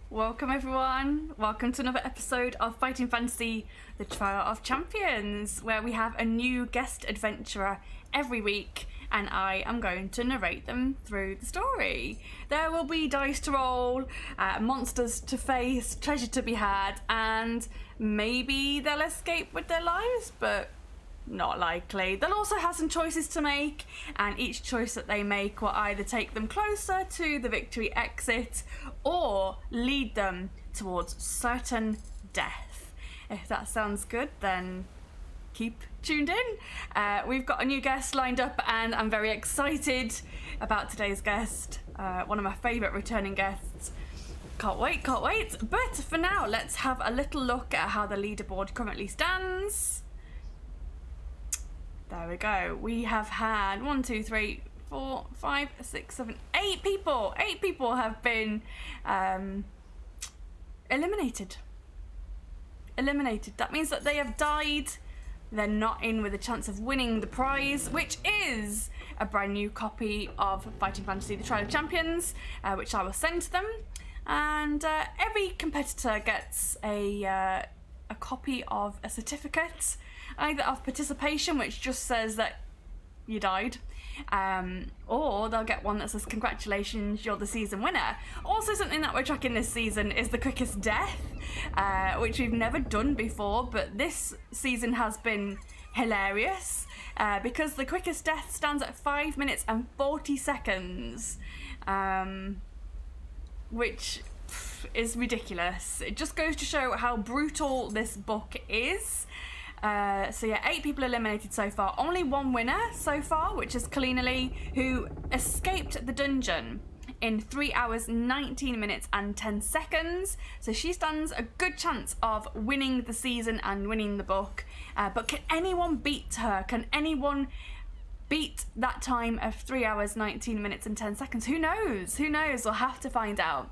Welcome everyone, welcome to another episode of Fighting Fantasy, the Trial of Champions, where we have a new guest adventurer every week and I am going to narrate them through the story. There will be dice to roll, monsters to face, treasure to be had, and maybe they'll escape with their lives, but not likely. They'll also have some choices to make, and each choice that they make will either take them closer to the victory exit or lead them towards certain death. If that sounds good, then keep tuned in. We've got a new guest lined up and I'm very excited about today's guest. One of my favourite returning guests. Can't wait. But for now, let's have a little look at how the leaderboard currently stands. There we go. We have had 1, 2, 3, 4, 5, 6, 7, 8 people. 8 people have been eliminated. That means that they have died. They're not in with a chance of winning the prize, which is a brand new copy of Fighting Fantasy, the Trial of Champions, which I will send to them. And every competitor gets a copy of a certificate, either of participation, which just says that you died, or they'll get one that says congratulations, you're the season winner. Also, something that we're tracking this season is the quickest death, which we've never done before, but this season has been hilarious because the quickest death stands at 5 minutes and 40 seconds, which is ridiculous. It just goes to show how brutal this book is. So yeah, 8 people eliminated so far. Only one winner so far, which is Coleen, who escaped the dungeon in 3 hours, 19 minutes and 10 seconds. So she stands a good chance of winning the season and winning the book. But can anyone beat her? Can anyone beat that time of 3 hours, 19 minutes and 10 seconds? Who knows? We'll have to find out.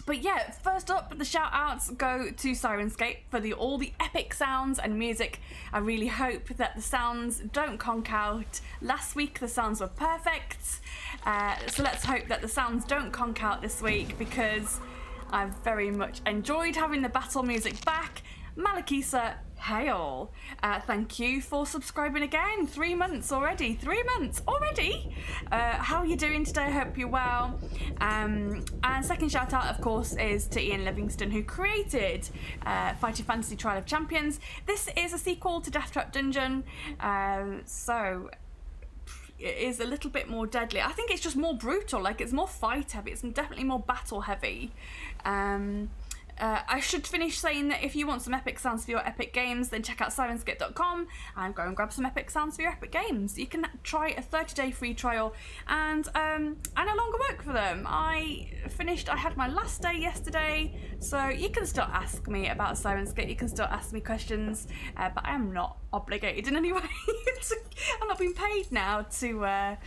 But yeah, first up, the shout outs go to Sirenscape for all the epic sounds and music. I really hope that the sounds don't conk out. Last week the sounds were perfect, so let's hope that the sounds don't conk out this week, because I've very much enjoyed having the battle music back. Malakisa, hail. Thank you for subscribing again. 3 months already. 3 months already. How are you doing today? I hope you're well. And second shout out, of course, is to Ian Livingston, who created Fighting Fantasy Trial of Champions. This is a sequel to Death Trap Dungeon, so it is a little bit more deadly. I think it's just more brutal. Like, it's more fight heavy. It's definitely more battle heavy. I should finish saying that if you want some epic sounds for your epic games, then check out sirenscape.com and go and grab some epic sounds for your epic games. You can try a 30-day free trial, and I no longer work for them. I had my last day yesterday, so you can still ask me about Sirenscape, you can still ask me questions, but I am not obligated in any way. I'm not being paid now to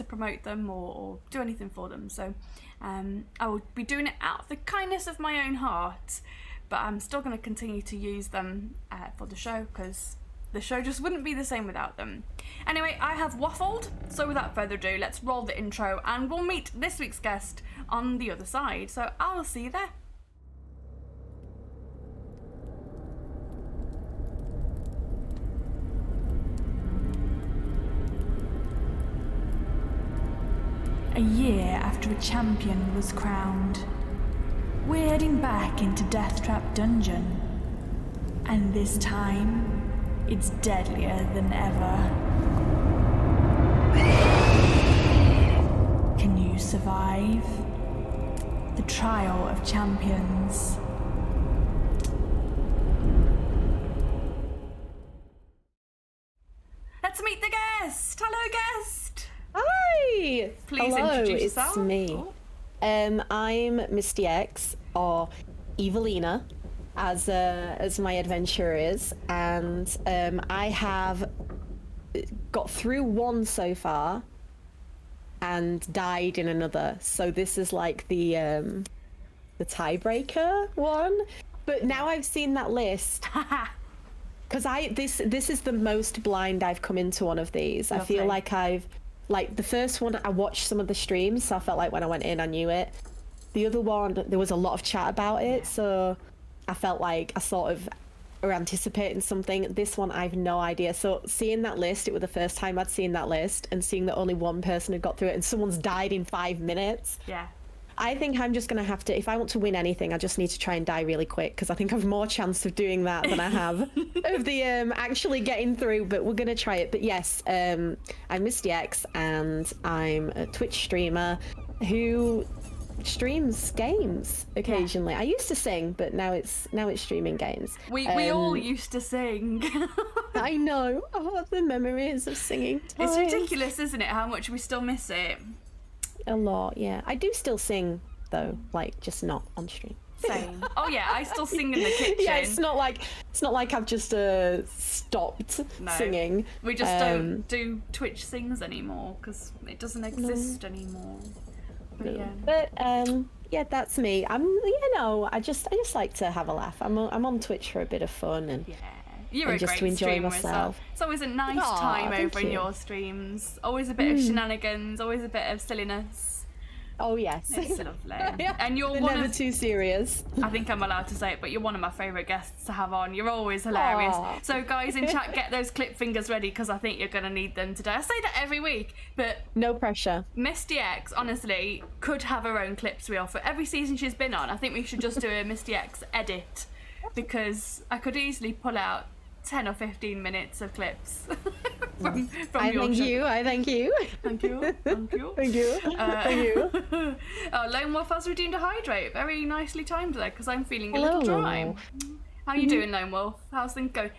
promote them or do anything for them, so I will be doing it out of the kindness of my own heart, but I'm still going to continue to use them for the show, because the show just wouldn't be the same without them. Anyway, I have waffled, so without further ado, let's roll the intro and we'll meet this week's guest on the other side, so I'll see you there. A year after a champion was crowned, we're heading back into Death Trap Dungeon. And this time, it's deadlier than ever. Can you survive? The Trial of Champions. Let's meet the guest! Hello, guest! Hi! Please Hello, introduce yourself. It's me. Oh. I'm MissDX, or Evaleena, as my adventure is, and I have got through one so far and died in another. So this is like the tiebreaker one. But now I've seen that list. Because this is the most blind I've come into one of these. Lovely. I feel like the first one, I watched some of the streams, so I felt like when I went in, I knew it. the other one, there was a lot of chat about it, so I felt like I sort of were anticipating something. This one, I have no idea. So seeing that list, it was the first time I'd seen that list, and seeing that only one person had got through it, and someone's died in 5 minutes. Yeah. I think I'm just going to have to, if I want to win anything, I just need to try and die really quick, because I think I've more chance of doing that than I have of the actually getting through, but we're going to try it. But yes, I'm MissDX, and I'm a Twitch streamer who streams games occasionally. I used to sing, but now it's streaming games. We all used to sing. I know. Oh, the memories of singing times. It's ridiculous, isn't it, how much we still miss it? A lot, yeah. I do still sing though, like just not on stream. Same. Oh yeah, I still sing in the kitchen. Yeah, it's not like I've just stopped singing. We just don't do Twitch sings anymore because it doesn't exist anymore. But yeah, that's me. I just like to have a laugh. I'm on Twitch for a bit of fun and you're a just great to enjoy streamer myself. It's always a nice time over in your streams. Always a bit of shenanigans, always a bit of silliness. Oh yes, it's lovely. And you're never too serious. I think I'm allowed to say it, but you're one of my favourite guests to have on. You're always hilarious. Aww. So guys in chat, get those clip fingers ready because I think you're going to need them today. I say that every week, but no pressure. MissDX honestly could have her own clips reel for every season she's been on. I think we should just do a MissDX edit because I could easily pull out 10 or 15 minutes of clips from your show. I thank you. Thank you. Thank you. Thank you. Thank you. Lone Wolf has redeemed a hydrate. Very nicely timed there because I'm feeling a little dry. How you doing, Lone Wolf? How's things going?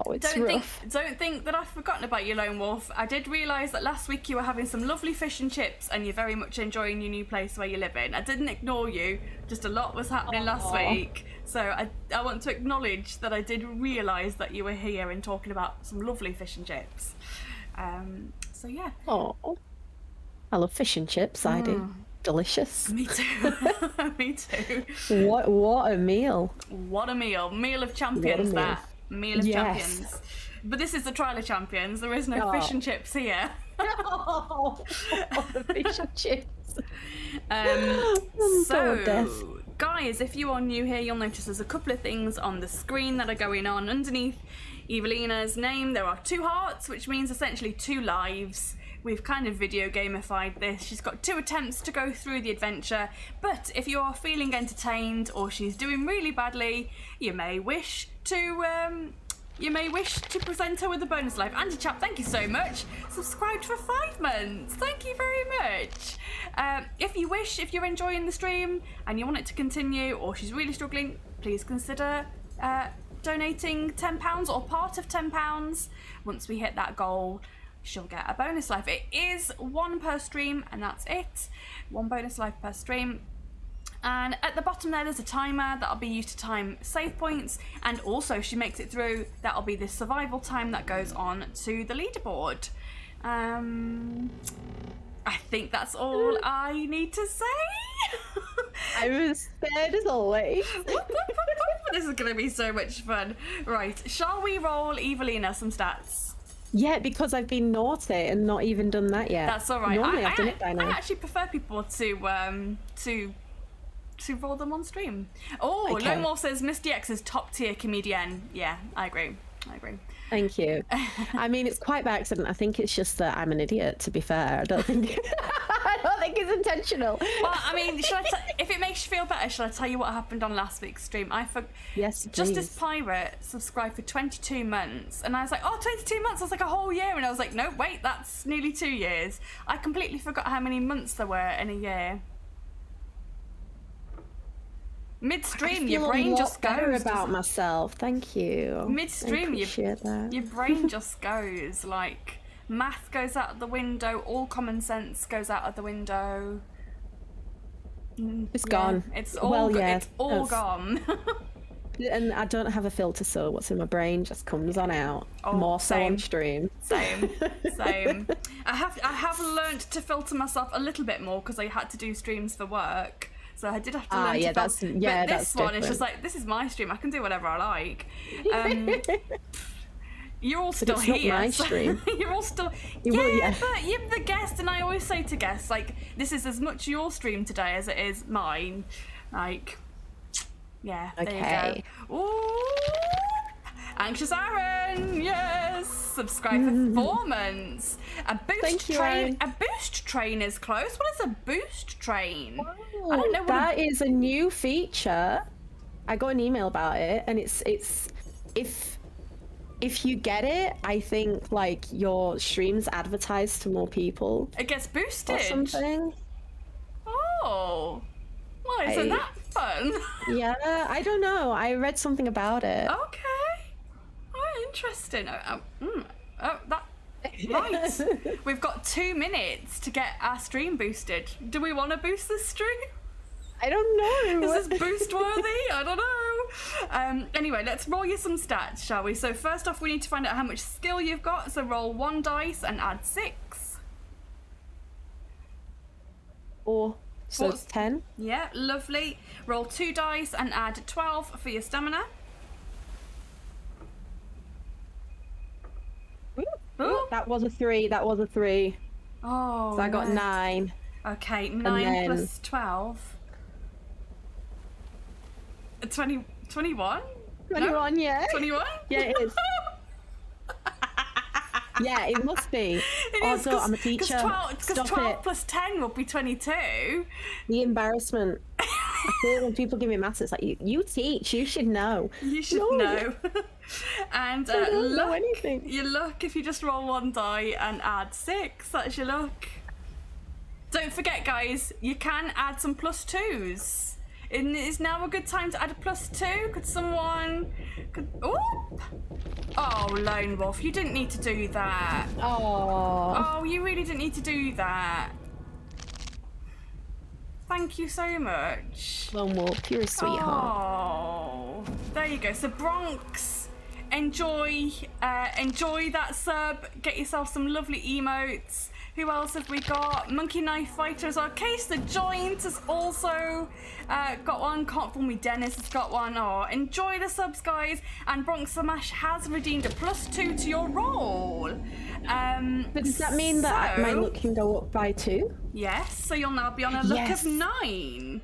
Oh, it's rough. Don't think that I've forgotten about you, Lone Wolf. I did realise that last week you were having some lovely fish and chips and you're very much enjoying your new place where you live in. I didn't ignore you, just a lot was happening last week. So I want to acknowledge that I did realise that you were here and talking about some lovely fish and chips. So yeah. Oh, I love fish and chips, I do. Delicious. Me too. Me too. What a meal. What a meal. Meal of champions, that. Meal of champions. But this is the trial of champions. There is no fish and chips here. The fish and chips. So, guys, if you are new here, you'll notice there's a couple of things on the screen that are going on. Underneath Evaleena's name, there are 2 hearts, which means essentially 2 lives. We've kind of video gamified this. She's got 2 attempts to go through the adventure, but if you are feeling entertained or she's doing really badly, you may wish to present her with a bonus life. Andy Chap, thank you so much. Subscribed for 5 months. Thank you very much. If you're enjoying the stream and you want it to continue or she's really struggling, please consider donating £10 or part of £10. Once we hit that goal, she'll get a bonus life. It is 1 per stream and that's it. 1 bonus life per stream. And at the bottom there's a timer that'll be used to time save points, and also if she makes it through, that'll be the survival time that goes on to the leaderboard. I think that's all I need to say. I was scared as always. This is going to be so much fun. Right, shall we roll Evaleena some stats? Yeah, because I've been naughty and not even done that yet. That's all right. Normally I've done it by now. I actually prefer people to roll them on stream. Oh, okay. Lone Wolf says MissDX is top tier comedian. Yeah, I agree. Thank you. I mean, it's quite by accident. I think it's just that I'm an idiot, to be fair. I don't think it's intentional. Well, I mean, if it makes you feel better, shall I tell you what happened on last week's stream? Yes, please. Justice Pirate subscribed for 22 months, and I was like, 22 months? That's like a whole year. And I was like, no, wait, that's nearly 2 years. I completely forgot how many months there were in a year. Mid-stream, your brain just goes. About myself, thank you. Mid-stream, your brain just goes. Like, math goes out of the window, all common sense goes out of the window. It's gone. It's all gone. And I don't have a filter, so what's in my brain just comes on out. More so on stream. Same. I have learnt to filter myself a little bit more because I had to do streams for work. So I did have to learn to that's but this one, it's just like, this is my stream. I can do whatever I like. You're all still it's here. not my stream. You're all still. Yeah, but you're the guest, and I always say to guests, like, this is as much your stream today as it is mine. Like, yeah. Okay. There you go. Ooh, Anxious Aaron, yes. Subscribe for performance. A boost Thank you, train. Aaron. A boost train is close. What is a boost train? I don't know what That is a new feature. I got an email about it, and it's if you get it, I think like your stream's advertised to more people it gets boosted. or something. Oh, well, isn't that fun? Yeah, I don't know. I read something about it. Okay. Oh, interesting. Right. We've got 2 minutes to get our stream boosted. Do we want to boost this stream? I don't know. Is this boost worthy? I don't know. Anyway, let's roll you some stats, shall we? So first off, we need to find out how much skill you've got. So roll 1 dice and add 6. Or so it's 10. Yeah, lovely. Roll 2 dice and add 12 for your stamina. Ooh. That was a 3. That was a 3. Oh, So I got no. 9. Okay, 9 then- plus 12. 21? 21, yeah. 21? Yeah, it is. Yeah, it must be. It is, Also, I'm a teacher. Because Stop 12 it. plus 10 will be 22. The embarrassment. I feel when people give me maths, it's like, you teach, you should know. You should No. know. And I don't know luck, anything. your luck, if you just roll 1 die and add 6, that's your luck. Don't forget, guys, you can add some plus 2s. Is now a good time to add a plus 2? Could someone... Oh, Lone Wolf, you didn't need to do that. Oh. Oh, you really didn't need to do that. Thank you so much. Lone Wolf, you're a sweetheart. Oh, there you go. So Bronx, enjoy that sub. Get yourself some lovely emotes. Who else have we got? Monkey Knife Fighter as well. Case the Joint has also got one. Can't Fool Me Dennis has got one. Oh, enjoy the subs, guys. And Bronx Smash has redeemed a plus 2 to your roll. But does that mean that my luck can go up by 2? Yes, so you'll now be on a luck Yes. of 9.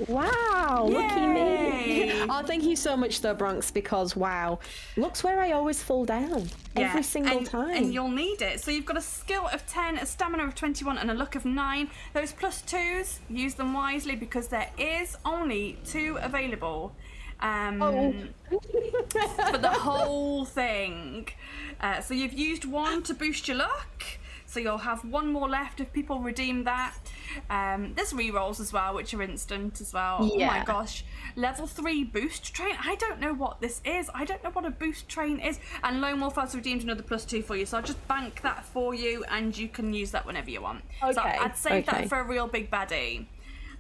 Wow, lucky me. Yay. Oh, thank you so much, though, Bronx, because wow, look's where I always fall down every single time. And you'll need it. So you've got a skill of 10, a stamina of 21, and a luck of 9. Those plus 2s, use them wisely because there is only 2 available. For the whole thing. So you've used 1 to boost your luck. So you'll have 1 more left if people redeem that. There's rerolls as well, which are instant as well. Yeah. Oh my gosh. Level 3 boost train. I don't know what this is. I don't know what a boost train is. And Lone Wolf has redeemed another plus 2 for you. So I'll just bank that for you and you can use that whenever you want. So Okay, I'd save okay. that for a real big baddie.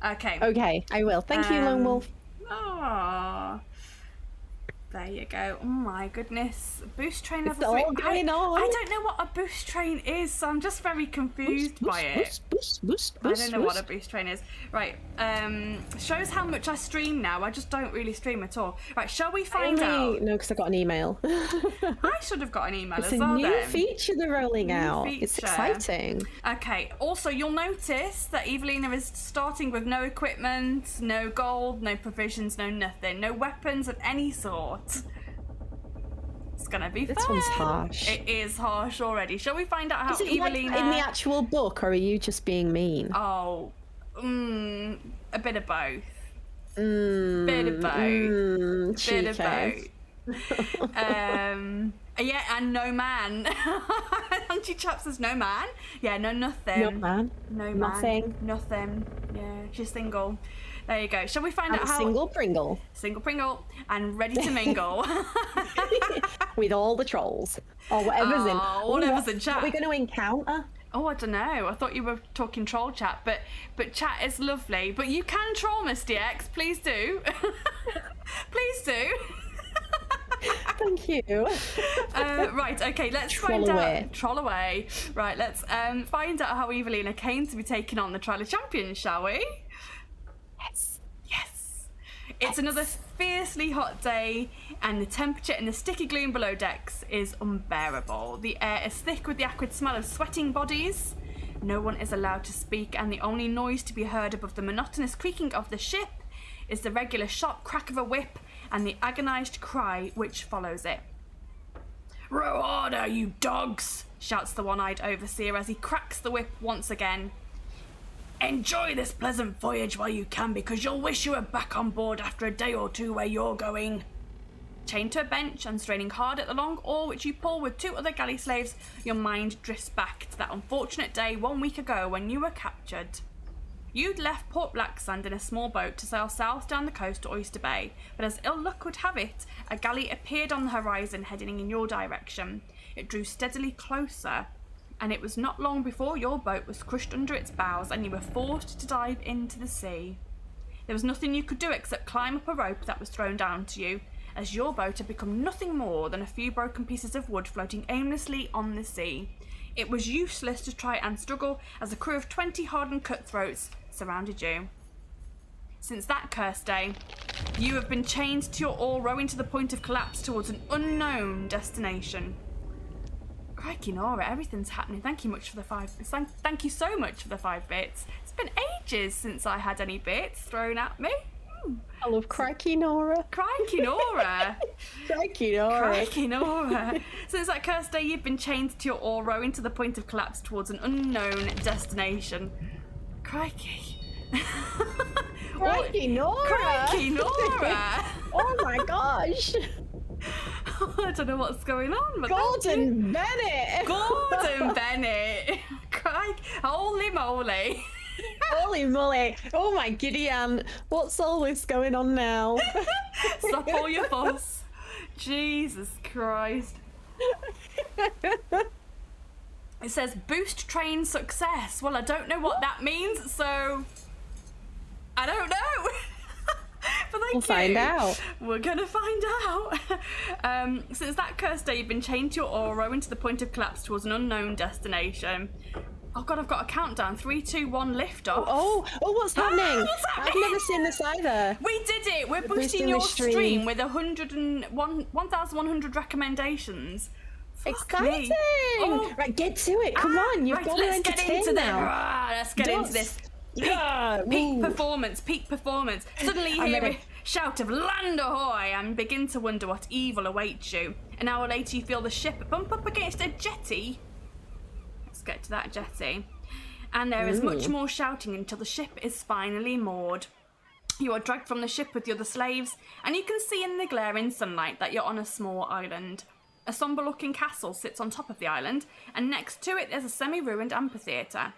Okay. Okay, I will. Thank you, Lone Wolf. Oh. There you go. Oh my goodness. Boost train It's level 3. all going on. I don't know what a boost train is, so I'm just very confused by it. Boost, I don't know what a boost train is. Right, shows how much I stream now. I just don't really stream at all. Right, shall we find out? No, because I got an email. I should have got an email It's as a well new then. feature they're rolling out. It's feature. exciting. Okay, also you'll notice that Evaleena is starting with no equipment, no gold, no provisions, no nothing, no weapons of any sort. It's gonna be This fun. one's harsh. It is harsh already. Shall we find out how Is it like Evaleena... in the actual book, or are you just being mean? Oh, a bit of both. Bit of both. Bit of cheeky. both. Yeah, and no man. Anti-chap says no man. Yeah, no nothing. No man. No man. Nothing. Nothing. Yeah, she's single. There you go. Shall we find I'm out a how... single Pringle Single Pringle and ready to mingle. with all the trolls or whatever's in. Oh, whatever's in chat. What are we going to encounter? Oh, I don't know. I thought you were talking troll chat, but chat is lovely. But you can troll MissDX. Please do. Please do. Thank you. Right, okay, let's Troll find away. out. Troll away. Right, let's find out how Evaleena came to be taking on the Trial of Champions, shall we? Yes. Yes. It's another fiercely hot day, and the temperature in the sticky gloom below decks is unbearable. The air is thick with the acrid smell of sweating bodies. No one is allowed to speak, and the only noise to be heard above the monotonous creaking of the ship is the regular sharp crack of a whip and the agonised cry which follows it. "Row harder, you dogs!" shouts the one-eyed overseer as he cracks the whip once again. "Enjoy this pleasant voyage while you can, because you'll wish you were back on board after a day or two where you're going." Chained to a bench and straining hard at the long oar which you pull with 2 other galley slaves, your mind drifts back to that unfortunate day 1 week ago when you were captured. You'd left Port Blacksand in a small boat to sail south down the coast to Oyster Bay, but as ill luck would have it, a galley appeared on the horizon heading in your direction. It drew steadily closer, and it was not long before your boat was crushed under its bows and you were forced to dive into the sea. There was nothing you could do except climb up a rope that was thrown down to you, as your boat had become nothing more than a few broken pieces of wood floating aimlessly on the sea. It was useless to try and struggle, as a crew of 20 hardened cutthroats surrounded you. Since that cursed day, you have been chained to your oar, rowing to the point of collapse towards an unknown destination. Crikey Nora, everything's happening. Thank you so much for the 5 bits. It's been ages since I had any bits thrown at me. I love Crikey Nora. Crikey Nora. Crikey Nora. Crikey Nora. Since that cursed day, you've been chained to your oar, rowing to the point of collapse towards an unknown destination. Crikey. Crikey Nora. Crikey Nora. Oh my gosh. I don't know what's going on. But Gordon Bennett. Gordon Bennett. Crikey. Holy moly. Holy moly. Oh my giddy aunt. What's all this going on now? Stop all your fuss. Jesus Christ. It says boost train success. Well, I don't know what that means, so I don't know. But we'll find out. We're gonna find out. Since that cursed day, you've been chained to your oar, rowing to the point of collapse towards an unknown destination. Oh god, I've got a countdown. 3, 2, 1, lift off. Oh, what's happening? What's happening? I've never seen this either. We did it. We're boosting your stream with 1,100 recommendations. Exciting! Oh. Right, get to it. Come on, you've got to entertain now. Let's get into this. Peak performance. Suddenly you hear a shout of "Land ahoy!" and begin to wonder what evil awaits you. An hour later, you feel the ship bump up against a jetty. Let's get to that jetty. And there is much more shouting until the ship is finally moored. You are dragged from the ship with the other slaves, and you can see in the glaring sunlight that you're on a small island. A sombre-looking castle sits on top of the island, and next to it there's a semi-ruined amphitheatre.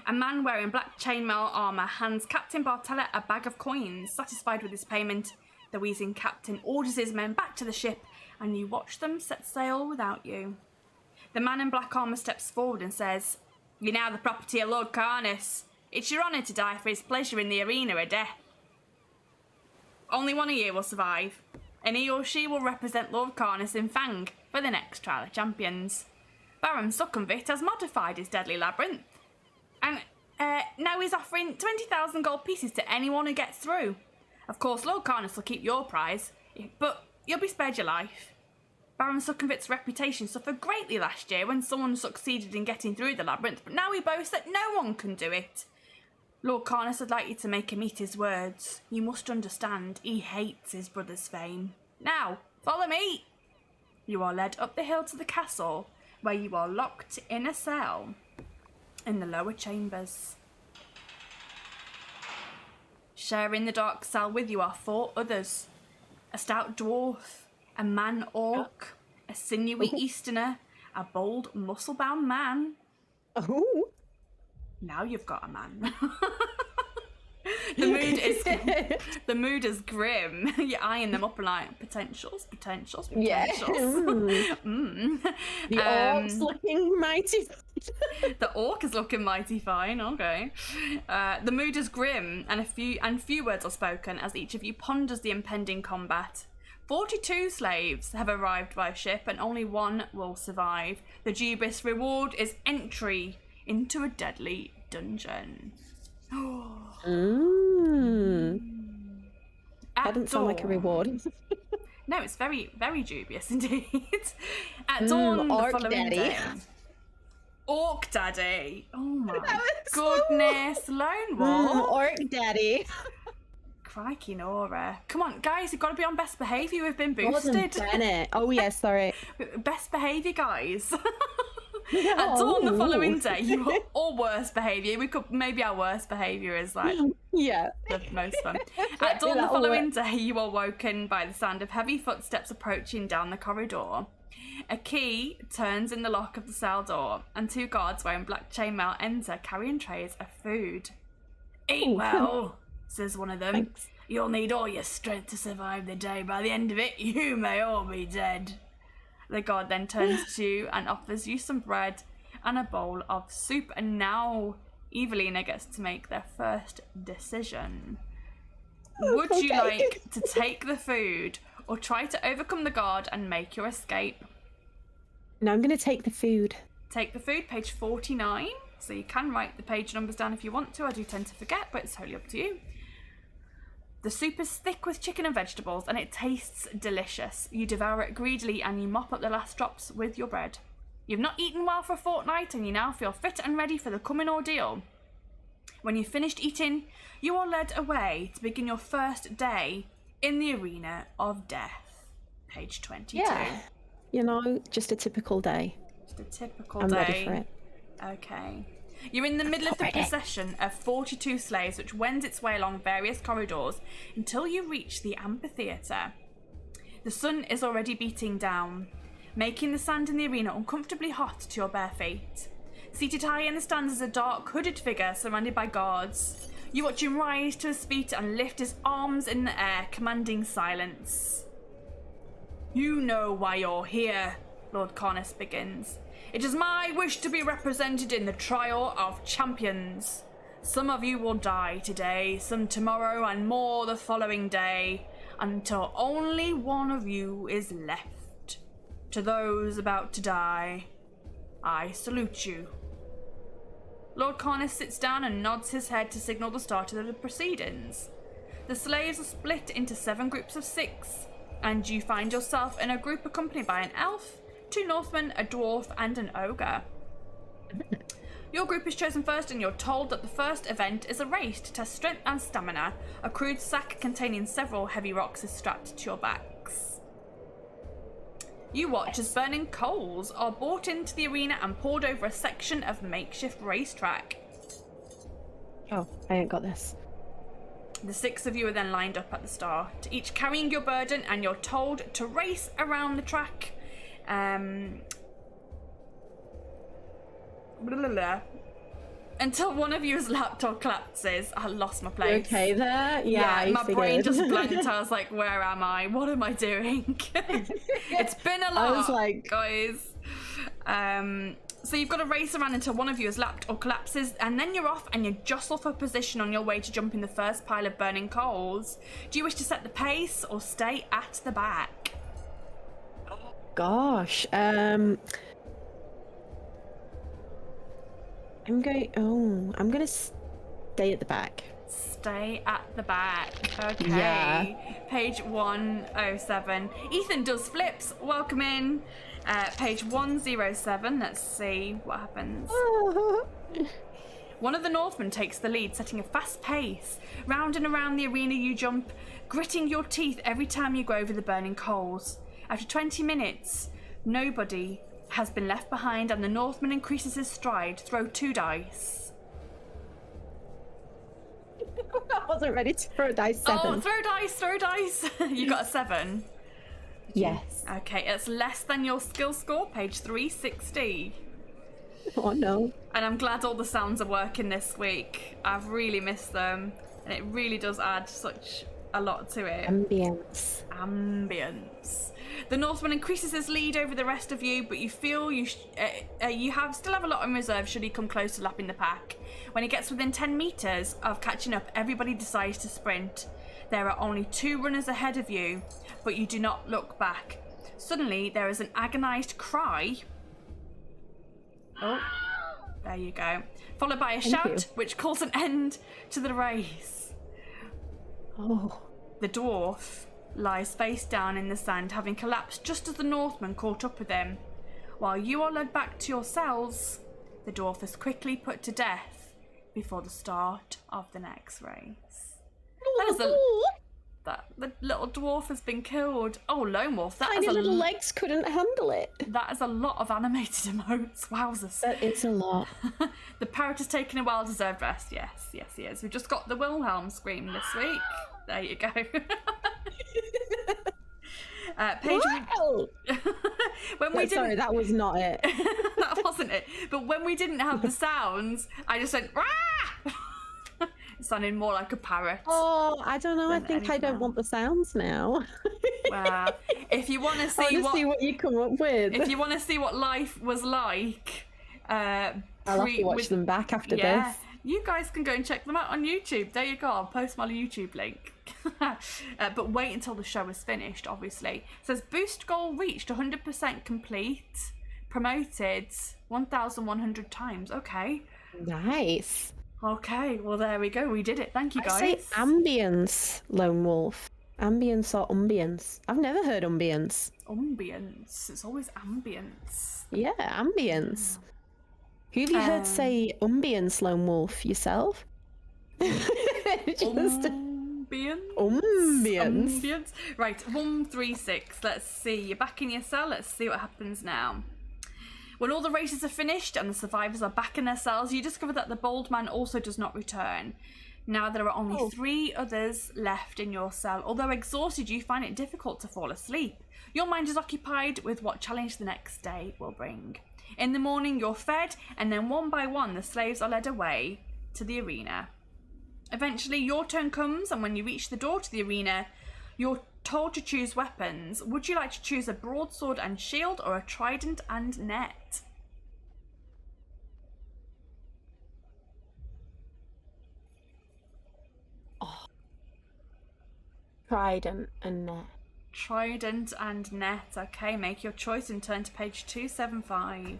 A man wearing black chainmail armour hands Captain Bartella a bag of coins. Satisfied with his payment, the wheezing captain orders his men back to the ship, and you watch them set sail without you. The man in black armour steps forward and says, "You're now the property of Lord Carnus. It's your honour to die for his pleasure in the arena of death. Only one of you will survive, and he or she will represent Lord Carnus in Fang for the next Trial of Champions. Baron Succumbit has modified his deadly labyrinth, and now he's offering 20,000 gold pieces to anyone who gets through. Of course, Lord Carnus will keep your prize, but you'll be spared your life. Baron Succumbit's reputation suffered greatly last year when someone succeeded in getting through the labyrinth, but now he boasts that no one can do it. Lord Carnus would like you to make him eat his words. You must understand, he hates his brother's fame. Now, follow me." You are led up the hill to the castle, where you are locked in a cell in the lower chambers. Sharing the dark cell with you are 4 others. A stout dwarf, a man orc, a sinewy easterner, a bold muscle-bound man. Oh. Now you've got a man. The mood is grim. You're eyeing them up like potentials. Yeah. The orc's looking mighty. The orc is looking mighty fine. Okay. The mood is grim, and few words are spoken as each of you ponders the impending combat. 42 slaves have arrived by ship, and only 1 will survive. The dubious reward is entry into a deadly dungeon. How doesn't sound like a reward. No, it's very, very dubious indeed. At dawn the following day. Orc Daddy. Oh my goodness. Lone Wolf. Orc Daddy. Crikey, Nora. Come on, guys, you've got to be on best behaviour. We've been boosted. Bennett. Oh, yes, sorry. Best behaviour, guys. At dawn the following day, or worst behaviour. We could, maybe our worst behaviour is like the most fun. At dawn the following day, you are woken by the sound of heavy footsteps approaching down the corridor. A key turns in the lock of the cell door, and 2 guards wearing black chainmail enter, carrying trays of food. Eat well, says one of them. Thanks. You'll need all your strength to survive the day. By the end of it, you may all be dead. The guard then turns to you and offers you some bread and a bowl of soup, and now Evaleena gets to make their first decision. Would you like to take the food or try to overcome the guard and make your escape? No, I'm going to take the food. Take the food, page 49. So you can write the page numbers down if you want to. I do tend to forget, but it's totally up to you. The soup is thick with chicken and vegetables, and it tastes delicious. You devour it greedily, and you mop up the last drops with your bread. You've not eaten well for a fortnight, and you now feel fit and ready for the coming ordeal. When you've finished eating, you are led away to begin your first day in the arena of death. Page 22. Yeah. You know, just a typical day. Just a typical I'm day. ready for it. Okay. You're in the middle of the procession of 42 slaves, which wends its way along various corridors until you reach the amphitheatre. The sun is already beating down, making the sand in the arena uncomfortably hot to your bare feet. Seated high in the stands is a dark, hooded figure surrounded by guards. You watch him rise to his feet and lift his arms in the air, commanding silence. You know why you're here, Lord Cornus begins. It is my wish to be represented in the trial of champions. Some of you will die today, some tomorrow, and more the following day, until only one of you is left. To those about to die, I salute you. Lord Cornus sits down and nods his head to signal the start of the proceedings. The slaves are split into 7 groups of 6, and you find yourself in a group accompanied by an elf, 2 Northmen, a dwarf, and an ogre. Your group is chosen first, and you're told that the first event is a race to test strength and stamina. A crude sack containing several heavy rocks is strapped to your backs. You watch as burning coals are brought into the arena and poured over a section of makeshift racetrack. Oh, I ain't got this. The 6 of you are then lined up at the start, each carrying your burden, and you're told to race around the track. Until one of you is lapped or collapses. I lost my place. Okay there? Yeah, my brain just blanked. I was like, where am I? What am I doing? It's been a lot, I was like... guys. So you've got to race around until one of you is lapped or collapses, and then you're off and you jostle for position on your way to jump in the first pile of burning coals. Do you wish to set the pace or stay at the back? Gosh, I'm gonna stay at the back. Stay at the back. Okay. Yeah. Page 107. Ethan does flips. Welcome in. Page 107. Let's see what happens. One of the Northmen takes the lead, setting a fast pace. Round and around the arena you jump, gritting your teeth every time you go over the burning coals. After 20 minutes, nobody has been left behind, and the Northman increases his stride. Throw 2 dice. I wasn't ready to throw dice. 7. Oh, throw dice. You got a 7. Yes. Okay, it's less than your skill score, page 360. Oh no. And I'm glad all the sounds are working this week. I've really missed them, and it really does add such a lot to it. Ambience. The Northman increases his lead over the rest of you, but you feel you still have a lot in reserve should he come close to lapping the pack. When he gets within 10 meters of catching up, everybody decides to sprint. There are only 2 runners ahead of you, but you do not look back. Suddenly, there is an agonized cry. Oh, there you go. Followed by a shout, which calls an end to the race. Oh. The dwarf lies face down in the sand, having collapsed just as the Northman caught up with him. While you are led back to your cells, the dwarf is quickly put to death before the start of the next race. The little dwarf has been killed. Oh, Lone Wolf, Tiny little legs couldn't handle it. That is a lot of animated emotes. Wowzers. That is a lot. The parrot has taken a well-deserved rest. Yes, he is. We've just got the Wilhelm scream this week. There you go. Paige, Sorry, that was not it. That wasn't it. But when we didn't have the sounds, I just went, rah! It sounded more like a parrot. Oh, I don't know. I think I don't want the sounds now. Well, if you want to see what you come up with. If you want to see what life was like, I'll have to watch them back after this. You guys can go and check them out on YouTube. There you go. I'll post my YouTube link. But wait until the show is finished, obviously. It says boost goal reached 100% complete. Promoted 1,100 times. Okay. Nice. Okay, well there we go. We did it. Thank you, guys. I say ambience, Lone Wolf. Ambience or ambience? I've never heard ambience. Ambience. It's always ambience. Yeah, ambience. Who have you heard say ambience, Lone Wolf? Yourself? Ambience. Right, 136. Let's see. You're back in your cell. Let's see what happens now. When all the races are finished and the survivors are back in their cells, you discover that the bold man also does not return. Now there are only 3 others left in your cell. Although exhausted, you find it difficult to fall asleep. Your mind is occupied with what challenge the next day will bring. In the morning, you're fed, and then one by one, the slaves are led away to the arena. Eventually, your turn comes, and when you reach the door to the arena, you're told to choose weapons. Would you like to choose a broadsword and shield or a trident and net? Trident and net. Trident and net. Okay, make your choice and turn to page 275.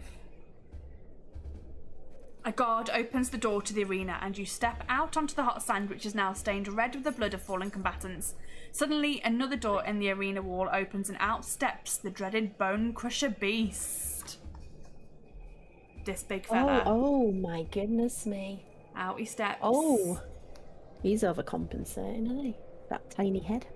A guard opens the door to the arena and you step out onto the hot sand, which is now stained red with the blood of fallen combatants. Suddenly, another door in the arena wall opens and out steps the dreaded Bone Crusher beast. This big fella. Oh my goodness me. Out he steps. Oh, he's overcompensating, isn't he? That tiny head.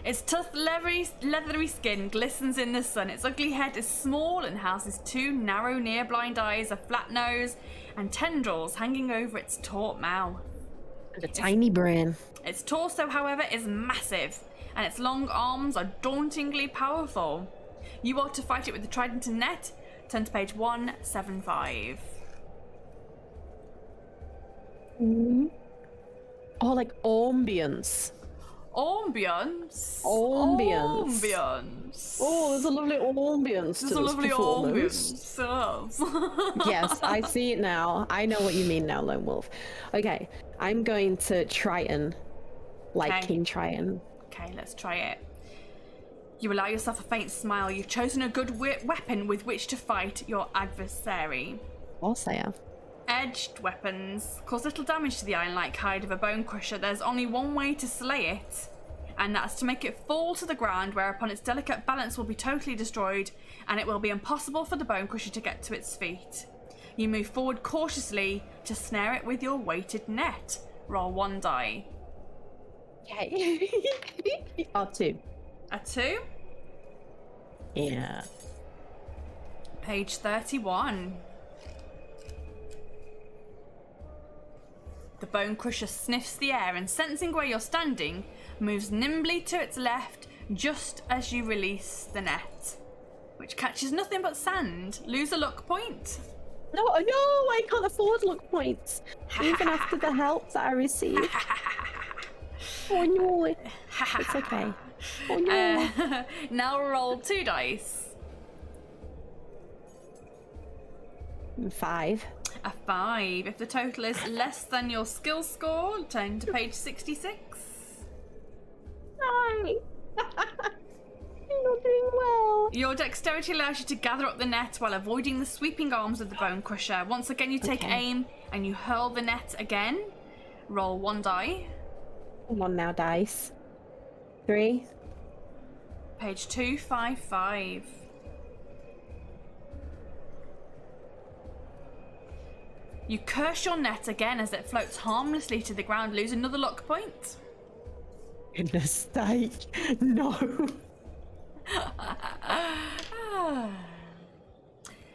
Its tough, leathery skin glistens in the sun. Its ugly head is small and houses 2 narrow, near-blind eyes, a flat nose, and tendrils hanging over its taut mouth. And a tiny brain. Its torso, however, is massive, and its long arms are dauntingly powerful. You are to fight it with the trident and net. Turn to page 175. Mm-hmm. Oh, like ambience. Ambience. Oh, there's a lovely ambience to this performance. Yes, I see it now. I know what you mean now, Lone Wolf. Okay, I'm going to Triton, like King Triton. Okay, let's try it. You allow yourself a faint smile. You've chosen a good weapon with which to fight your adversary. Of course I have. Edged weapons cause little damage to the iron-like hide of a bone crusher. There's only one way to slay it, and that's to make it fall to the ground, whereupon its delicate balance will be totally destroyed, and it will be impossible for the bone crusher to get to its feet. You move forward cautiously to snare it with your weighted net. Roll 1 die. Okay. Oh, 2. A 2? Yeah. Page 31. The bone crusher sniffs the air and, sensing where you're standing, moves nimbly to its left just as you release the net, which catches nothing but sand. Lose a luck point. No, I can't afford luck points, even after the help that I received. Oh no, it's okay. Oh no. Now roll 2 dice. 5. A 5. If the total is less than your skill score, turn to page 66. I'm not doing well. Your dexterity allows you to gather up the net while avoiding the sweeping arms of the bone crusher. Once again, you take aim and you hurl the net again. Roll 1 die. Come on now, dice. 3. Page 255. You curse your net again as it floats harmlessly to the ground. Lose another luck point. Goodness sake. No.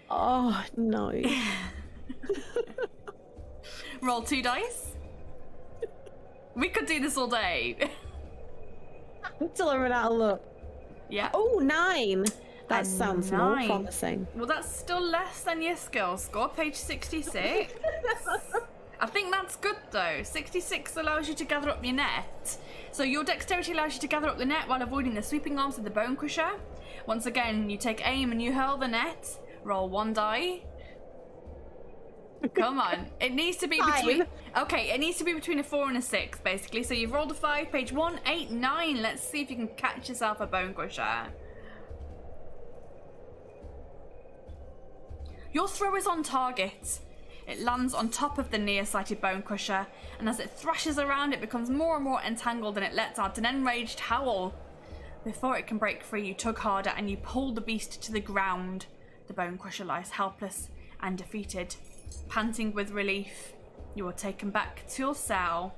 Oh, no. Roll 2 dice. We could do this all day. Until I run out of luck. Yeah. Oh, 9. That And sounds 9. more promising. Well, that's still less than your skill score, page 66. I think that's good though. 66 allows you to gather up your net. So your dexterity allows you to gather up the net while avoiding the sweeping arms of the bone crusher. Once again, you take aim and you hurl the net. Roll 1 die. Come on. It needs to be between... Okay, it needs to be between a 4 and a 6, basically. So you've rolled a 5, page 1, 8, 9. Let's see if you can catch yourself a bone crusher. Your throw is on target. It lands on top of the near-sighted bone crusher, and as it thrashes around, it becomes more and more entangled, and it lets out an enraged howl. Before it can break free, you tug harder, and you pull the beast to the ground. The bone crusher lies helpless and defeated. Panting with relief, you are taken back to your cell.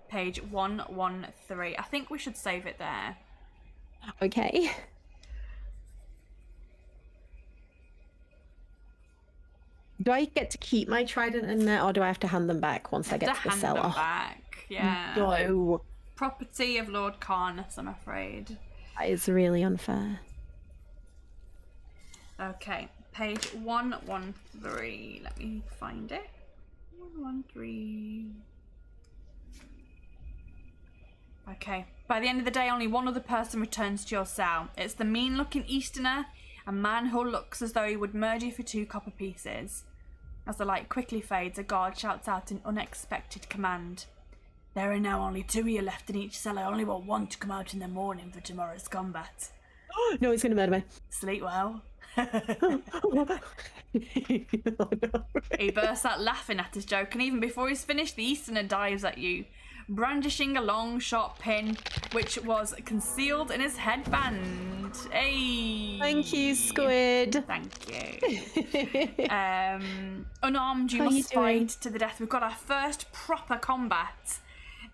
Page 113. I think we should save it there. Okay. Do I get to keep my trident and net, or do I have to hand them back once I get to the hand cellar? them back. Yeah. No. Property of Lord Carnus, I'm afraid. That is really unfair. Okay, page 113. Let me find it. 113. Okay. By the end of the day, only one other person returns to your cell. It's the mean-looking Easterner, a man who looks as though he would murder you for 2 copper pieces. As the light quickly fades, a guard shouts out an unexpected command. There are now only 2 of you left in each cell. I only want 1 to come out in the morning for tomorrow's combat. No, he's going to murder me. Sleep well. Oh, no. He bursts out laughing at his joke, and even before he's finished, the Easterner dives at you, brandishing a long, sharp pin, which was concealed in his headband. Hey! Thank you, Squid. Thank you. Unarmed, you How must you doing? fight to the death. We've got our first proper combat.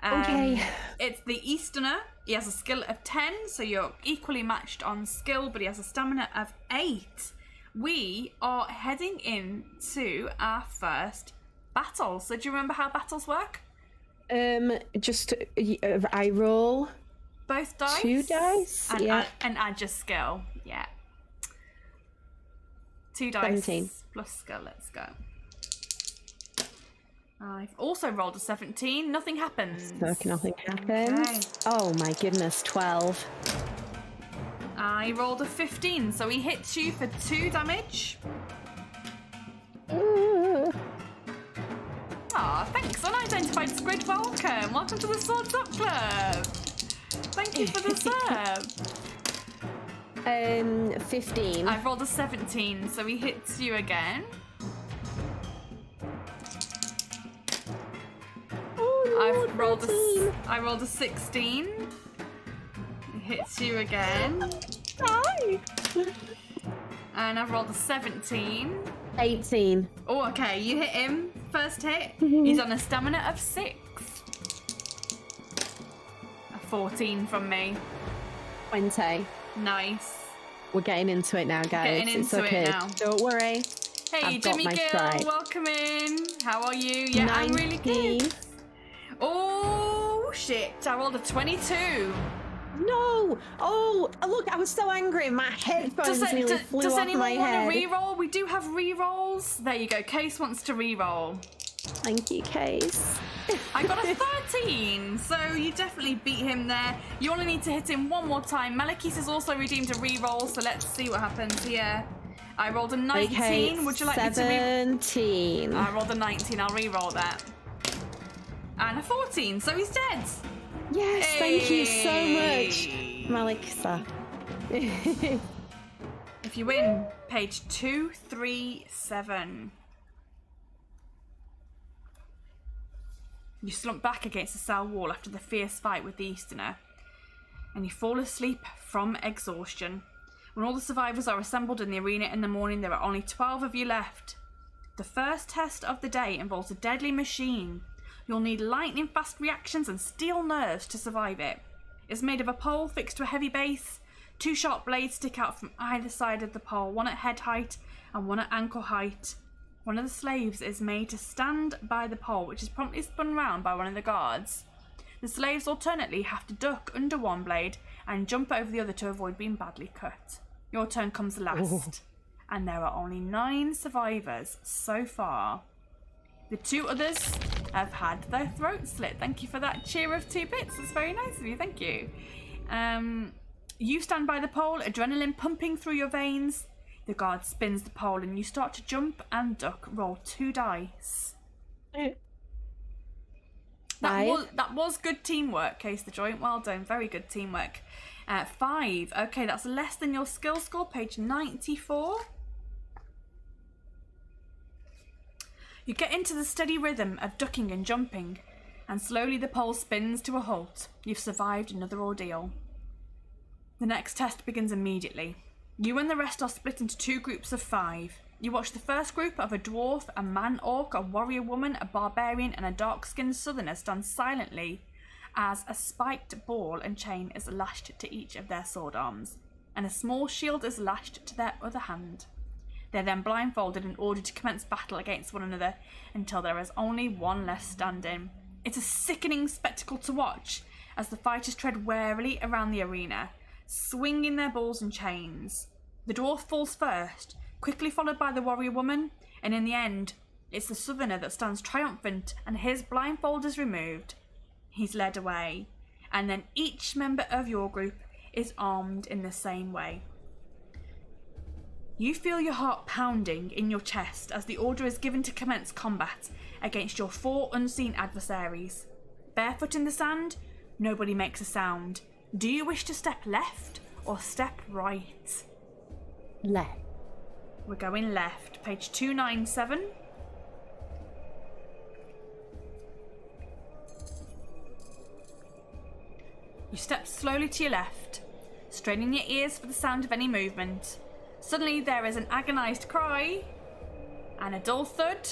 Okay. It's the Easterner. He has a skill of 10, so you're equally matched on skill, but he has a stamina of 8. We are heading into our first battle. So do you remember how battles work? Just I roll Both dice? 2 dice. And, Yeah. and add your skill. Yeah. 2 dice 17. plus skill. Let's go. I've also rolled a 17. Nothing happens. So nothing happens. Okay. Oh my goodness, 12. I rolled a 15, so he hits you for 2 damage. Aw, thanks, unidentified squid. Welcome. Welcome to the Swords Up Club. Thank you for the sub. 15. I've rolled a 17, so he hits you again. Oh, no, I rolled a 16. He hits you again. Hi. And I've rolled a 17. 18. Oh, okay, you hit him. First hit. He's on a stamina of 6. A 14 from me. 20. Nice. We're getting into it now, guys. Getting It's into okay. it now. Don't worry. Hey, I've got Jimmy my Gill, stride. welcome in. How are you? Yeah, 19. I'm really good. Oh, shit. I rolled a 22. No! Oh, look, I was so angry. My headphones nearly flew Does off anyone my want head. to re-roll? We do have re-rolls. There you go. Case wants to re-roll. Thank you, Case. I got a 13, so you definitely beat him there. You only need to hit him one more time. Malekith has also redeemed a re-roll, so let's see what happens here. I rolled a 19. Okay, Would you like me to 17. I rolled a 19. I'll re-roll that. And a 14, so he's dead. Yes, thank you so much, Hey. Malekith. If you win, page 237. You slump back against the cell wall after the fierce fight with the Easterner, and you fall asleep from exhaustion. When all the survivors are assembled in the arena in the morning, there are only 12 of you left. The first test of the day involves a deadly machine. You'll need lightning-fast reactions and steel nerves to survive it. It's made of a pole fixed to a heavy base. 2 sharp blades stick out from either side of the pole, one at head height and one at ankle height. One of the slaves is made to stand by the pole, which is promptly spun round by one of the guards. The slaves alternately have to duck under one blade and jump over the other to avoid being badly cut. Your turn comes last, and there are only 9 survivors so far. The 2 others have had their throats slit. Thank you for that cheer of 2 bits. That's very nice of you. Thank you. You stand by the pole, adrenaline pumping through your veins. The guard spins the pole and you start to jump and duck. Roll 2 dice. That was good teamwork, Case the Joint. Well done. Very good teamwork. 5. Okay, that's less than your skill score. Page 94. You get into the steady rhythm of ducking and jumping, and slowly the pole spins to a halt. You've survived another ordeal. The next test begins immediately. You and the rest are split into 2 groups of 5. You watch the first group of a dwarf, a man-orc, a warrior woman, a barbarian, and a dark-skinned southerner stand silently as a spiked ball and chain is lashed to each of their sword arms, and a small shield is lashed to their other hand. They're then blindfolded and ordered to commence battle against one another until there is only one left standing. It's a sickening spectacle to watch as the fighters tread warily around the arena, swinging their balls and chains. The dwarf falls first, quickly followed by the warrior woman, and in the end, it's the southerner that stands triumphant, and his blindfold is removed. He's led away, and then each member of your group is armed in the same way. You feel your heart pounding in your chest as the order is given to commence combat against your 4 unseen adversaries. Barefoot in the sand, nobody makes a sound. Do you wish to step left or step right? Left. We're going left. Page 297. You step slowly to your left, straining your ears for the sound of any movement. Suddenly there is an agonised cry and a dull thud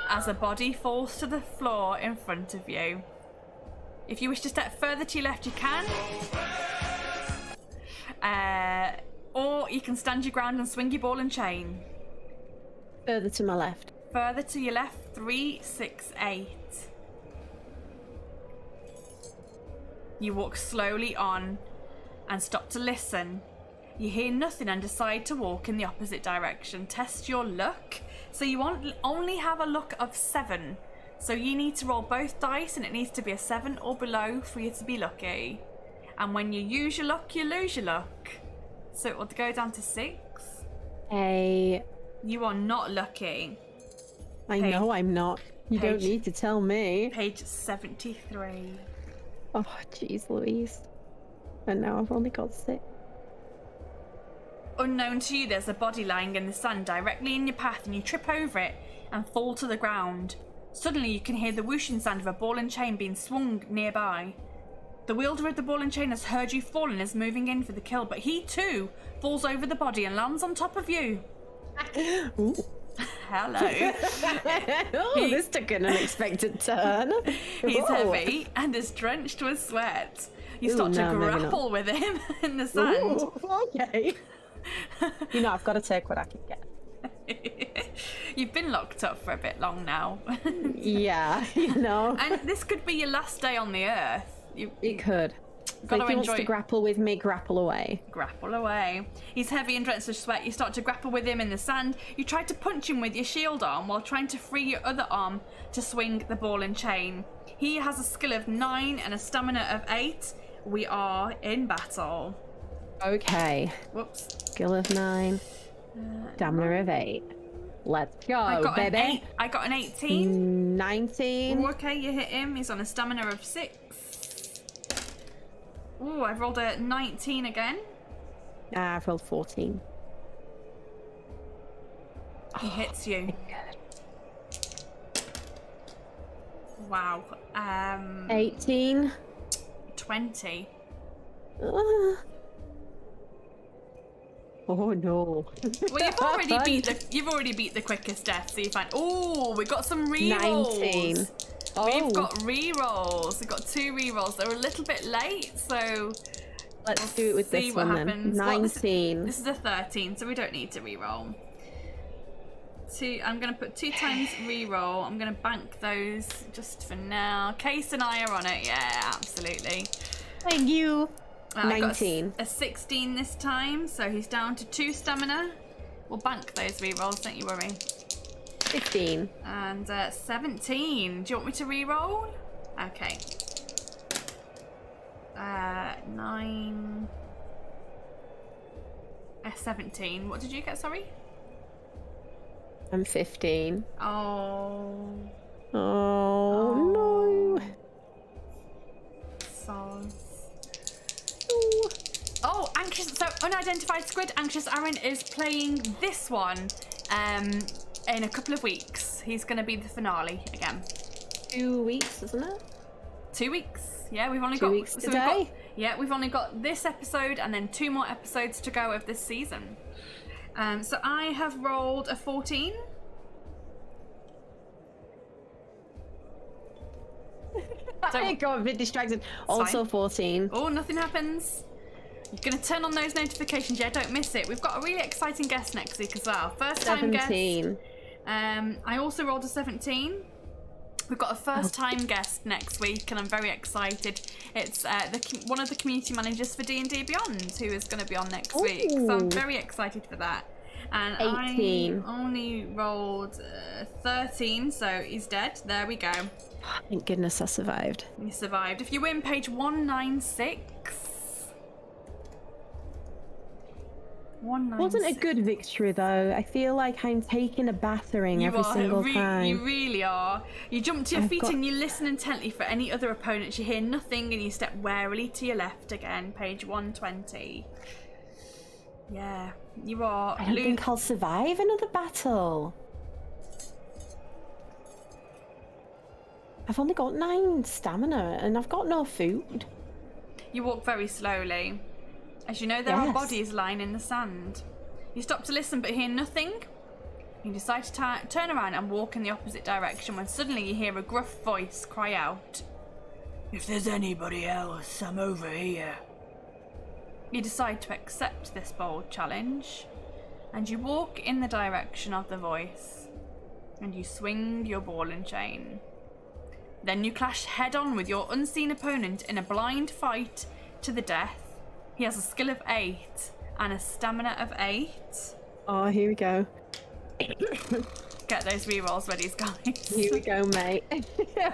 as a body falls to the floor in front of you. If you wish to step further to your left, you can. Or you can stand your ground and swing your ball and chain. Further to my left. Further to your left, 3, 6, 8. You walk slowly on and stop to listen. You hear nothing and decide to walk in the opposite direction. Test your luck. So you only have a luck of 7. So you need to roll both dice and it needs to be a 7 or below for you to be lucky. And when you use your luck, you lose your luck. So it will go down to 6. You are not lucky. I know I'm not. You don't need to tell me. Page 73. Oh, jeez Louise. And now I've only got 6. Unknown to you, there's a body lying in the sand directly in your path and you trip over it and fall to the ground. Suddenly you can hear the whooshing sound of a ball and chain being swung nearby. The wielder of the ball and chain has heard you fall and is moving in for the kill, but he too falls over the body and lands on top of you. Ooh. Hello. This took an unexpected turn. He's heavy and is drenched with sweat. You start to grapple with him in the sand. Okay. I've got to take what I can get. You've been locked up for a bit long now. Yeah, And this could be your last day on the earth. It could. So if he wants to grapple with me, grapple away. Grapple away. He's heavy and drenched with sweat. You start to grapple with him in the sand. You try to punch him with your shield arm while trying to free your other arm to swing the ball and chain. He has a skill of 9 and a stamina of 8. We are in battle. Okay. Whoops. Skill of 9. Stamina of 8. Let's go, baby. I got an 18. 19. Ooh, okay, you hit him. He's on a stamina of 6. Ooh, I've rolled a 19 again. I've rolled 14. He hits you. Wow. 18. 20. Oh no. Well, you've already beat the quickest death, so you find. Oh, we got some rerolls. 19. Oh. We've got rerolls. We've got 2 rerolls. They're a little bit late, so Let's do it with see this what one happens. then. Well, 19. this is a 13, so we don't need to reroll. I'm going to put 2 times reroll. I'm going to bank those just for now. Case and I are on it. Yeah, absolutely. Thank you. I got 19. a 16 this time, so he's down to 2 stamina. We'll bank those rerolls, don't you worry. 15. And 17. Do you want me to reroll? Okay. 9. 17. What did you get, sorry? I'm 15. Oh. Oh no. Soz. Oh, anxious. So unidentified squid. Anxious Aaron is playing this one in a couple of weeks. He's going to be the finale again. 2 weeks, isn't it? 2 weeks. Yeah, we've only 2 got weeks so today. we've only got this episode and then 2 more episodes to go of this season. So I have rolled a 14. I got a bit distracted. Also fine. 14. Oh, nothing happens. You're going to turn on those notifications. Yeah, don't miss it. We've got a really exciting guest next week as well. First time 17. guest. I also rolled a 17. We've got a first time guest next week, and I'm very excited. It's one of the community managers for D&D Beyond, who is going to be on next week. So I'm very excited for that. And 18. I only rolled 13, so he's dead. There we go. Thank goodness I survived. You survived. If you win, page 196. 196. Wasn't a good victory though. I feel like I'm taking a battering every single time. You really are. You jump to your feet and you listen intently for any other opponents. You hear nothing and you step warily to your left again. Page 120. Yeah, you are. I don't think I'll survive another battle. I've only got 9 stamina and I've got no food. You walk very slowly. As you know, there are bodies lying in the sand. You stop to listen but hear nothing. You decide to turn around and walk in the opposite direction when suddenly you hear a gruff voice cry out, "If there's anybody else, I'm over here." You decide to accept this bold challenge and you walk in the direction of the voice and you swing your ball and chain. Then you clash head on with your unseen opponent in a blind fight to the death. He has a skill of 8 and a stamina of 8. Oh, here we go. Get those rerolls ready, guys. Here we go, mate.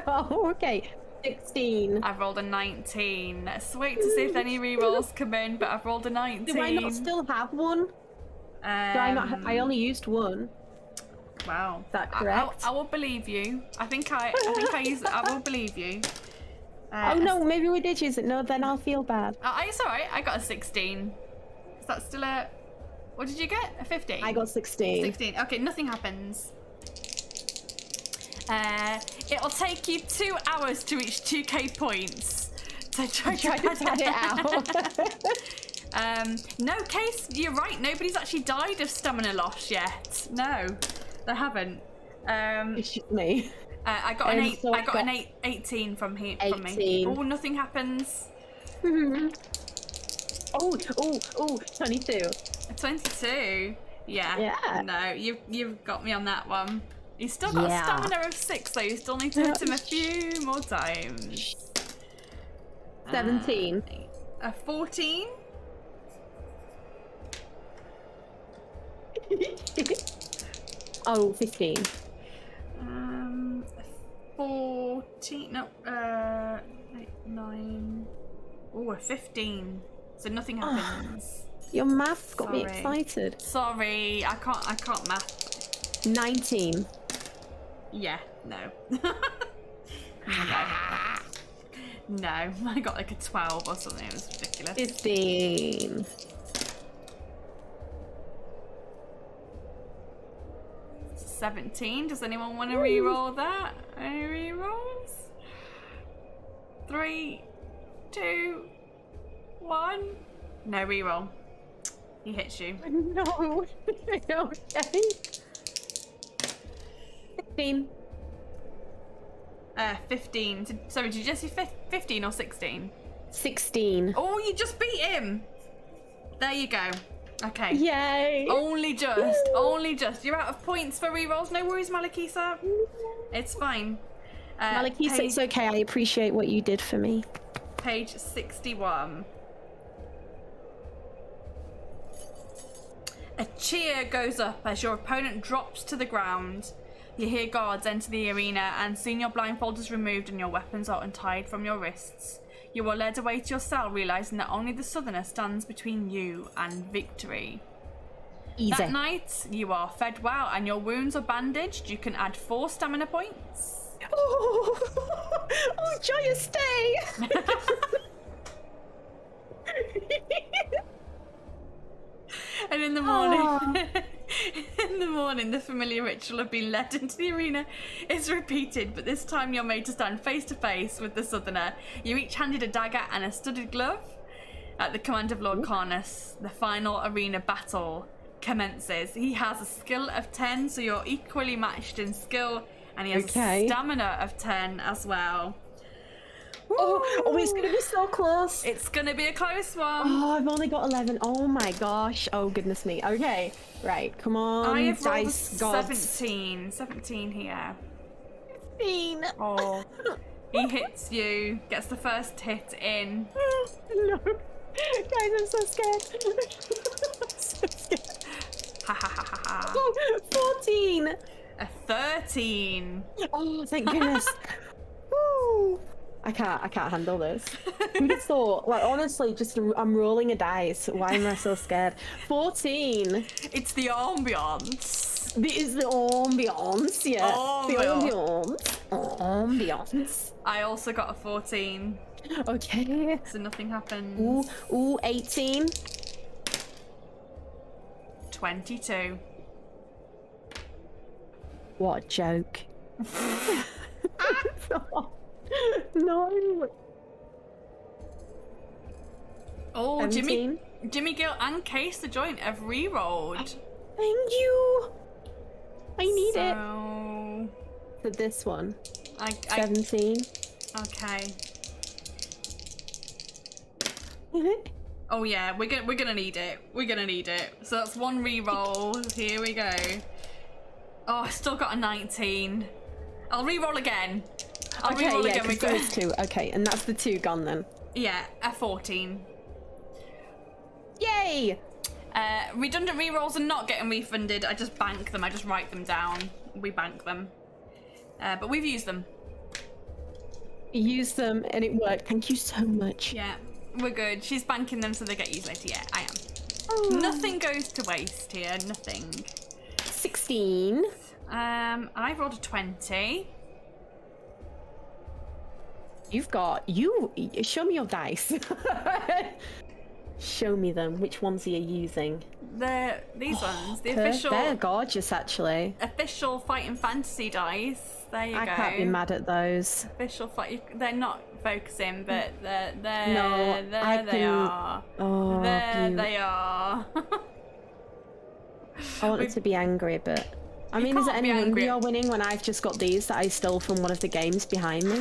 Oh, okay. 16. I've rolled a 19. Let's wait to see if any rerolls come in, but I've rolled a 19. Do I not still have one? Do I not? I only used one. Wow. Is that correct? I will believe you. I think I will believe you. Oh no, maybe we did use it. No, then I'll feel bad. It's alright. I got a 16. Is that still a... What did you get? A 15? I got 16. 16. Okay, nothing happens. It'll take you 2 hours to reach 2k points. So try to pad it out. No, Case, you're right. Nobody's actually died of stamina loss yet. No, they haven't. It's just me. I got an 8. So I got an 18 from here. 18. From me. Oh, nothing happens. Oh, 22. 22. Yeah. No, you've got me on that one. You've still got a stamina of 6, though. You still need to hit him a few more times. 17. A 14. Oh, 15. 14. No. 8, 9. Oh, a 15. So nothing happens. Your math got me excited. Sorry, I can't math. 19. Yeah, no. No, I got like a 12 or something. It was ridiculous. 15. 17. Does anyone want to re-roll that? Any re-rolls? 3, 2, 1. No reroll. He hits you. No. Okay. 15. 15. Sorry, did you just say 15 or 16? 16. Oh, you just beat him. There you go. Okay. Yay. Only just. You're out of points for rerolls. No worries, Malakisa. It's fine. Malakisa, it's okay. I appreciate what you did for me. Page 61. A cheer goes up as your opponent drops to the ground. You hear guards enter the arena, and soon your blindfold is removed and your weapons are untied from your wrists. You are led away to your cell, realising that only the Southerner stands between you and victory. Easy. That night, you are fed well and your wounds are bandaged. You can add 4 stamina points. Oh, joyous day! And in the morning, the familiar ritual of being led into the arena is repeated, but this time you're made to stand face to face with the Southerner. You're each handed a dagger and a studded glove. At the command of Lord Karnus, the final arena battle commences. He has a skill of 10, so you're equally matched in skill, and he has stamina of 10 as well. Oh, it's going to be so close. It's going to be a close one. Oh, I've only got 11. Oh my gosh. Oh, goodness me. Okay. Right. Come on. I have dice gods. 17. 17 here. 15. Oh. He hits you. Gets the first hit in. No. Guys, I'm so scared. I'm so scared. Ha ha ha ha ha. Oh, 14. A 13. Oh, thank goodness. Woo. I can't handle this. Who'd have thought? Like, honestly, I'm rolling a dice. Why am I so scared? 14. It's the ambiance. This is the ambiance, yeah. Ambiance. The ambiance. I also got a 14. Okay. So nothing happens. Ooh, 18. 22. What a joke. No. Oh, 17. Jimmy Gill and Case the Joint have re-rolled. Thank you. I need it. So... For this one. 17. 17. Okay. Oh yeah, we're gonna need it. We're gonna need it. So that's one re-roll. Here we go. Oh, I still got a 19. I'll re-roll again. I'll re-roll again. Because there was 2. Okay, and that's the 2 gone then. Yeah, a 14. Yay! Redundant re-rolls are not getting refunded. I just bank them. I just write them down. We bank them. But we've used them. Used them and it worked. Thank you so much. Yeah, we're good. She's banking them so they get used later. Yeah, I am. Oh. Nothing goes to waste here. Nothing. 16. I rolled a 20. You've got show me your dice. Show me them. Which ones are you using? These ones. The official. They're gorgeous, actually. Official Fighting Fantasy dice. There you go. I can't be mad at those. Official fight. They're not focusing, but they're No, there. They are. Oh, there they are. I wanted to be angry, but I mean, is it any wonder you're winning when I've just got these that I stole from one of the games behind me?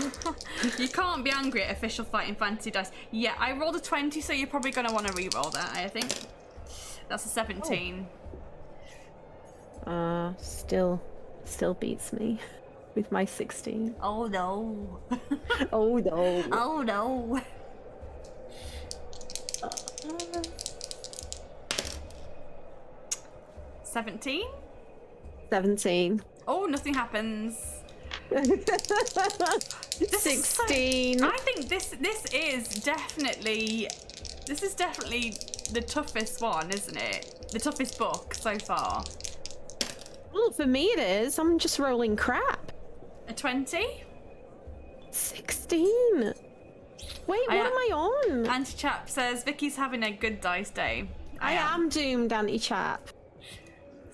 You can't be angry at Official Fighting Fantasy dice. Yeah, I rolled a 20, so you're probably going to want to re-roll that, I think. That's a 17. Still beats me with my 16. Oh no. Oh no. Oh no. 17? 17. Oh, nothing happens. 16. I think this is definitely the toughest one, isn't it? The toughest book so far. Well, for me it is. I'm just rolling crap. A 20? 16. Wait, what am I on? Anti-Chap says Vicky's having a good dice day. I am doomed, Anti-Chap.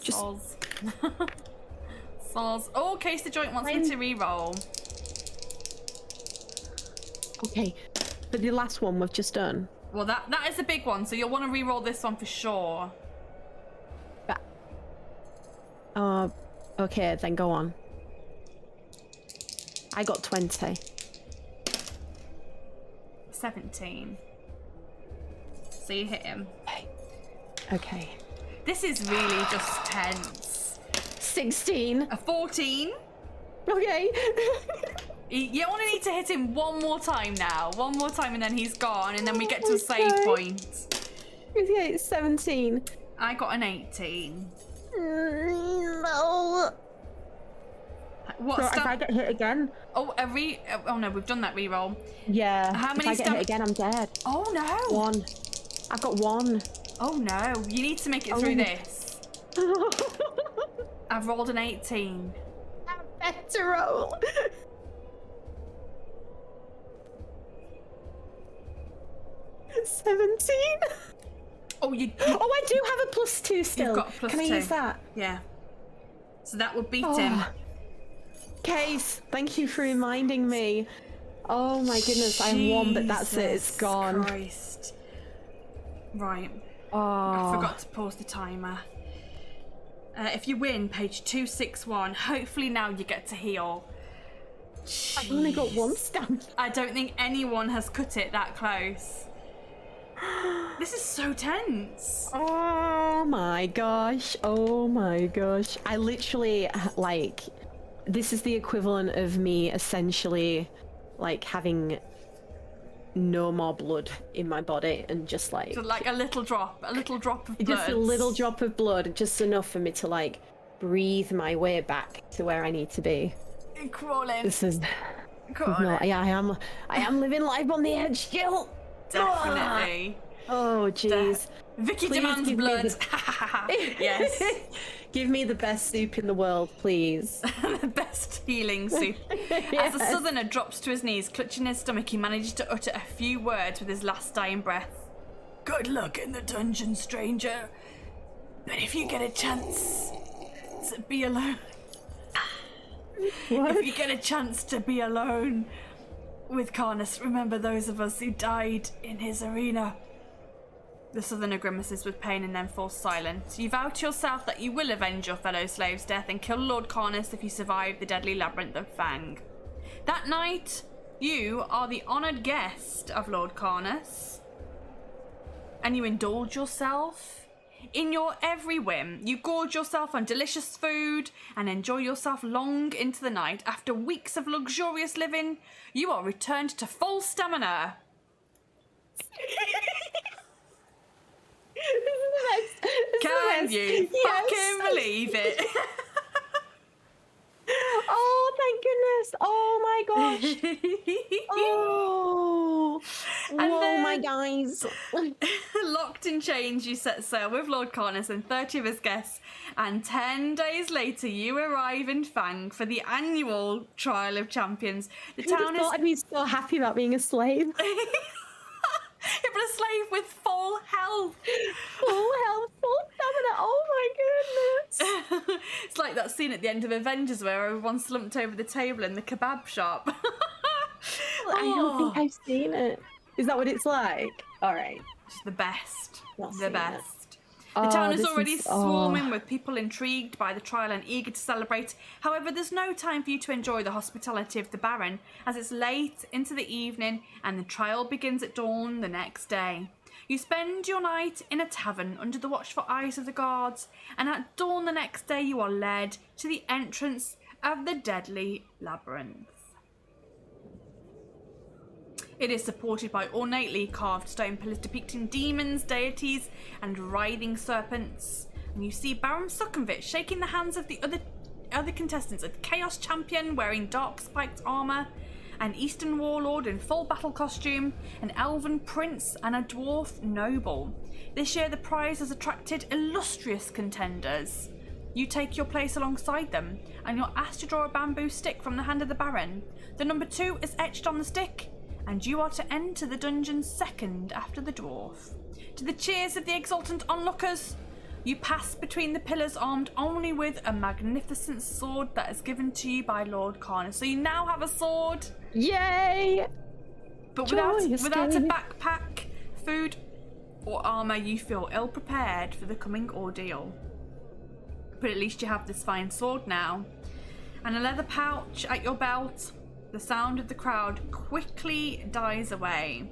Soz. Soz. Oh, Case the Joint wants me to re-roll. Okay, but the last one we've just done. Well, that is a big one, so you'll want to re-roll this one for sure. Okay, then go on. I got 20. 17. So you hit him. Okay. This is really just tense. 16. A 14. Okay. You only need to hit him one more time now. One more time and then he's gone, and then we get to a save point. Okay, 17. I got an 18. No. What? So if I get hit again? Oh, oh no, we've done that reroll. Yeah. How many if I get hit again, I'm dead. Oh no. 1. I've got 1. Oh no, you need to make it through this. I've rolled an 18. Better roll. 17. Oh, you. Oh, I do have a +2 still. You've got a +2. Can I use that? Yeah. So that would beat him. Case, thank you for reminding me. Oh my goodness, I won, but that's it. It's gone. Christ. Right. Oh. I forgot to pause the timer. If you win, page 261, hopefully now you get to heal. I've only got 1 stamp. I don't think anyone has cut it that close. This is so tense. Oh my gosh. Oh my gosh. I literally, like, this is the equivalent of me essentially, like, having no more blood in my body and just like... So like a little drop of blood. Just a little drop of blood, just enough for me to, like, breathe my way back to where I need to be. Crawling. This is... No, yeah, I am living life on the edge still. Definitely. Oh, jeez. Vicky demands blood. Yes. Give me the best soup in the world, please. The best healing soup. As the southerner drops to his knees, clutching his stomach, he manages to utter a few words with his last dying breath. Good luck in the dungeon, stranger. But if you get a chance to be alone... What? If you get a chance to be alone with Karnas, remember those of us who died in his arena. The southerner grimaces with pain and then falls silent. You vow to yourself that you will avenge your fellow slave's death and kill Lord Karnas if you survive the deadly labyrinth of Fang. That night, you are the honoured guest of Lord Karnas, and you indulge yourself in your every whim. You gorge yourself on delicious food and enjoy yourself long into the night. After weeks of luxurious living, you are returned to full stamina. Can you fucking believe it? Oh, thank goodness. Oh my gosh. Oh. Whoa, my guys. Locked in chains, you set sail with Lord Karnas and 30 of his guests, and 10 days later you arrive in Fang for the annual Trial of Champions. The town is... I'd be so happy about being a slave. But a slave with full health. Full health, full stamina. Oh my goodness. It's like that scene at the end of Avengers where everyone's slumped over the table in the kebab shop. I don't think I've seen it. Is that what it's like? All right. It's the best. Not The seen best. it. The town Oh, is this already is- swarming with people intrigued by the trial and eager to celebrate. However, there's no time for you to enjoy the hospitality of the Baron, as it's late into the evening and the trial begins at dawn the next day. You spend your night in a tavern under the watchful eyes of the guards, and at dawn the next day you are led to the entrance of the deadly labyrinth. It is supported by ornately carved stone pillars depicting demons, deities, and writhing serpents. And you see Baron Suckenvich shaking the hands of the other contestants, a Chaos Champion wearing dark spiked armour, an Eastern Warlord in full battle costume, an Elven Prince, and a Dwarf Noble. This year the prize has attracted illustrious contenders. You take your place alongside them, and you're asked to draw a bamboo stick from the hand of the Baron. The number 2 is etched on the stick, and you are to enter the dungeon second after the dwarf. To the cheers of the exultant onlookers, you pass between the pillars armed only with a magnificent sword that is given to you by Lord Karnas. So you now have a sword. Yay! But without a backpack, food, or armor, you feel ill-prepared for the coming ordeal. But at least you have this fine sword now. And a leather pouch at your belt. The sound of the crowd quickly dies away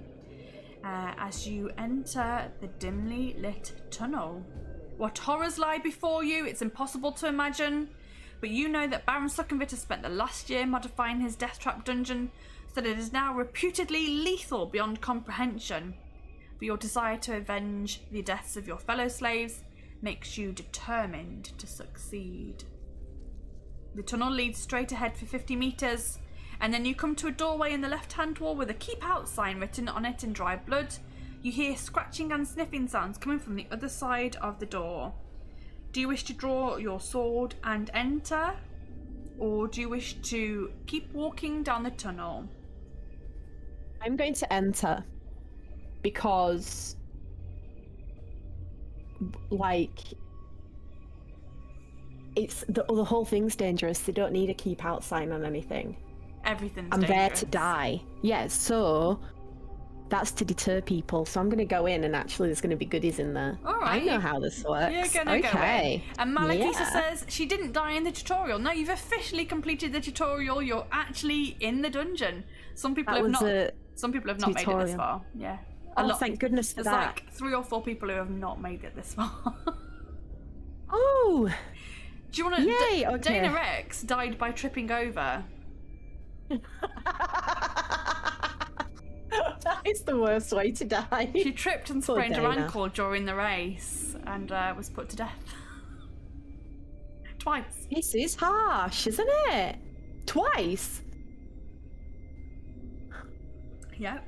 as you enter the dimly lit tunnel. What horrors lie before you, it's impossible to imagine. But you know that Baron Suckenvit has spent the last year modifying his death trap dungeon so that it is now reputedly lethal beyond comprehension. But your desire to avenge the deaths of your fellow slaves makes you determined to succeed. The tunnel leads straight ahead for 50 meters, and then you come to a doorway in the left-hand wall with a "Keep Out" sign written on it in dry blood. You hear scratching and sniffing sounds coming from the other side of the door. Do you wish to draw your sword and enter, or do you wish to keep walking down the tunnel? I'm going to enter because, like, it's the whole thing's dangerous. They don't need a keep out sign on anything. Everything's I'm dangerous. there to die. Yeah, so that's to deter people. So I'm going to go in, and actually there's going to be goodies in there. All right. I know how this works. You're going to go in. And Malakisa Yeah. says she didn't die in the tutorial. No, you've officially completed the tutorial. You're actually in the dungeon. Some people That have was not. a Some people have not made it this tutorial. far. Yeah. Oh, thank goodness for There's that. like 3 or 4 people who have not made it this far. Oh, Do you want to? Yay, okay. Dana Rex died by tripping over. that is the worst way to die. She tripped and Poor sprained her Dana. ankle during the race and was put to death. Twice. This is harsh, isn't it? Twice. Yeah.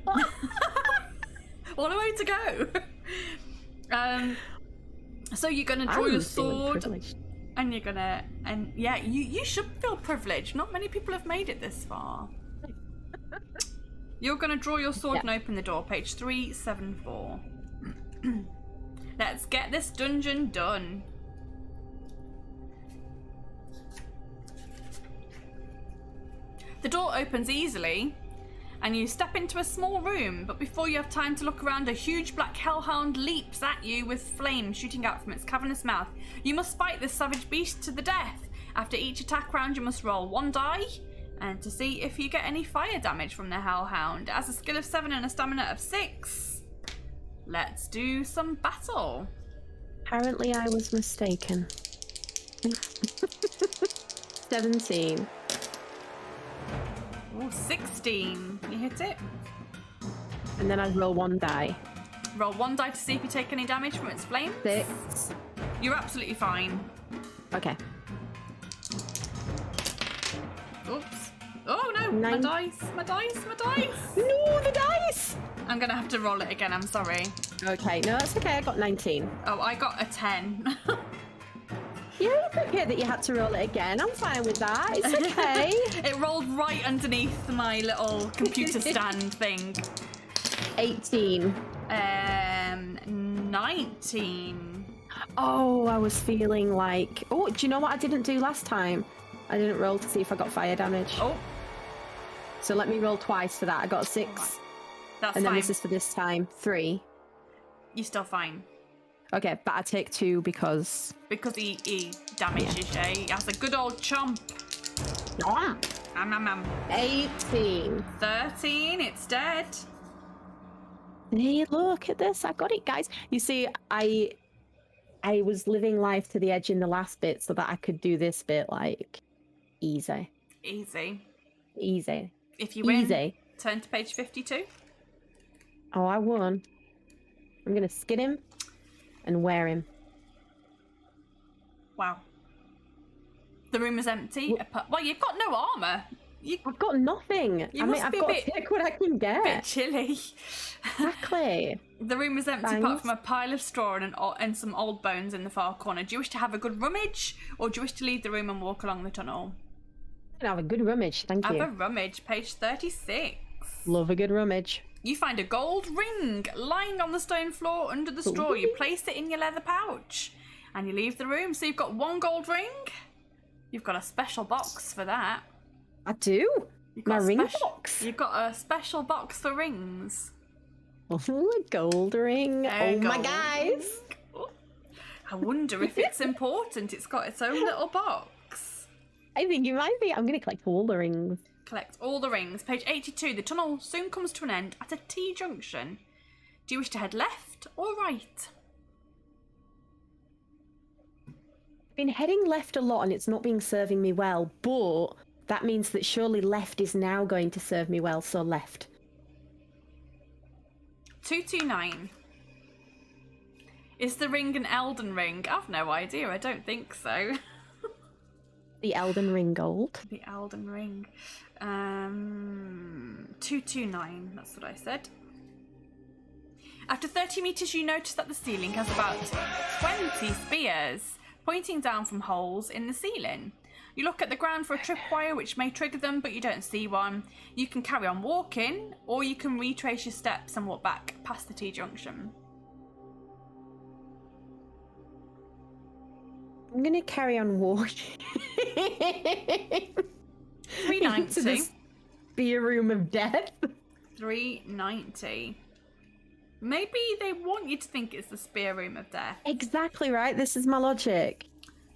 What a way to go. So you're gonna draw your I'm feeling sword, privileged. and you're gonna, and yeah, you should feel privileged. Not many people have made it this far. You're gonna draw your sword and open the door. Page 374. Let's get this dungeon done. The door opens easily, and you step into a small room, but before you have time to look around, a huge black hellhound leaps at you with flames shooting out from its cavernous mouth. You must fight this savage beast to the death. After each attack round, you must roll 1 die, and to see if you get any fire damage from the hellhound. It has a skill of 7 and a stamina of 6. Let's do some battle. Apparently I was mistaken. 17. Oh, 16. You hit it. And then I roll 1 die. Roll 1 die to see if you take any damage from its flames. 6. You're absolutely fine. Okay. Oops. Oh no, my 9. dice. No, No, the dice! I'm gonna have to roll it again, I'm sorry. Okay, no, that's okay. I got 19. Oh, I got a 10. Yeah, it's okay that you had to roll it again. I'm fine with that. It's okay. It rolled right underneath my little computer stand thing. 18. 19. Oh, I was feeling like... Oh, do you know what I didn't do last time? I didn't roll to see if I got fire damage. Oh, So let me roll twice for that. I got 6. that's And then fine. this is for this time. 3. You're still fine. Okay, but I take 2 because... Because he damages you. He has a good old chomp. 18. 13, it's dead. Hey, look at this. I got it, guys. You see, I was living life to the edge in the last bit so that I could do this bit, like, easy. Easy. Easy. If you win, Easy. turn to page 52. Oh, I won. I'm going to skin him and wear him. Wow. The room is empty. Well, you've got no armour. I've got nothing. You must I've be a got bit- to take what I can Bit get. chilly. Exactly. The room is empty apart Thanks. from a pile of straw and some old bones in the far corner. Do you wish to have a good rummage, or do you wish to leave the room and walk along the tunnel? I have a good rummage, thank Have you. a rummage, page 36. Love a good rummage. You find a gold ring lying on the stone floor under the straw. You place it in your leather pouch, and you leave the room. So you've got 1 gold ring. You've got a special box for that. I do. My ring box. You've got a special box for rings. Oh, a gold ring. My guys. I wonder if it's important. It's got its own little box. I think it might be. I'm going to collect all the rings. Collect all the rings. Page 82. The tunnel soon comes to an end at a T-junction. Do you wish to head left or right? I've been heading left a lot and it's not been serving me well, but that means that surely left is now going to serve me well, so left. 229. Is the ring an Elden Ring? I've no idea. I don't think so. The Elden Ring gold. The Elden Ring. 229. That's what I said. After 30 meters, you notice that the ceiling has about 20 spears pointing down from holes in the ceiling. You look at the ground for a tripwire which may trigger them, but you don't see one. You can carry on walking, or you can retrace your steps and walk back past the T-junction. I'm going to carry on walking. 390. To the spear room of death. 390. Maybe they want you to think it's the spear room of death. Exactly right. This is my logic.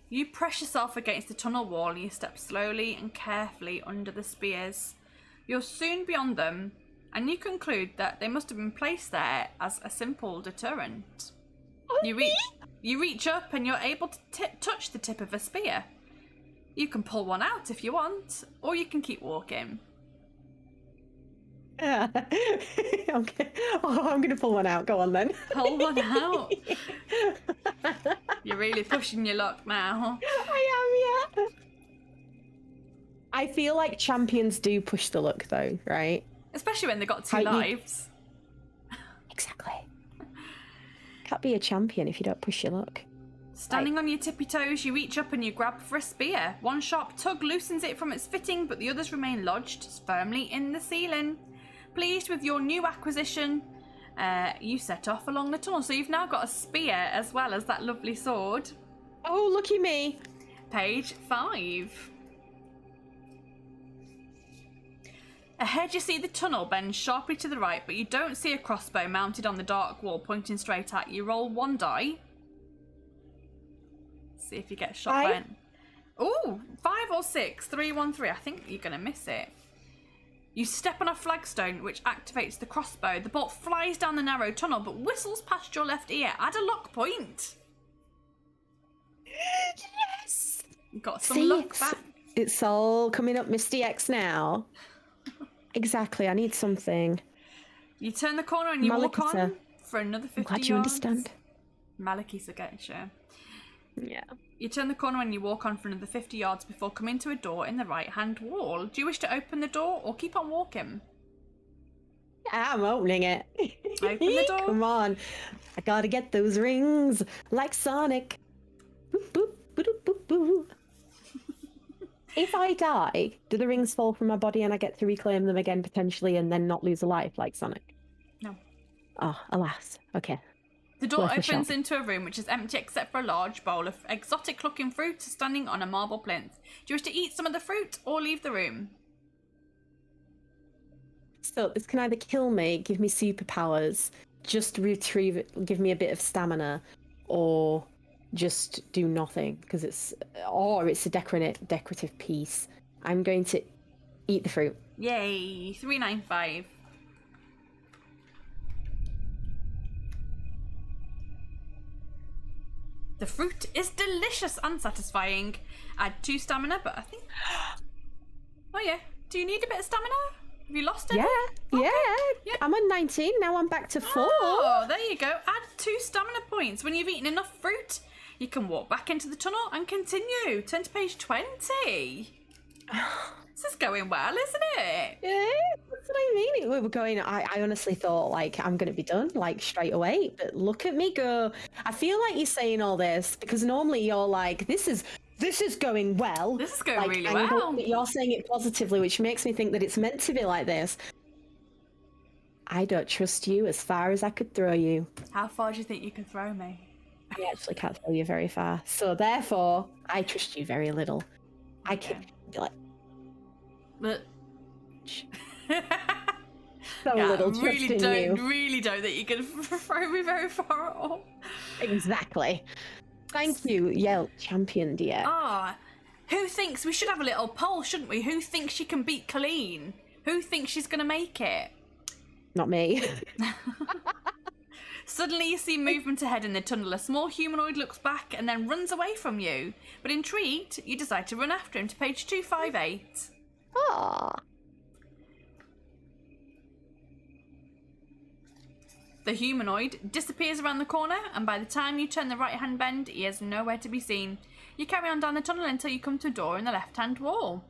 You press yourself against the tunnel wall and you step slowly and carefully under the spears. You're soon beyond them, and you conclude that they must have been placed there as a simple deterrent. You reach up and you're able to touch the tip of a spear. You can pull one out if you want, or you can keep walking. Yeah. Okay. Oh, I'm going to pull one out. Go on then. Pull one out. You're really pushing your luck now. I am, yeah. I feel like champions do push the luck though, right? Especially when they've got two lives. Exactly. Can't be a champion if you don't push your luck. Standing on your tippy toes, you reach up and you grab for a spear. One sharp tug loosens it from its fitting, but the others remain lodged firmly in the ceiling. Pleased with your new acquisition, you set off along the tunnel. So you've now got a spear as well as that lovely sword. Oh, looky me. Page 5. Ahead you see the tunnel bend sharply to the right, but you don't see a crossbow mounted on the dark wall pointing straight at you. Roll 1 die. See if you get shot by it. Ooh, 5 or 6, 3, 1, 3. I think you're going to miss it. You step on a flagstone, which activates the crossbow. The bolt flies down the narrow tunnel, but whistles past your left ear. Add a luck point. Yes! You got some luck back. It's all coming up MissDX now. Exactly, I need something. You turn the corner and you walk on for another 50 yards. I'm glad you understand. Malakisa gets you. Yeah. You turn the corner and you walk on for another 50 yards before coming to a door in the right-hand wall. Do you wish to open the door or keep on walking? I'm opening it. Open the door. Come on. I gotta get those rings like Sonic. Boop, boop, boop, boop, boop. If I die, do the rings fall from my body and I get to reclaim them again potentially and then not lose a life like Sonic? No. Oh, alas. Okay. The door opens into a room which is empty except for a large bowl of exotic-looking fruit standing on a marble plinth. Do you wish to eat some of the fruit or leave the room? So this can either kill me, give me superpowers, just retrieve it, give me a bit of stamina, or just do nothing because it's a decorative piece. I'm going to eat the fruit. Yay! 395. The fruit is delicious and satisfying. Add 2 stamina, but I think... Oh yeah. Do you need a bit of stamina? Have you lost it? Yeah, okay. yeah. I'm on 19, now I'm back to 4. Oh, there you go. Add 2 stamina points. When you've eaten enough fruit, you can walk back into the tunnel and continue. Turn to page 20. This is going well, isn't it? Yeah, that's what I mean. We were going, I honestly thought, like, I'm going to be done, like, straight away. But look at me go. I feel like you're saying all this because normally you're like, this is going well. This is going like, really well. But you're saying it positively, which makes me think that it's meant to be like this. I don't trust you as far as I could throw you. How far do you think you could throw me? I actually can't throw you very far. So therefore, I trust you very little. I can be like... But much. So little trust really in don't, you. really don't that you can throw me very far at all. Exactly. Thank you, Yelp Champion DX. Ah, who thinks we should have a little poll, shouldn't we? Who thinks she can beat Coleen? Who thinks she's gonna make it? Not me. Suddenly you see movement ahead in the tunnel. A small humanoid looks back and then runs away from you. But intrigued, you decide to run after him to page 258. Aww. The humanoid disappears around the corner, and by the time you turn the right-hand bend, he is nowhere to be seen. You carry on down the tunnel until you come to a door in the left-hand wall.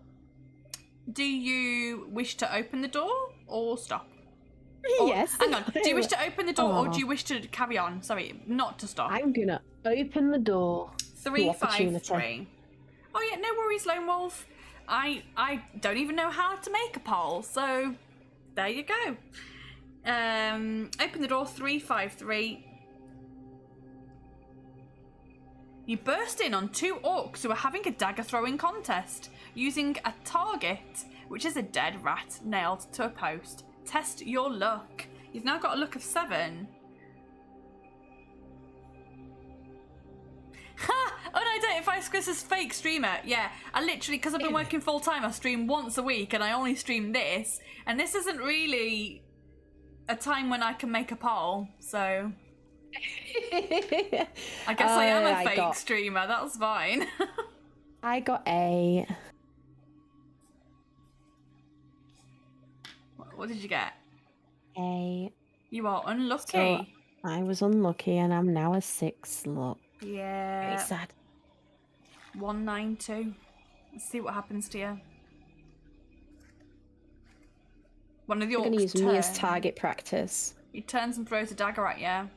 Do you wish to open the door or stop? Yes. Hang on. Do you wish to open the door or do you wish to carry on? Sorry, not to stop. I'm gonna open the door. 353. Oh yeah, no worries, Lone Wolf. I don't even know how to make a poll, so there you go. Open the door, 353. You burst in on two orcs who are having a dagger throwing contest using a target, which is a dead rat nailed to a post. Test your luck. You've now got a luck of 7. Ha! Oh no, I don't. If I Chris is fake streamer, yeah. I literally, because I've been working full time, I stream once a week and I only stream this. And this isn't really a time when I can make a poll, so I guess I am a fake streamer. That's fine. I got a. What did you get? A. You are unlucky. So I was unlucky and I'm now a 6 luck. Yeah. Very sad. 192. Let's see what happens to you. One of the orcs I'm gonna use me as target practice. He turns and throws a dagger at you.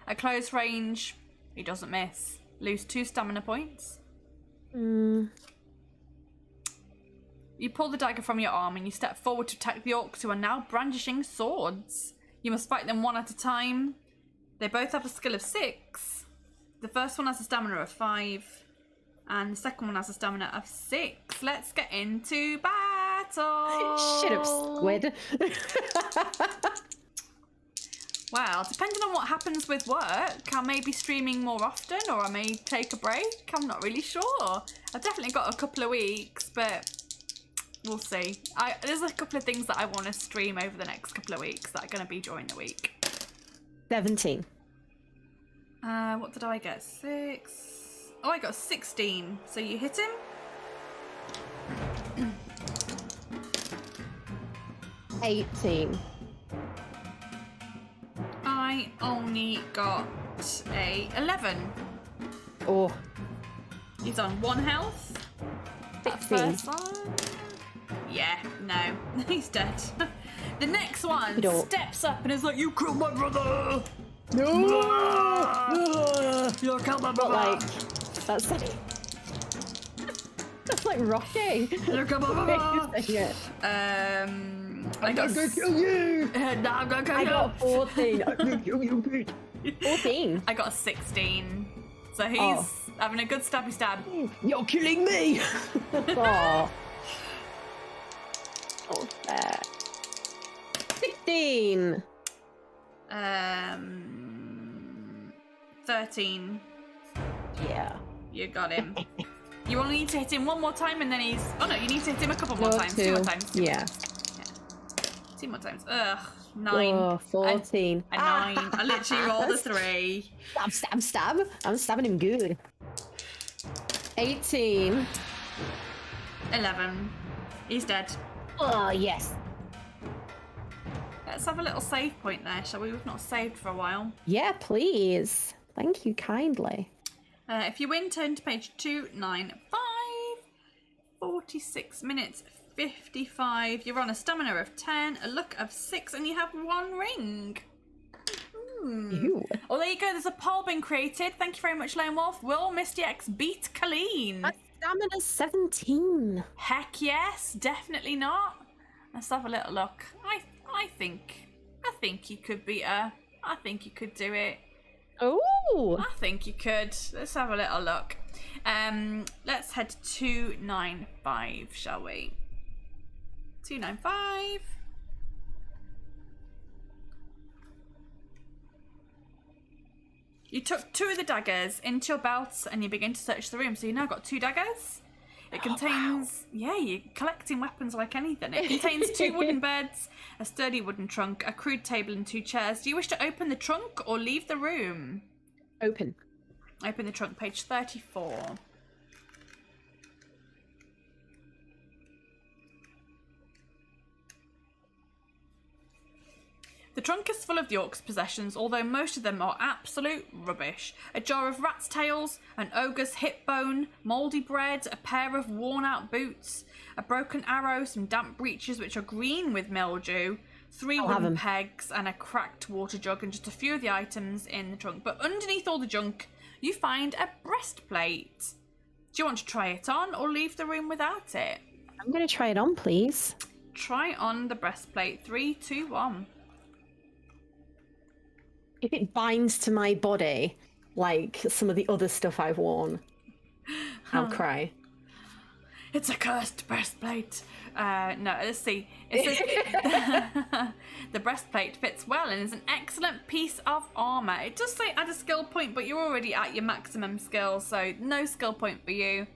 At close range, he doesn't miss. Lose 2 stamina points. You pull the dagger from your arm and you step forward to attack the orcs who are now brandishing swords. You must fight them one at a time. They both have a skill of 6. The first one has a stamina of 5. And the second one has a stamina of 6. Let's get into battle. Shut up, squid. Well, depending on what happens with work, I may be streaming more often or I may take a break. I'm not really sure. I've definitely got a couple of weeks, but we'll see. There's a couple of things that I want to stream over the next couple of weeks that are going to be during the week. 17. What did I get? 6. Oh, I got 16. So you hit him? 18. I only got a 11. Oh. He's on 1 health. 16. First one. Yeah, no. He's dead. The next one steps up and is like, you killed my brother! No! You killed my brother! But like, that's like Rocky. You killed my brother! I got I'm gonna kill you! No, I'm gonna kill you! I got 14. I'm gonna kill you, bitch. 14. I got 16. So he's having a good stabby stab. You're killing me! Oh. Oh, fair. 16. 13. Yeah. You got him. You only need to hit him one more time and then he's... Oh no, you need to hit him a couple more times. 2 more times. 2 more times. Ugh. 9. Oh, 14. A 9. I literally rolled a 3. Stab. I'm stabbing him good. 18. 11. He's dead. Oh, yes. Let's have a little save point there, shall we? We've not saved for a while. Yeah, please. Thank you kindly. If you win, turn to page 295. 46 minutes 55. You're on a stamina of 10, a luck of 6, and you have 1 ring. Ew. Oh, there you go. There's a poll being created. Thank you very much, Lone Wolf. Will MissDX beat Coleen? My stamina's 17. Heck yes, definitely not. Let's have a little look. I think you could beat her. I think you could do it. Oh. I think you could. Let's have a little look. Let's head to 295, shall we? 295. You took 2 of the daggers into your belt and you begin to search the room. So you now got 2 daggers. It contains, yeah, you're collecting weapons like anything. It contains 2 wooden beds, a sturdy wooden trunk, a crude table and 2 chairs. Do you wish to open the trunk or leave the room? Open. Open the trunk, page 34. The trunk is full of the orc's possessions, although most of them are absolute rubbish. A jar of rat's tails, an ogre's hip bone, mouldy bread, a pair of worn-out boots, a broken arrow, some damp breeches which are green with mildew, 3 wooden pegs, and a cracked water jug, and just a few of the items in the trunk. But underneath all the junk, you find a breastplate. Do you want to try it on or leave the room without it? I'm going to try it on, please. Try on the breastplate. 3, 2, 1. If it binds to my body, like some of the other stuff I've worn, I'll cry. It's a cursed breastplate. No, let's see. It says the breastplate fits well and is an excellent piece of armour. It does say add a skill point, but you're already at your maximum skill, so no skill point for you.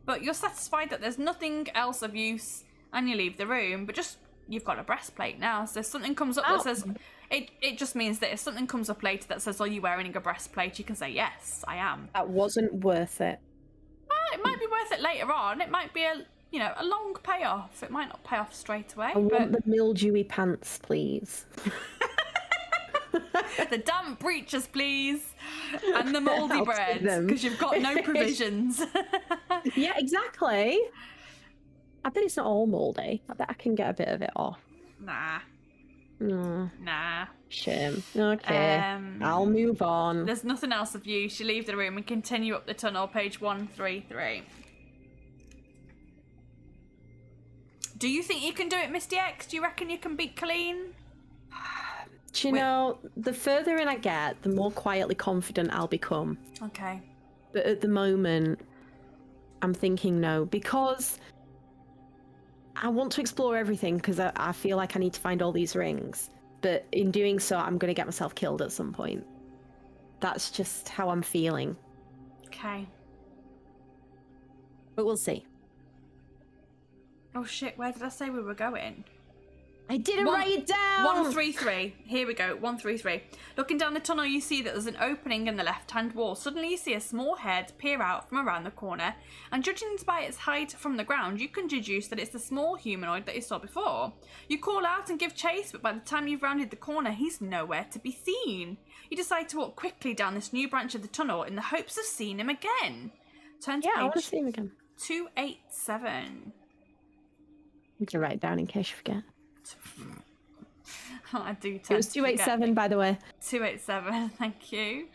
But you're satisfied that there's nothing else of use, and you leave the room. But just, you've got a breastplate now, so if something comes up that says... It just means that if something comes up later that says, are you wearing a breastplate, you can say, yes, I am. That wasn't worth it. It might be worth it later on. It might be a long payoff. It might not pay off straight away. I want the mildewy pants, please. The damp breeches, please. And the mouldy bread, because you've got no provisions. Yeah, exactly. I bet it's not all mouldy. I bet I can get a bit of it off. Nah. Nah. Shame. Okay. I'll move on. There's nothing else of use. You leave the room and continue up the tunnel, page 133. Do you think you can do it, MissDX? Do you reckon you can beat Coleen? Do you know, the further in I get, the more quietly confident I'll become. Okay. But at the moment, I'm thinking no, because I want to explore everything, because I feel like I need to find all these rings. But in doing so, I'm going to get myself killed at some point. That's just how I'm feeling. Okay. But we'll see. Oh shit, where did I say we were going? I didn't write it down! 133. Here we go, 133. Looking down the tunnel, you see that there's an opening in the left-hand wall. Suddenly you see a small head peer out from around the corner, and judging by its height from the ground, you can deduce that it's the small humanoid that you saw before. You call out and give chase, but by the time you've rounded the corner, he's nowhere to be seen. You decide to walk quickly down this new branch of the tunnel in the hopes of seeing him again. Turn to I want to page see him again. 287. You can write it down in case you forget. I do tend It was 287, by the way. 287, thank you.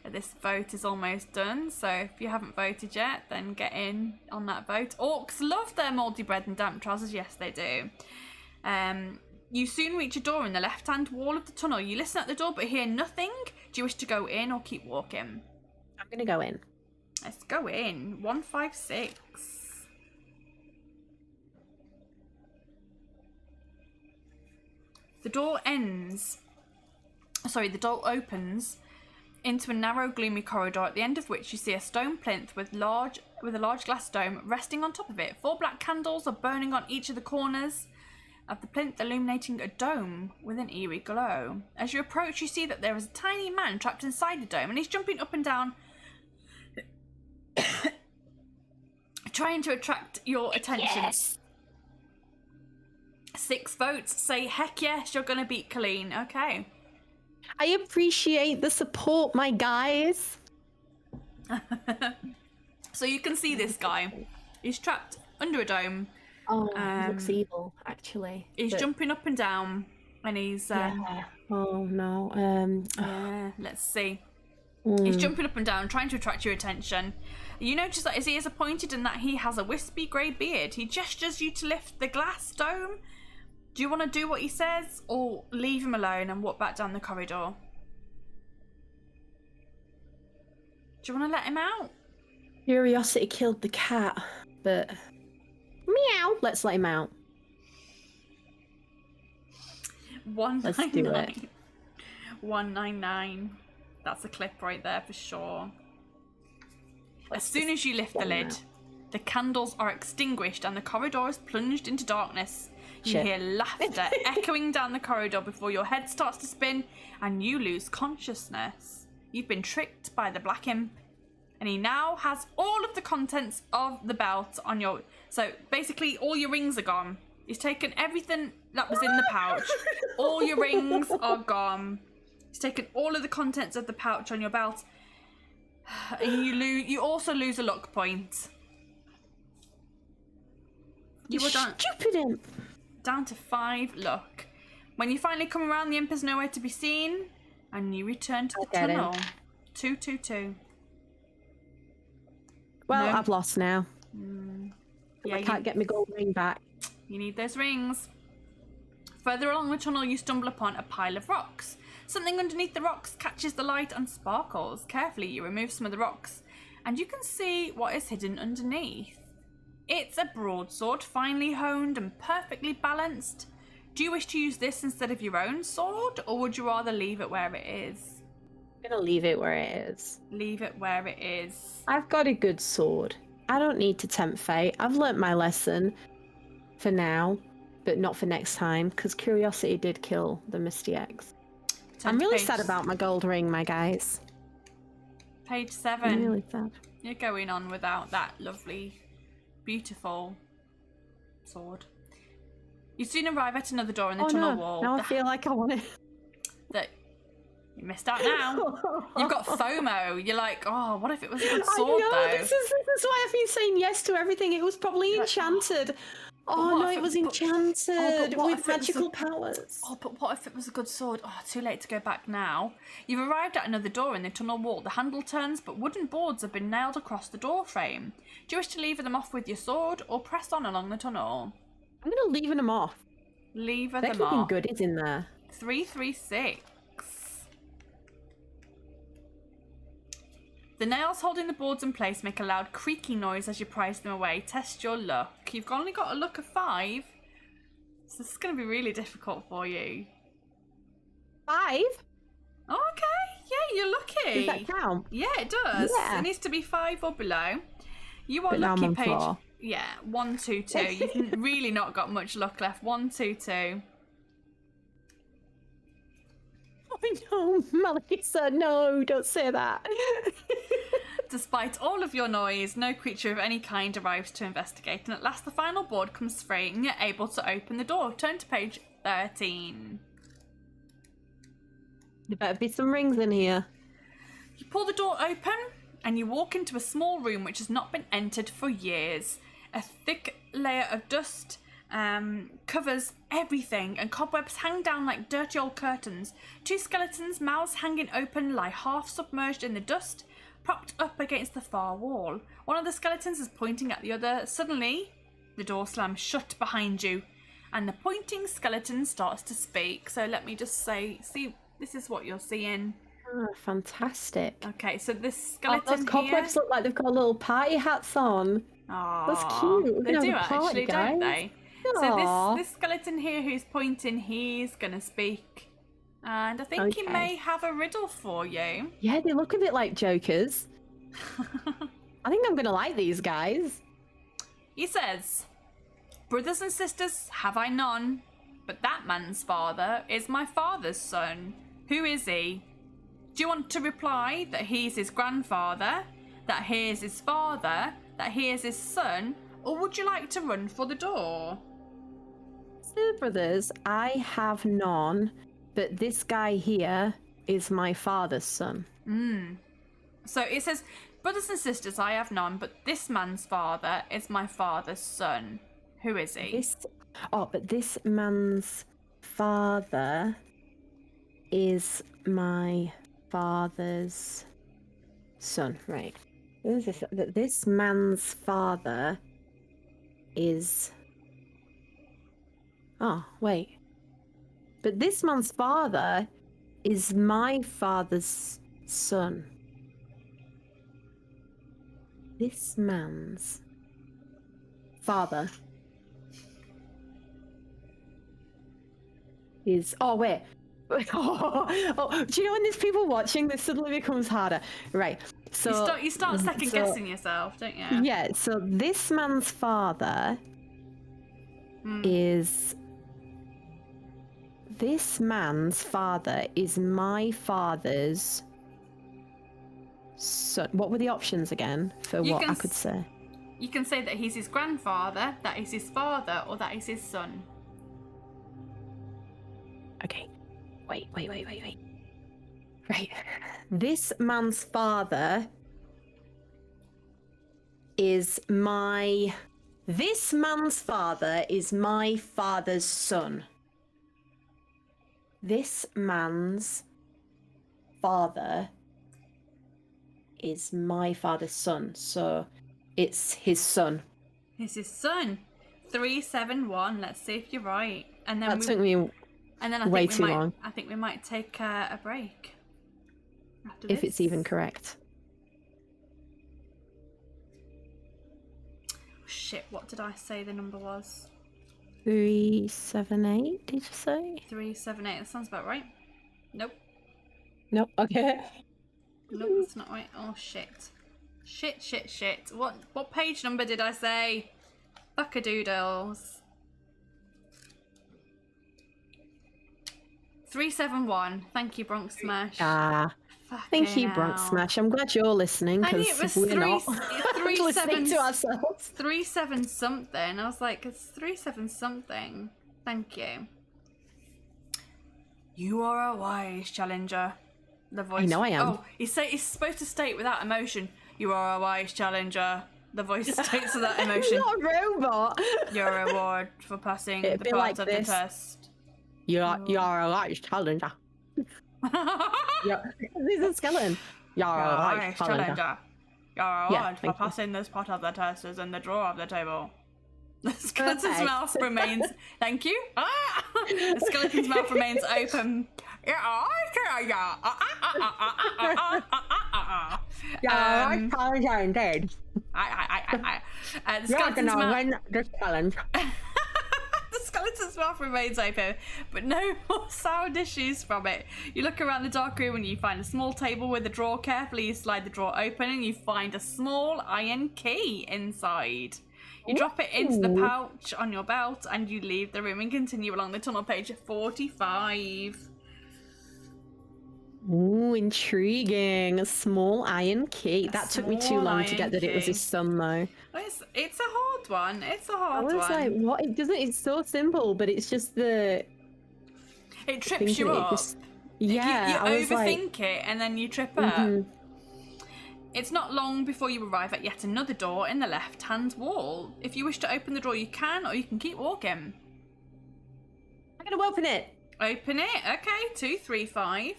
This vote is almost done, so if you haven't voted yet, then get in on that vote. Orcs love their mouldy bread and damp trousers, yes they do. You soon reach a door in the left-hand wall of the tunnel. You listen at the door but hear nothing. Do you wish to go in or keep walking? I'm going to go in. Let's go in. 156. The door opens into a narrow, gloomy corridor, at the end of which you see a stone plinth with a large glass dome resting on top of it. 4 black candles are burning on each of the corners of the plinth, illuminating a dome with an eerie glow. As you approach, you see that there is a tiny man trapped inside the dome, and he's jumping up and down, trying to attract your attention. Yes. 6 votes say, heck yes, you're gonna beat Coleen. Okay. I appreciate the support, my guys. So you can see this guy. He's trapped under a dome. Oh, he looks evil, actually. He's jumping up and down, and he's... Yeah. Oh, no. Yeah, let's see. He's jumping up and down, trying to attract your attention. You notice that his ears are pointed and that he has a wispy grey beard. He gestures you to lift the glass dome. Do you want to do what he says, or leave him alone and walk back down the corridor? Do you want to let him out? Curiosity killed the cat, but... Meow! Let's let him out. Let's do it. 199. That's a clip right there for sure. As soon as you lift the lid, the candles are extinguished and the corridor is plunged into darkness. You hear laughter echoing down the corridor before your head starts to spin and you lose consciousness. You've been tricked by the black imp, and he now has all of the contents of the belt on your... So basically all your rings are gone. He's taken everything that was in the pouch. All your rings are gone. He's taken all of the contents of the pouch on your belt. And you also lose a luck point. You were stupid imp. Down to 5 luck. When you finally come around, the imp is nowhere to be seen, and you return to the tunnel. 222. Well, no. I've lost now. Yeah, I can't get my gold ring back. You need those rings. Further along the tunnel, you stumble upon a pile of rocks. Something underneath the rocks catches the light and sparkles. Carefully, you remove some of the rocks, and you can see what is hidden underneath. It's a broadsword, finely honed and perfectly balanced. Do you wish to use this instead of your own sword, or would you rather leave it where it is? I'm gonna leave it where it is. Leave it where it is. I've got a good sword. I don't need to tempt fate. I've learnt my lesson for now, but not for next time, because curiosity did kill the MissDX. I'm really sad about my gold ring, my guys. Page 7. I'm really sad. You're going on without that lovely, beautiful sword. You soon arrive at another door in the tunnel wall. Now I feel like I want it. That you missed out now. You've got FOMO. You're like, oh, what if it was a good sword, though? This is why I've been saying yes to everything. It was probably enchanted. Oh no, it was enchanted with magical powers. Oh, but what if it was a good sword? Oh, too late to go back now. You've arrived at another door in the tunnel wall. The handle turns, but wooden boards have been nailed across the door frame. Do you wish to lever them off with your sword or press on along the tunnel? I'm going to lever them off. Lever them off. They're keeping goodies in there. 336. The nails holding the boards in place make a loud creaking noise as you prise them away. Test your luck. You've only got a luck of 5. So this is going to be really difficult for you. 5? Oh, okay. Yeah, you're lucky. Does that count? Yeah, it does. Yeah. It needs to be 5 or below. You are but lucky, now I'm on Paige. 4. Yeah, 1, 2, 2. You've really not got much luck left. 1, 2, 2. Oh no, Melissa, no, don't say that. Despite all of your noise, no creature of any kind arrives to investigate, and at last the final board comes free and you're able to open the door. Turn to page 13. There better be some rings in here. You pull the door open and you walk into a small room which has not been entered for years. A thick layer of dust covers everything, and cobwebs hang down like dirty old curtains. 2 skeletons, mouths hanging open, lie half submerged in the dust, propped up against the far wall. One of the skeletons is pointing at the other. Suddenly, the door slams shut behind you, and the pointing skeleton starts to speak. So let me just say, see, this is what you're seeing. Oh, fantastic. Okay, so this skeleton those cobwebs look like they've got little party hats on. Aww, that's cute. They do actually, guys. don't they? So this skeleton here who's pointing, he's gonna speak, and I think he may have a riddle for you. Yeah, they look a bit like jokers. I think I'm gonna like these guys. He says, "Brothers and sisters have I none, but that man's father is my father's son. Who is he? Do you want to reply that he's his grandfather, that he is his father, that he is his son, or would you like to run for the door?" Brothers, I have none, but this guy here is my father's son. So it says, "Brothers and sisters, I have none, but this man's father is my father's son. Who is he?" But this man's father is my father's son. Right. This man's father is... Oh, wait. But this man's father is my father's son. This man's father. is... Oh, wait. Oh, do you know when there's people watching, this suddenly becomes harder. Right, so... You start second guessing yourself, don't you? Yeah, so this man's father is... This man's father is my father's son. What were the options again for what I could say? You can say that he's his grandfather, that is his father, or that is his son. Okay. Wait. Right. This man's father is my... This man's father is my father's son. This man's father is my father's son, so it's his son. It's his son. 371. Let's see if you're right. And then that took me way too long. I think we might take a break after if this. It's even correct. Shit, what did I say the number was? 378, did you say? 378. That sounds about right. Nope. Nope. Okay. Nope, that's not right. Oh shit. Shit. What page number did I say? Fuckadoodles. 371. Thank you, Bronx Smash. Thank you, Bronx Smash. I'm glad you're listening, because we're not listening to ourselves. 37 something. I was like, it's 37 something. Thank you. You are a wise challenger. The voice. I know I am. Oh, he's supposed to state without emotion. You are a wise challenger. The voice states without emotion. Not a robot. Your reward for passing It'd the be part like of this. the test. You're a wise challenger. This is a skeleton. You're a wise challenger. Your reward for passing this part of the test is in the drawer of the table. The skeleton's mouth remains. Thank you. The skeleton's mouth remains open. You're indeed. The skeleton's mouth. Win this challenge. The skeleton's mouth remains open, but no more sour dishes from it. You look around the dark room and you find a small table with a drawer. Carefully, you slide the drawer open and you find a small iron key inside. You drop it into the pouch on your belt and you leave the room and continue along the tunnel, page 45. Ooh, intriguing. A small iron key. That took me too long to get that it was his son, though. It's a hard one. It's a hard one. I was like, what? It doesn't. It's so simple, but it's just the. It trips you up. Yeah, you overthink it and then you trip up. Mm-hmm. It's not long before you arrive at yet another door in the left-hand wall. If you wish to open the door, you can, or you can keep walking. I'm gonna open it. Open it. Okay, 235.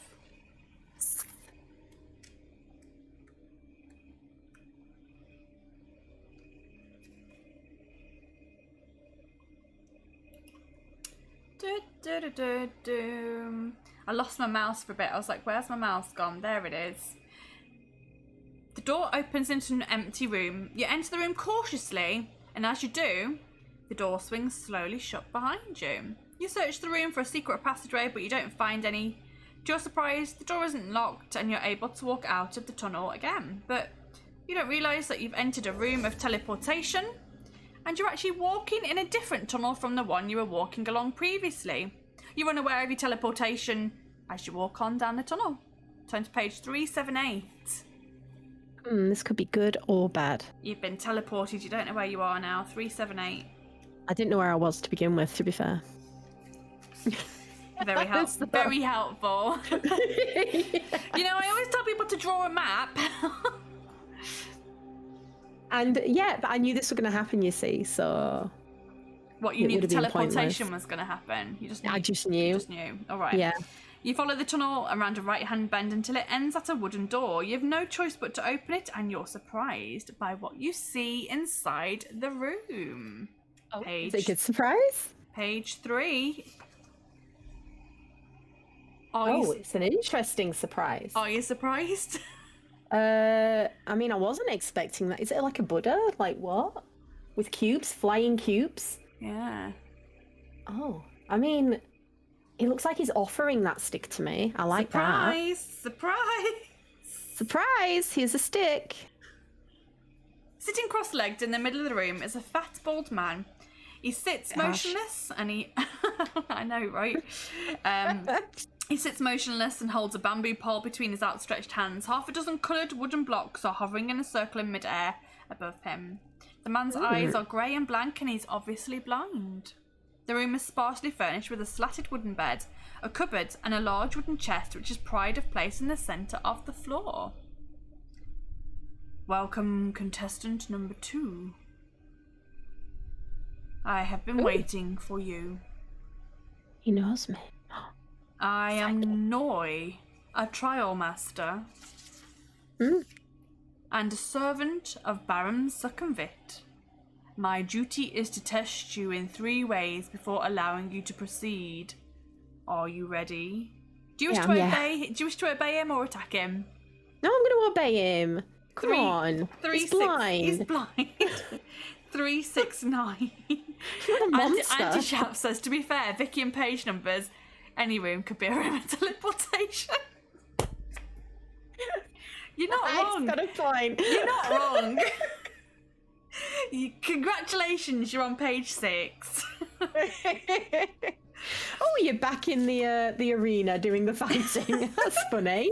I lost my mouse for a bit. I was like, where's my mouse gone? There it is. The door opens into an empty room. You enter the room cautiously, and as you do, the door swings slowly shut behind you. You search the room for a secret passageway, but you don't find any. To your surprise, the door isn't locked, and you're able to walk out of the tunnel again. But you don't realise that you've entered a room of teleportation, and you're actually walking in a different tunnel from the one you were walking along previously. You're unaware of your teleportation as you walk on down the tunnel. Turn to page 378. This could be good or bad. You've been teleported. You don't know where you are now. 378. I didn't know where I was to begin with, to be fair. Very helpful. Very helpful. You know, I always tell people to draw a map. And yeah, but I knew this was going to happen, you see, so... What, you knew the teleportation was going to happen? You just knew? I just knew. You just knew. All right. Yeah. You follow the tunnel around a right-hand bend until it ends at a wooden door. You have no choice but to open it, and you're surprised by what you see inside the room. Oh, is it a good surprise? Page 3. It's an interesting surprise. Are you surprised? I mean, I wasn't expecting that. Is it like a Buddha? Like what? With cubes? Flying cubes? Yeah. Oh, I mean, It looks like he's offering that stick to me. I like Surprise! Surprise! that. Surprise! Here's a stick. Sitting cross-legged in the middle of the room is a fat, bald man. He sits motionless and he... I know, right? He sits motionless and holds a bamboo pole between his outstretched hands. Half a dozen coloured wooden blocks are hovering in a circle in mid-air above him. The man's eyes are grey and blank and he's obviously blind. The room is sparsely furnished with a slatted wooden bed, a cupboard and a large wooden chest which is pride of place in the centre of the floor. Welcome, contestant number 2. I have been waiting for you. He knows me. I am Noi, a trial master, and a servant of Baron Succumbit. My duty is to test you in 3 ways before allowing you to proceed. Are you ready? Do you wish to obey? Do you wish to obey him or attack him? No, I'm going to obey him. Come on. He's blind. He's blind. 3, 6, 9. Anti-Chap says, to be fair, Vicky and Paige numbers, any room could be a room of teleportation. You're not wrong. Got a point. You're not wrong. Congratulations, you're on page 6. Oh, you're back in the arena doing the fighting. That's funny.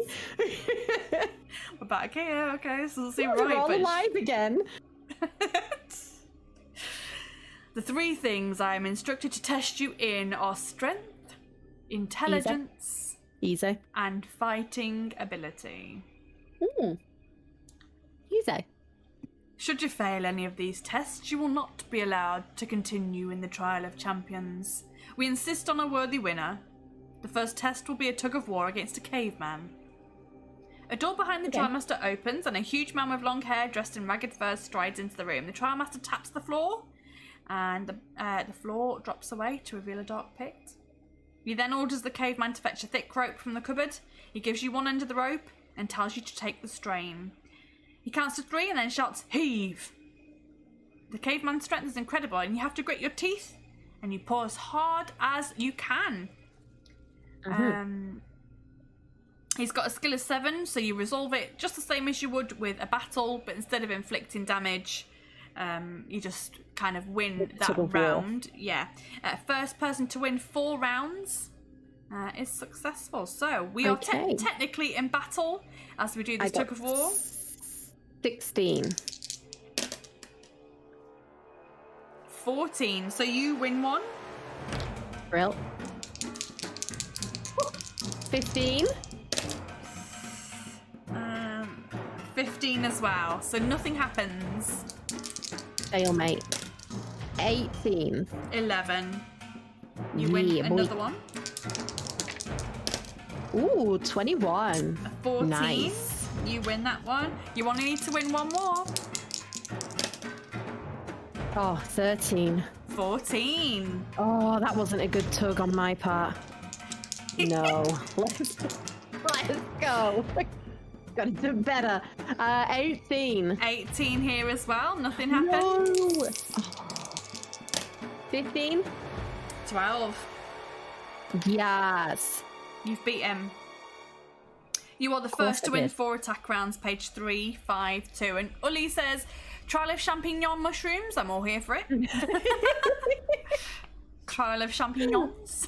We're back here, okay, so we'll see We're all alive again. The 3 things I am instructed to test you in are strength, intelligence, Easy. and fighting ability. Easy. Should you fail any of these tests, you will not be allowed to continue in the Trial of Champions. We insist on a worthy winner. The first test will be a tug of war against a caveman. A door behind the trial master opens and a huge man with long hair dressed in ragged furs strides into the room. The trial master taps the floor and the floor drops away to reveal a dark pit. He then orders the caveman to fetch a thick rope from the cupboard. He gives you one end of the rope and tells you to take the strain. He counts to 3 and then shouts, "Heave!" The caveman's strength is incredible and you have to grit your teeth and you pull as hard as you can. He's got a skill of 7, so you resolve it just the same as you would with a battle, but instead of inflicting damage, you just kind of win that round. Yeah. First person to win 4 rounds is successful. So we are technically in battle as we do this Tug of War. 16. 14. So you win 1. Brill. 15. 15 as well. So nothing happens. Stalemate. 18. 11. You win another one. Ooh, 21. 14. Nice. You win that one. You only need to win 1 more. Oh, 13. 14. Oh, that wasn't a good tug on my part. No. Let's go. Gotta do better. 18. 18 here as well. Nothing happened. No. 15. 12. Yes. You've beat him. You are the first to win 4 attack rounds, page 3, 5, 2. And Uli says, trial of champignon mushrooms. I'm all here for it. Trial of champignons.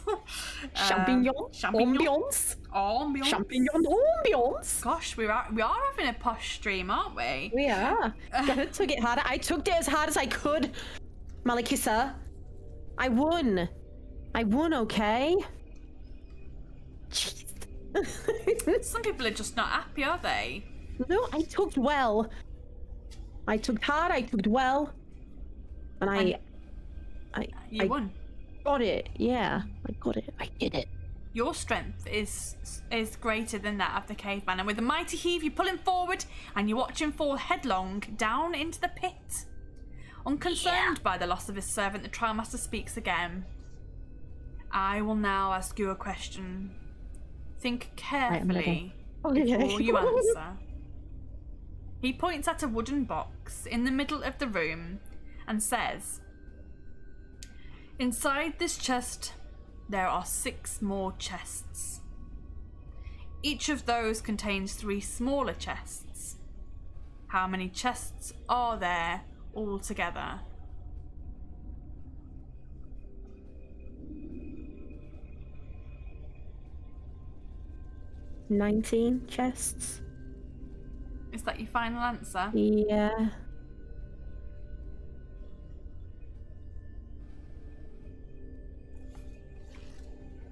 Champignons. Ambiance. Ambiance. Champignon ambiance. Gosh, we are having a posh stream, aren't we? We are. Gotta tug it harder. I tugged it as hard as I could. Malikissa. I won. Okay? Jeez. Some people are just not happy, are they? No, I tugged well. I tugged hard, I tugged well. And I won. Got it, yeah. I got it. I did it. Your strength is greater than that of the caveman, and with a mighty heave you pull him forward and you watch him fall headlong down into the pit. Unconcerned by the loss of his servant, the trial master speaks again. I will now ask you a question. Think carefully before you answer. He points at a wooden box in the middle of the room and says, inside this chest there are 6 more chests. Each of those contains 3 smaller chests. How many chests are there altogether? 19 chests. Is that your final answer? Yeah.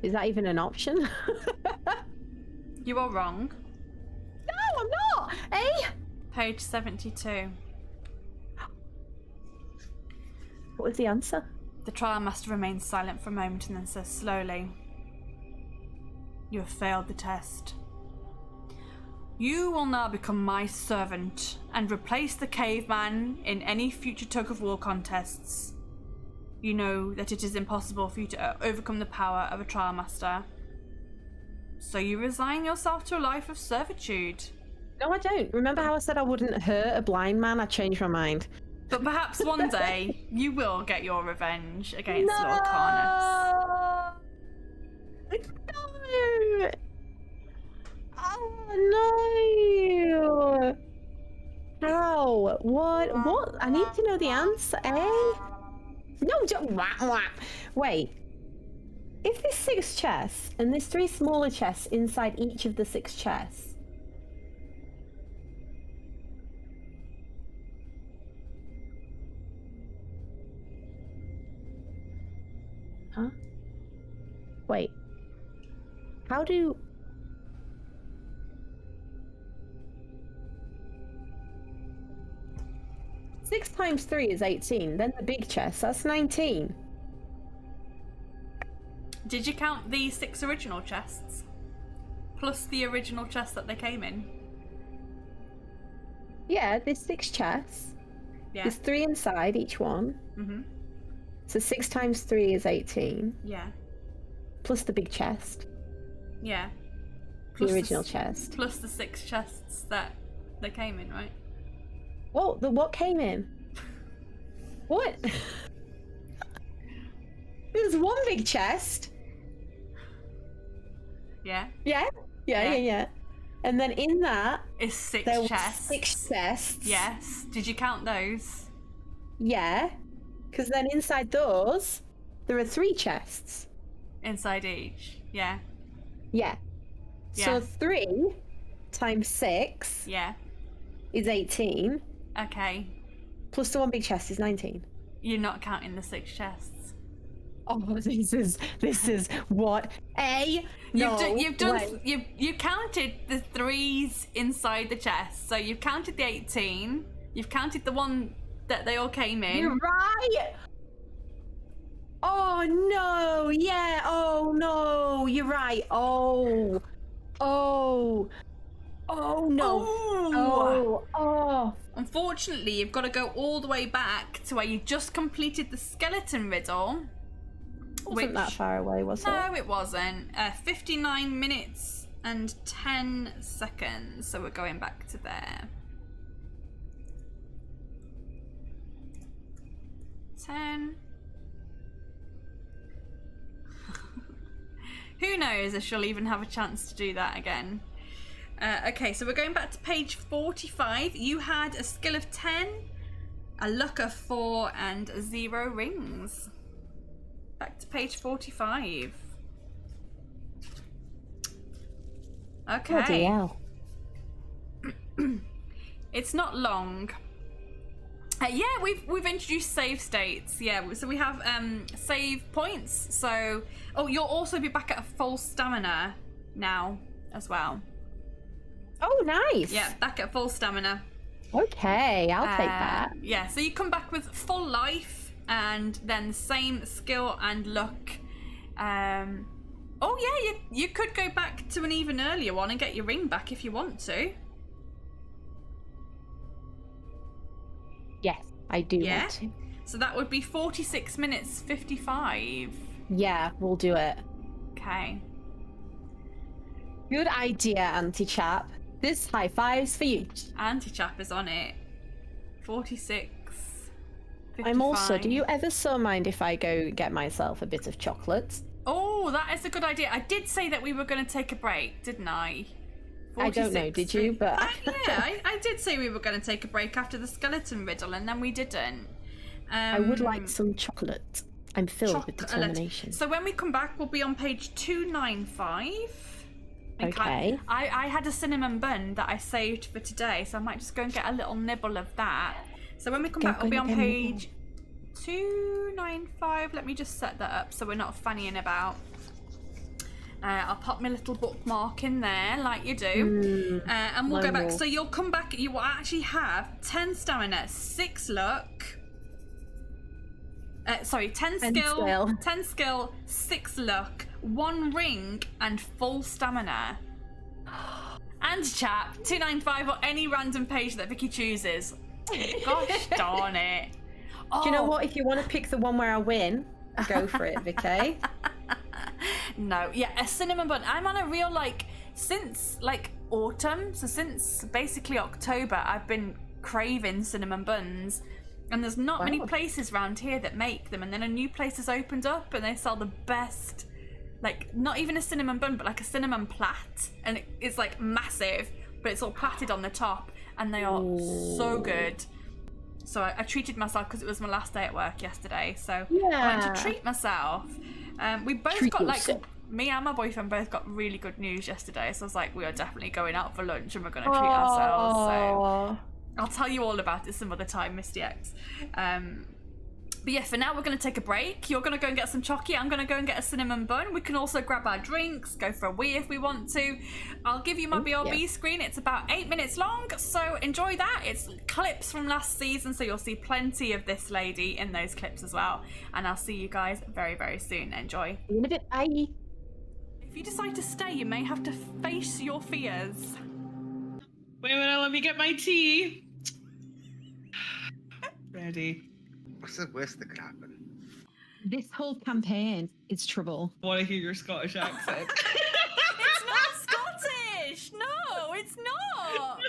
Is that even an option? You are wrong. No, I'm not! Eh? Page 72. What was the answer? The trial master remains silent for a moment and then says slowly, "You have failed the test. You will now become my servant and replace the Caveman in any future Tug of War contests. You know that it is impossible for you to overcome the power of a trial master. So you resign yourself to a life of servitude." No, I don't. Remember how I said I wouldn't hurt a blind man? I changed my mind. But perhaps one day you will get your revenge against Lord Carnus. No! Oh, no! How? What? What? I need to know the answer, eh? No, don't. Wait. If there's 6 chests, and there's 3 smaller chests inside each of the 6 chests, huh? Wait. How do... 6 times 3 is 18. Then the big chest, that's 19. Did you count the 6 original chests? Plus the original chest that they came in? Yeah, there's 6 chests. Yeah. There's 3 inside each one. Mm-hmm. So 6 times 3 is 18. Yeah. Plus the big chest. Yeah. The original chest. Plus the 6 chests that they came in, right? Oh, what came in? What? There's 1 big chest. Yeah. Yeah. And then in that Is 6 there were chests. 6 chests. Yes. Did you count those? Yeah. Because then inside those, there are 3 chests. Inside each. Yeah. Yeah. Yeah. So 3 times 6 Yeah. is 18. Okay. Plus the 1 big chest is 19. You're not counting the 6 chests. Oh, this is what a no. You've counted the 3s inside the chest. So you've counted the 18. You've counted the one that they all came in. You're right. Oh no, yeah. Oh no, you're right. Oh no. Oh. Unfortunately, you've got to go all the way back to where you just completed the skeleton riddle. Wasn't that far away, was it? No, it wasn't. 59 minutes and 10 seconds. So we're going back to there. 10. Who knows if she'll even have a chance to do that again. Okay, so we're going back to page 45. You had a skill of 10, a luck of 4, and 0 rings. Back to page 45. Okay. Bloody hell. It's not long. Yeah, we've introduced save states. Yeah, so we have save points. So, you'll also be back at full stamina now as well. Oh, nice. Yeah, back at full stamina. Okay, I'll take that. Yeah, so you come back with full life and then same skill and luck. Oh yeah, you could go back to an even earlier one and get your ring back if you want to. Yes, I do want to. So that would be 46 minutes 55. Yeah, we'll do it. Okay. Good idea, anti-chap. This high fives for you. Anti-chap is on it. 46. 55. I'm also, do you ever so mind if I go get myself a bit of chocolate? Oh, Oh, that is a good idea. I did say that we were going to take a break, didn't I? I don't know, did you? But I did say we were going to take a break after the skeleton riddle, and then we didn't. I would like some chocolate. I'm filled with determination. So when we come back, we'll be on page 295. Okay. I had a cinnamon bun that I saved for today, so I might just go and get a little nibble of that. So when we come back, we'll be on page 295. Let me just set that up so we're not fannying about. I'll pop my little bookmark in there like you do. And we'll go back. So you'll come back, you will actually have 10 stamina, 6 luck. 10 skill, 6 luck, 1 ring, and full stamina. And chat, 295 or any random page that Vicky chooses. Gosh darn it. Do you know what? If you want to pick the one where I win, go for it, Vicky. No, yeah, a cinnamon bun. I'm on a real, since, autumn, so since basically October, I've been craving cinnamon buns. And there's not many places around here that make them. And then a new place has opened up and they sell the best, not even a cinnamon bun, but a cinnamon plat. And it's massive, but it's all plaited on the top. And they are so good. So I treated myself because it was my last day at work yesterday. So I went to treat myself. We both me and my boyfriend both got really good news yesterday. So I was like, we are definitely going out for lunch and we're going to treat ourselves. So I'll tell you all about it some other time, MissDX. But yeah, for now we're going to take a break. You're going to go and get some chocky. I'm going to go and get a cinnamon bun. We can also grab our drinks, go for a wee if we want to. I'll give you my BRB screen. It's about 8 minutes long, so enjoy that. It's clips from last season, so you'll see plenty of this lady in those clips as well. And I'll see you guys very, very soon. Enjoy. In a bit, bye. If you decide to stay, you may have to face your fears. Wait a minute, let me get my tea. Ready. What's the worst that could happen? This whole campaign is trouble. I want to hear your Scottish accent. It's not Scottish! No, it's not!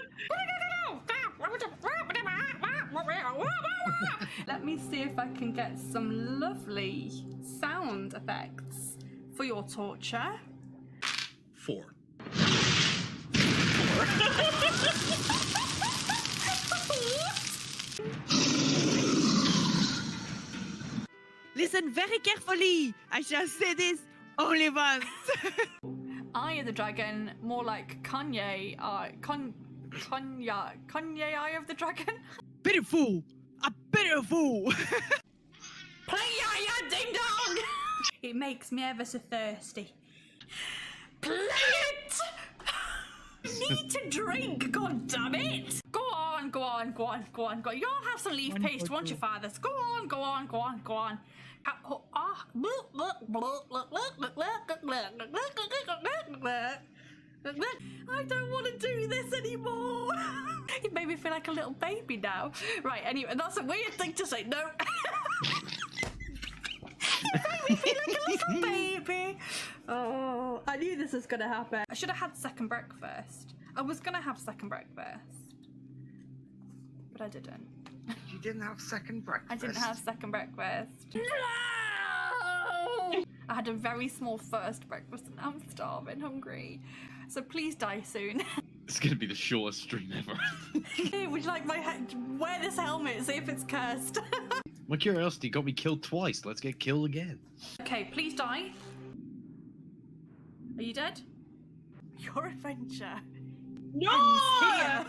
Let me see if I can get some lovely sound effects for your torture. 4. Listen very carefully. I shall say this only once. Eye of the dragon, more like Kanye. Kanye Eye of the Dragon. Pitiful. A pitiful. Play ya ding dong. It makes me ever so thirsty. Play it. I need to drink. God damn it. Go on. You all have some leaf paste, won't you, fathers? Go on. I don't want to do this anymore. It made me feel like a little baby now. Right, anyway, that's a weird thing to say. No. It made me feel like a little baby. Oh, I knew this was going to happen. I should have had second breakfast. I was going to have second breakfast, but I didn't. You didn't have second breakfast? I didn't have second breakfast. No! I had a very small first breakfast and now I'm starving, hungry. So please die soon. It's gonna be the shortest stream ever. Would you like my wear this helmet, see if it's cursed. My curiosity got me killed twice. Let's get killed again. Okay, please die. Are you dead? Your adventure. No! Ends here.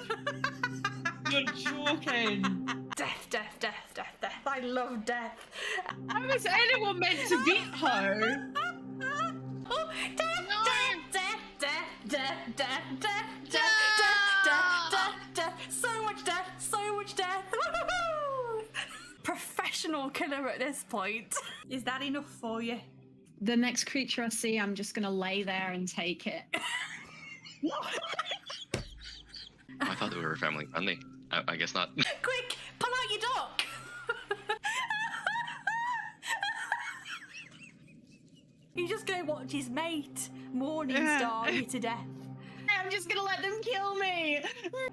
You're joking. Death. I love death. How is anyone meant to beat her? Oh, death. So much death. Woo-hoo-hoo! Professional killer at this point. Is that enough for you? The next creature I see, I'm just gonna lay there and take it. I thought they were family friendly. I guess not. Quick, pull out your duck. You just go watch his mate Morningstar you to death. I'm just gonna let them kill me.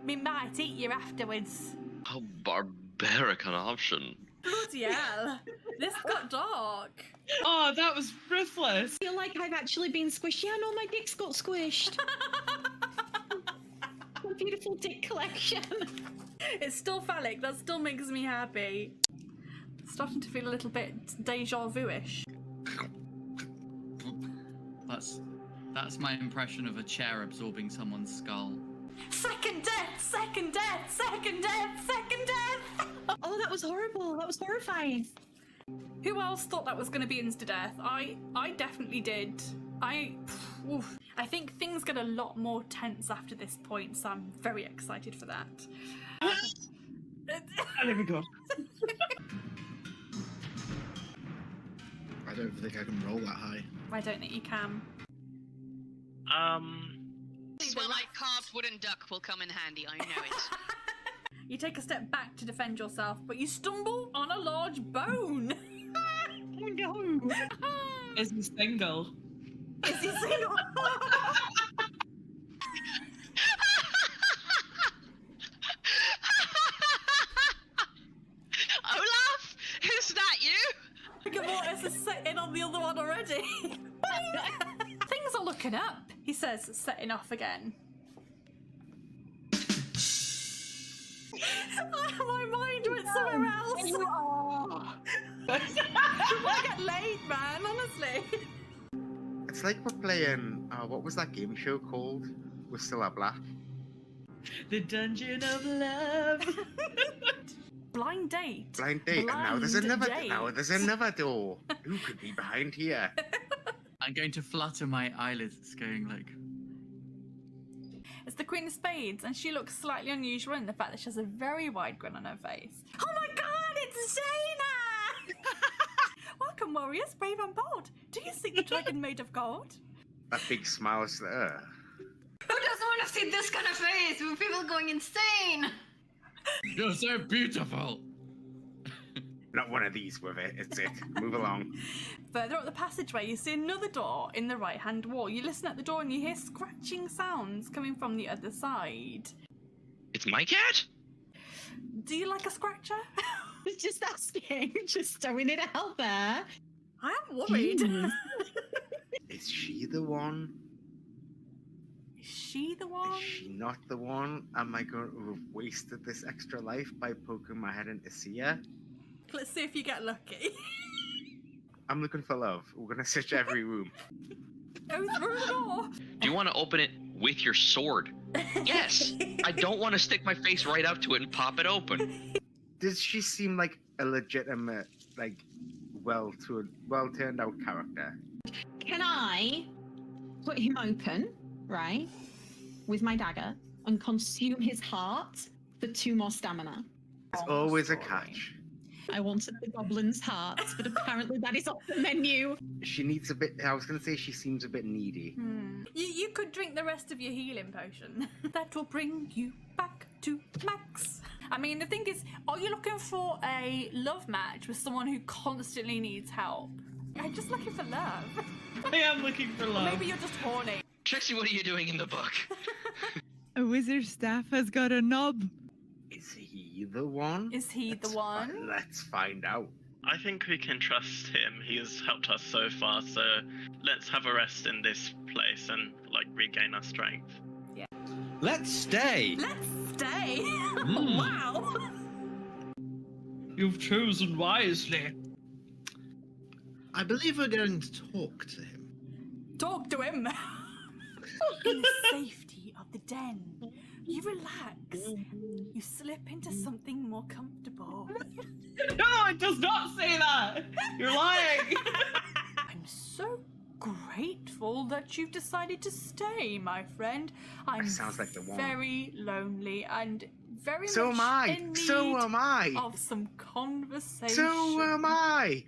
We might eat you afterwards. How barbaric an option. Bloody hell. This got dark. Oh, that was ruthless. I feel like I've actually been squished. Yeah, no, my dick's got squished. My beautiful dick collection. It's still phallic. That still makes me happy. Starting to feel a little bit deja vu-ish. That's my impression of a chair absorbing someone's skull. Second death! Second death! Second death! Second death! Oh, that was horrible. That was horrifying. Who else thought that was going to be insta-death? I definitely did. Oof. I think things get a lot more tense after this point, so I'm very excited for that. There we go. I don't think I can roll that high. I don't think you can. Well, my carved wooden duck will come in handy, I know it. You take a step back to defend yourself, but you stumble on a large bone. Oh no. Is he single? Is he single? Olaf, is that you? Gavortis is sitting on the other one already. Things are looking up, he says, setting off again. My mind went somewhere else. I get laid, man, honestly. It's like we're playing, what was that game show called? We're Still Are Black. The Dungeon of Love. Blind date. Blind date, and now there's another door. Who could be behind here? I'm going to flutter my eyelids, going like... It's the Queen of Spades, and she looks slightly unusual in the fact that she has a very wide grin on her face. Oh my god, it's Zaina! Welcome, warriors, brave and bold. Do you seek the dragon made of gold? That big smile is there. Who doesn't want to see this kind of face with people going insane? You're so beautiful! Not one of these with it, it's it. Move along. Further up the passageway, you see another door in the right-hand wall. You listen at the door and you hear scratching sounds coming from the other side. It's my cat? Do you like a scratcher? Just asking. Just throwing it out there. I am worried. Is she the one? Is she the one? Is she not the one? Am I going to have wasted this extra life by poking my head in to see her? Let's see if you get lucky. I'm looking for love. We're going to search every room. Go through the door. Do you want to open it with your sword? Yes! I don't want to stick my face right up to it and pop it open. Does she seem like a legitimate, like, well-turned out character? Can I put him open, right, with my dagger and consume his heart for 2 more stamina? It's always a catch. I wanted the goblin's heart, but apparently that is off the menu. She needs a bit, I was going to say she seems a bit needy. You could drink the rest of your healing potion. That will bring you back to max. I mean, the thing is, are you looking for a love match with someone who constantly needs help? I'm just looking for love. I am looking for love. Maybe you're just horny. Trixie, what are you doing in the book? A wizard's staff has got a knob. Is he the one? Is he the one? Let's find out. I think we can trust him. He has helped us so far, so let's have a rest in this place and, like, regain our strength. Yeah. Let's stay! Let's stay! Wow! You've chosen wisely. I believe we're going to talk to him. Talk to him! In the safety of the den. You relax. You slip into something more comfortable. No, it does not say that! You're lying! I'm so grateful that you've decided to stay, my friend. I'm sounds like the one. very lonely and very So much am I. in need So am I. of some conversation. So am I.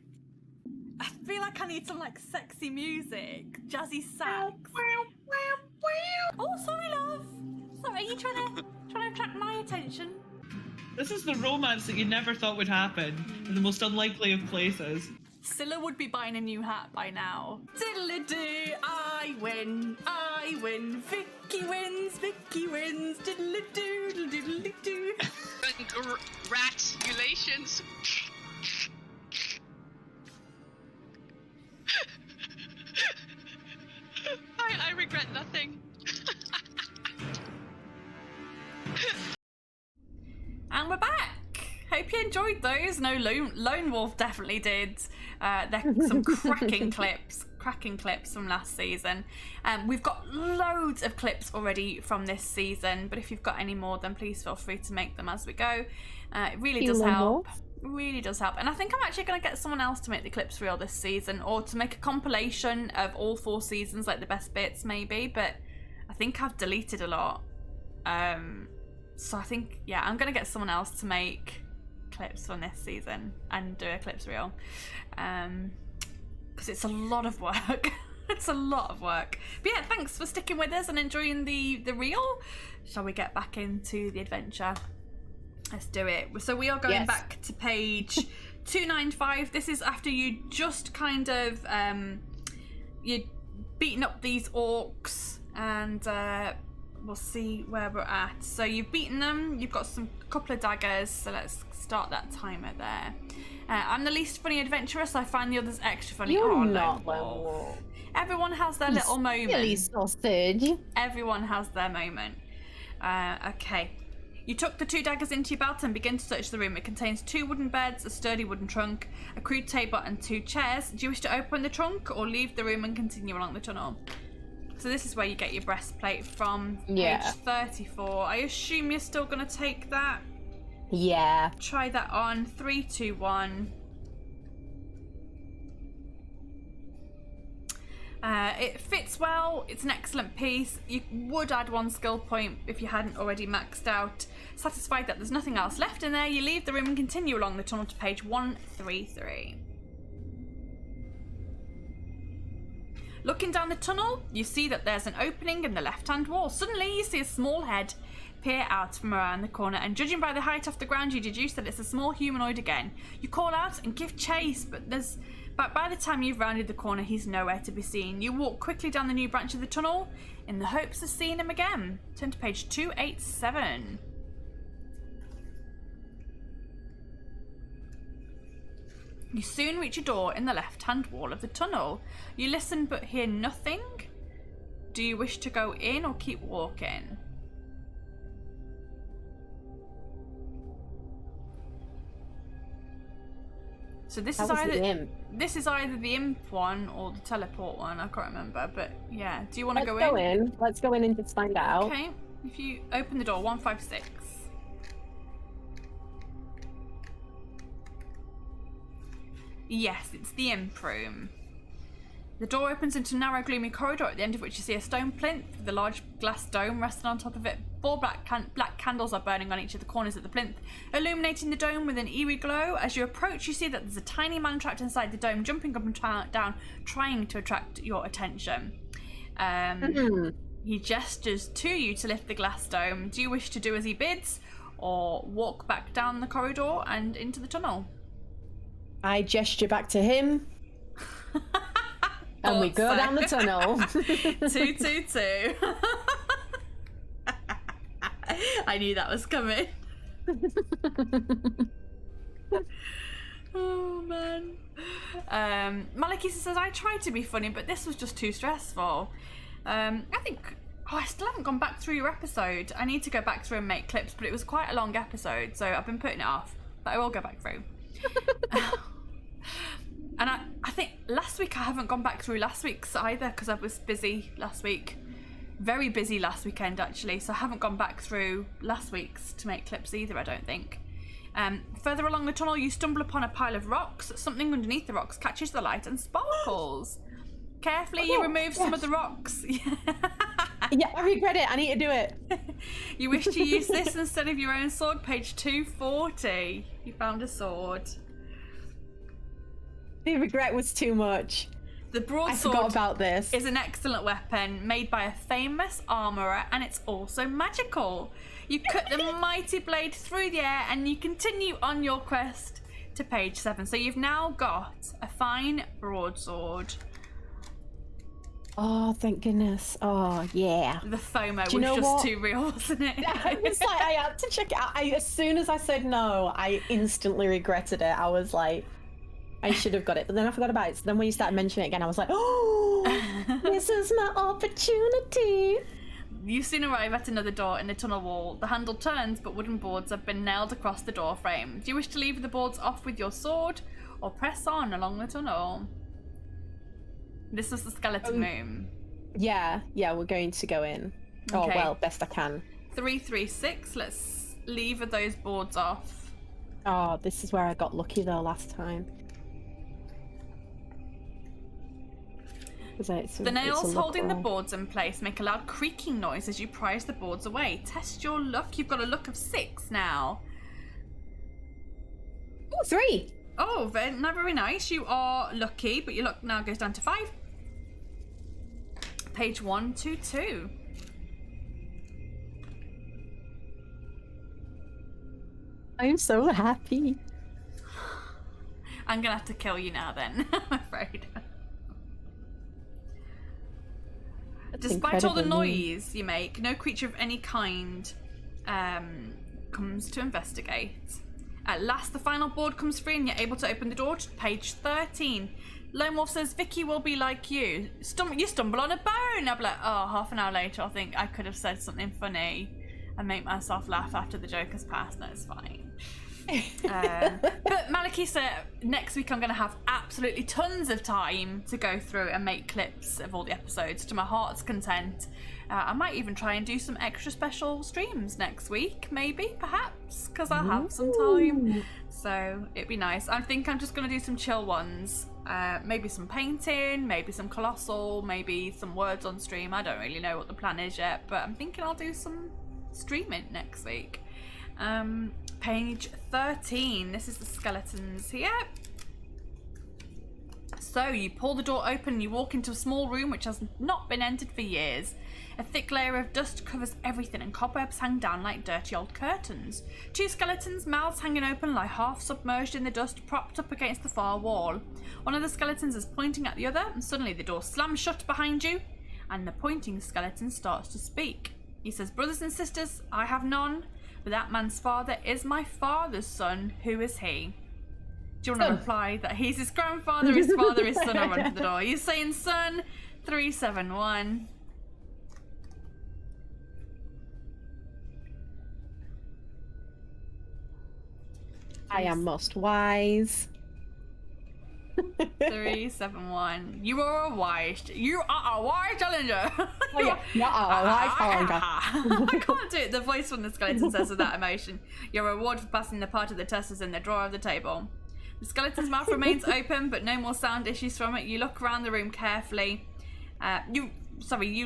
I feel like I need some like sexy music, jazzy sax. Oh, sorry, love. Sorry, are you trying to attract my attention? This is the romance that you never thought would happen in the most unlikely of places. Scylla would be buying a new hat by now. Diddly-doo, I win, Vicky wins, diddly-doo, diddly-doo. Congratulations. hope you enjoyed those. No, Lone Wolf definitely did. They're some cracking clips from last season. We've got loads of clips already from this season, but if you've got any more, then please feel free to make them as we go. It really does help. Really does help. And I think I'm actually going to get someone else to make the clips reel this season, or to make a compilation of all 4 seasons, like the best bits maybe, but I think I've deleted a lot. So I think, yeah, I'm going to get someone else to make clips from this season and do a clips reel. Because it's a lot of work. It's a lot of work. But yeah, thanks for sticking with us and enjoying the reel. Shall we get back into the adventure? Let's do it. So we are going back to page 295. This is after you just kind of you'd beaten up these orcs, and we'll see where we're at. So you've beaten them, you've got a couple of daggers, so let's start that timer there. I'm the least funny adventurer, so I find the others extra funny. You're not Lone Wolf. Everyone has their little moment. Silly sausage. Everyone has their moment. Okay. You tuck the 2 daggers into your belt and begin to search the room. It contains 2 wooden beds, a sturdy wooden trunk, a crude table, and 2 chairs. Do you wish to open the trunk or leave the room and continue along the tunnel? So this is where you get your breastplate from, page 34. I assume you're still going to take that? Yeah. Try that on. 3, 2, 1. It fits well. It's an excellent piece. You would add 1 skill point if you hadn't already maxed out. Satisfied that there's nothing else left in there, you leave the room and continue along the tunnel to page 133. Looking down the tunnel, you see that there's an opening in the left-hand wall. Suddenly, you see a small head peer out from around the corner, and judging by the height off the ground, you deduce that it's a small humanoid again. You call out and give chase, but by the time you've rounded the corner, he's nowhere to be seen. You walk quickly down the new branch of the tunnel in the hopes of seeing him again. Turn to page 287. You soon reach a door in the left-hand wall of the tunnel. You listen but hear nothing. Do you wish to go in or keep walking? So this is either the imp one or the teleport one. I can't remember, but yeah. Do you want to go in? Let's go in and just find out. Okay. If you open the door, 156. Yes, it's the imp room. The door opens into a narrow, gloomy corridor, at the end of which you see a stone plinth with a large glass dome resting on top of it. 4 black candles are burning on each of the corners of the plinth, illuminating the dome with an eerie glow. As you approach, you see that there's a tiny man trapped inside the dome, jumping up and down, trying to attract your attention. He gestures to you to lift the glass dome. Do you wish to do as he bids, or walk back down the corridor and into the tunnel? I gesture back to him. And we go down the tunnel. 222. I knew that was coming. Oh man. Malakisa says, I tried to be funny, but this was just too stressful. I think I still haven't gone back through your episode. I need to go back through and make clips, but it was quite a long episode, so I've been putting it off. But I will go back through. And I think last week I haven't gone back through last week's either, because I was busy last week. Very busy last weekend actually, so I haven't gone back through last week's to make clips either, I don't think. Further along the tunnel you stumble upon a pile of rocks. Something underneath the rocks catches the light and sparkles. Carefully you remove some of the rocks. Yeah, I regret it. I need to do it. You wish to use this instead of your own sword. Page 240. You found a sword. The regret was too much. The broadsword I forgot about this. Is an excellent weapon made by a famous armourer, and it's also magical. You cut the mighty blade through the air and you continue on your quest to page 7. So you've now got a fine broadsword. Oh, thank goodness. Oh, yeah. The FOMO was just too real, wasn't it? It's like I had to check it out. As soon as I said no, I instantly regretted it. I was like, I should have got it, but then I forgot about it. So then when you started mentioning it again, I was like, oh, this is my opportunity. You soon arrive at another door in the tunnel wall. The handle turns, but wooden boards have been nailed across the door frame. Do you wish to leave the boards off with your sword, or press on along the tunnel? This was the skeleton room. Yeah, we're going to go in. Oh, Okay. well, best I can. 336, let's lever those boards off. Oh, this is where I got lucky though last time. The nails holding the boards in place make a loud creaking noise as you prise the boards away. Test your luck. You've got a luck of 6 now. Oh, 3! Oh, not very nice. You are lucky, but your luck now goes down to 5. Page 122. I'm so happy. I'm gonna have to kill you now then, I'm afraid. Despite all the noise you make, no creature of any kind comes to investigate. At last, the final board comes free and you're able to open the door to page 13. Lone Wolf says, Vicky will be like you. You stumble on a bone. I'll be like, oh, half an hour later, I think I could have said something funny and make myself laugh after the joke has passed. No, it's fine. But Maliki said next week I'm going to have absolutely tons of time to go through and make clips of all the episodes to my heart's content. I might even try and do some extra special streams next week, maybe, perhaps, because I'll have some time. So it'd be nice. I think I'm just going to do some chill ones. Maybe some painting, maybe some colossal, maybe some words on stream. I don't really know what the plan is yet, but I'm thinking I'll do some streaming next week. Page 13. This is the skeletons here. So you pull the door open and you walk into a small room which has not been entered for years. A thick layer of dust covers everything and cobwebs hang down like dirty old curtains. 2 skeletons, mouths hanging open, lie half submerged in the dust, propped up against the far wall. One of the skeletons is pointing at the other, and suddenly the door slams shut behind you and the pointing skeleton starts to speak. He says, brothers and sisters, I have none, but that man's father is my father's son. Who is he? Do you want to reply that he's his grandfather, his father, his son, or run to the door? You're saying son. 371. I am most wise. 371. You are a wise challenger. Oh yeah, wise challenger. I can't do it. The voice from the skeleton says with that emotion. Your reward for passing the part of the test is in the drawer of the table. The skeleton's mouth remains open, but no more sound issues from it. You look around the room carefully. You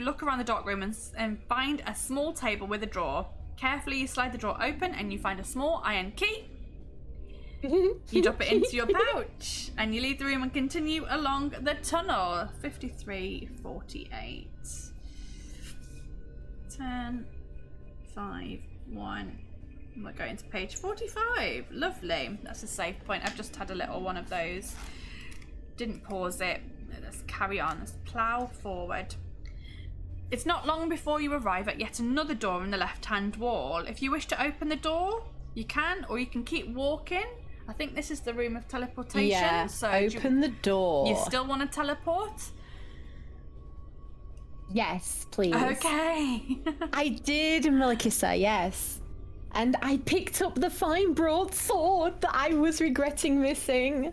look around the dark room and find a small table with a drawer. Carefully, you slide the drawer open and you find a small iron key. You drop it into your pouch and you leave the room and continue along the tunnel. 5348. 10, 5, 1. We're going to page 45. Lovely. That's a save point. I've just had a little one of those. Didn't pause it. Let's carry on. Let's plough forward. It's not long before you arrive at yet another door in the left-hand wall. If you wish to open the door, you can, or you can keep walking. I think this is the room of teleportation. Yeah, so open the door. You still want to teleport? Yes, please. Okay. I did, Malikissa, yes. And I picked up the fine broadsword that I was regretting missing.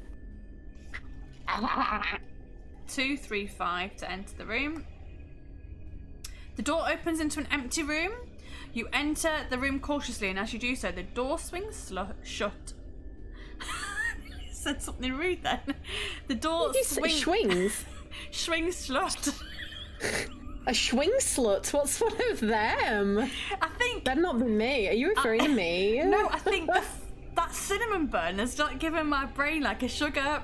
235 to enter the room. The door opens into an empty room. You enter the room cautiously, and as you do so, the door swings shut. Said something rude then. The door swings. Swings shut. A swing slut? What's one of them? I think that'd not be me. Are you referring to me? No, I think that cinnamon bun has not given my brain like a sugar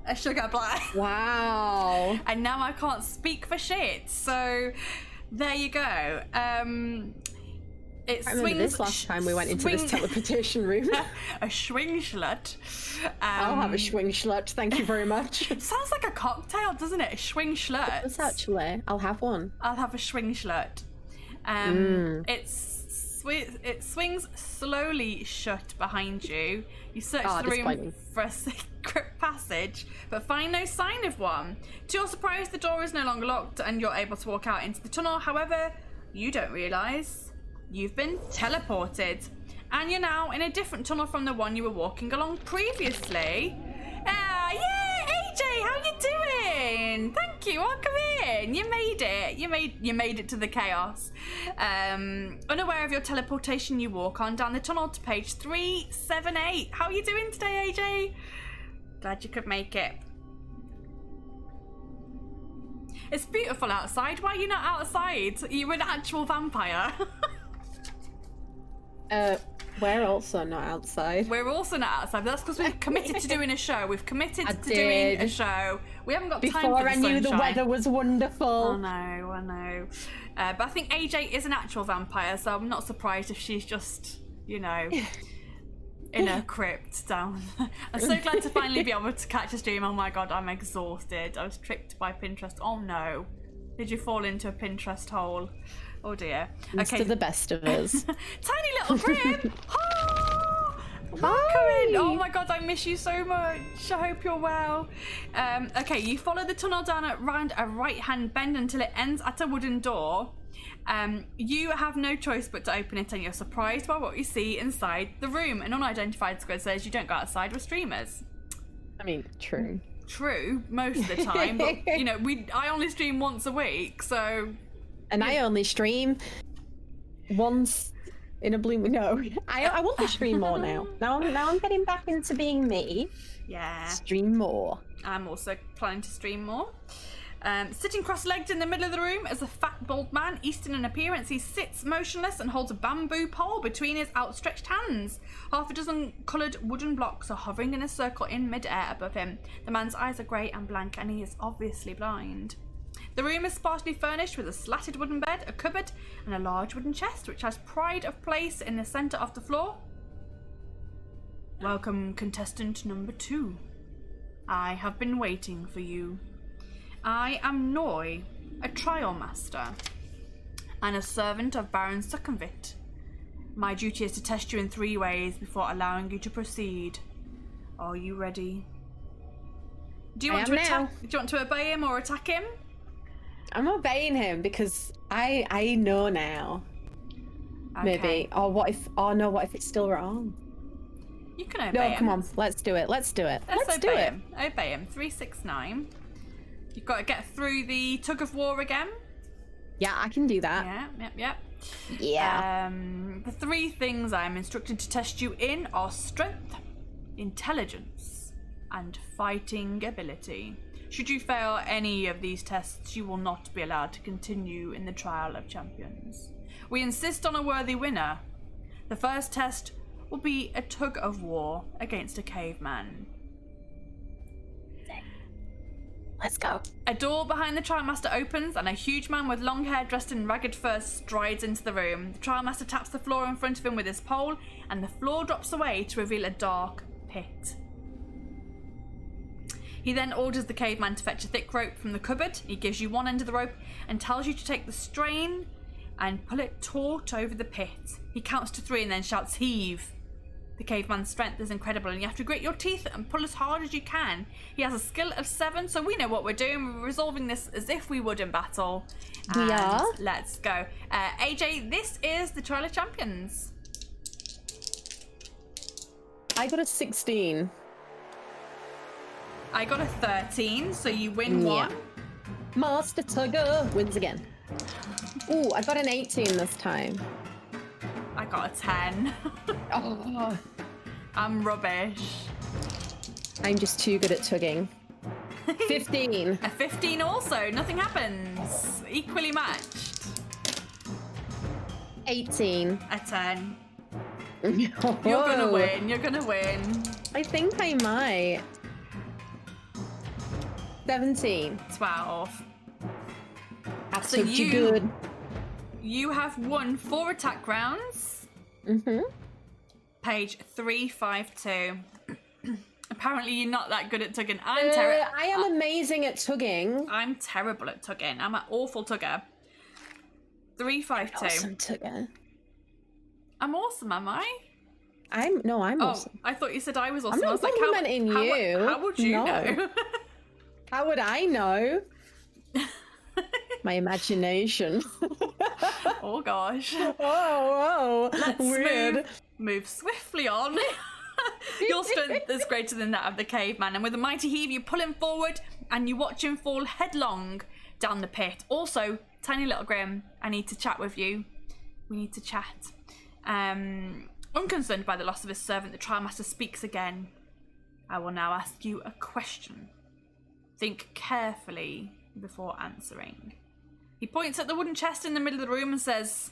blast. Wow. And now I can't speak for shit. So there you go. It I remember this last time we went into this teleportation room. A swing slut. I'll have a swing slut, thank you very much. It sounds like a cocktail, doesn't it? A swing slut. It's actually. I'll have one. I'll have a swing slut. It's swings slowly shut behind you. You search the room disappointing. for a secret passage, but find no sign of one. To your surprise, the door is no longer locked and you're able to walk out into the tunnel. However, you don't realise you've been teleported. And you're now in a different tunnel from the one you were walking along previously. Yeah, AJ, how you doing? Thank you. Welcome in. You made it. You made it to the chaos. Unaware of your teleportation, you walk on down the tunnel to page 378. How are you doing today, AJ? Glad you could make it. It's beautiful outside. Why are you not outside? You're an actual vampire. We're also not outside. We're also not outside. But that's because we've committed to doing a show. We've committed to doing a show. We haven't got time for the Before I knew the sunshine. weather was wonderful. I know. But I think AJ is an actual vampire, so I'm not surprised if she's just, in a crypt down. I'm so glad to finally be able to catch a stream. Oh my god, I'm exhausted. I was tricked by Pinterest. Oh no. Did you fall into a Pinterest hole? Oh dear. It's to the best of us. Tiny little crib. Oh, welcome in. Oh my god, I miss you so much. I hope you're well. Okay, you follow the tunnel down around a right-hand bend until it ends at a wooden door. You have no choice but to open it, and you're surprised by what you see inside the room. An unidentified squid says you don't go outside with streamers. I mean, true. True, most of the time, but I only stream once a week, so. And I only stream once in a blue moon. No, I want to stream more now. Now I'm getting back into being me. Yeah. Stream more. I'm also planning to stream more. Sitting cross-legged in the middle of the room is a fat, bald man, Eastern in appearance. He sits motionless and holds a bamboo pole between his outstretched hands. Half a dozen coloured wooden blocks are hovering in a circle in mid-air above him. The man's eyes are grey and blank, and he is obviously blind. The room is sparsely furnished with a slatted wooden bed, a cupboard, and a large wooden chest, which has pride of place in the centre of the floor. Welcome, contestant number 2. I have been waiting for you. I am Noi, a trial master, and a servant of Baron Succonvit. My duty is to test you in 3 ways before allowing you to proceed. Are you ready? Do you want to obey him or attack him? I'm obeying him because I know now. Okay. Maybe. Or what if it's still wrong? You can obey him. No, come on, let's do it. Let's do it. Let's do it. Obey him. 369. You've got to get through the Tug of War again. Yeah, I can do that. Yep. Yeah. The 3 things I'm instructed to test you in are strength, intelligence, and fighting ability. Should you fail any of these tests, you will not be allowed to continue in the Trial of Champions. We insist on a worthy winner. The first test will be a Tug of War against a Caveman. Let's go. A door behind the trial master opens and a huge man with long hair dressed in ragged fur strides into the room. The trial master taps the floor in front of him with his pole, and the floor drops away to reveal a dark pit. He then orders the caveman to fetch a thick rope from the cupboard. He gives you one end of the rope and tells you to take the strain and pull it taut over the pit. He counts to 3 and then shouts, "Heave." The caveman's strength is incredible, and you have to grit your teeth and pull as hard as you can. He has a skill of 7, so we know what we're doing. We're resolving this as if we would in battle. We are. Let's go. AJ, this is the Trial of Champions. I got a 16. I got a 13, so you win 1. Master Tugger wins again. Ooh, I got an 18 this time. I got a 10. Oh, I'm rubbish. I'm just too good at tugging. 15. A 15 also. Nothing happens. Equally matched. 18. A 10. You're gonna win. You're gonna win. I think I might. 17. 12. That's So you good. You have won 4 attack rounds. Mm-hmm. Page 352. Apparently you're not that good at tugging. I am amazing at tugging. I'm terrible at tugging. I'm an awful tugger. 352. Awesome tugger. I'm awesome, am I? I'm awesome. I thought you said I was awesome. I'm I not was like, complimenting you. How would you No. know? How would I know? My imagination. Oh gosh. Whoa, Let's weird. move swiftly on. Your strength is greater than that of the caveman, and with a mighty heave you pull him forward and you watch him fall headlong down the pit. Also, Tiny Little Grim, I need to chat with you. We need to chat. Unconcerned by the loss of his servant, the trial master speaks again. I will now ask you a question. Think carefully before answering. He points at the wooden chest in the middle of the room and says,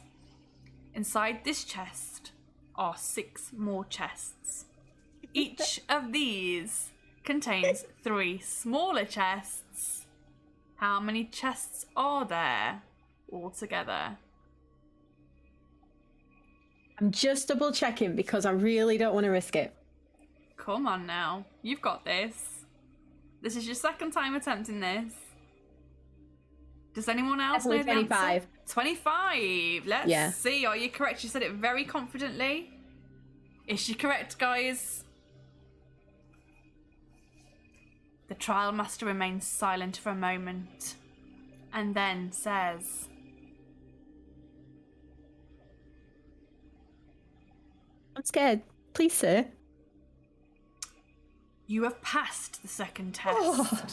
inside this chest are 6 more chests. Each of these contains 3 smaller chests. How many chests are there altogether? I'm just double checking because I really don't want to risk it. Come on now, you've got this. This is your 2nd time attempting this. Does anyone else know the 25. answer? 25. Let's see. Are you correct? You said it very confidently. Is she correct, guys? The trial master remains silent for a moment and then says, I'm scared. Please, sir. you have passed the 2nd test. Oh.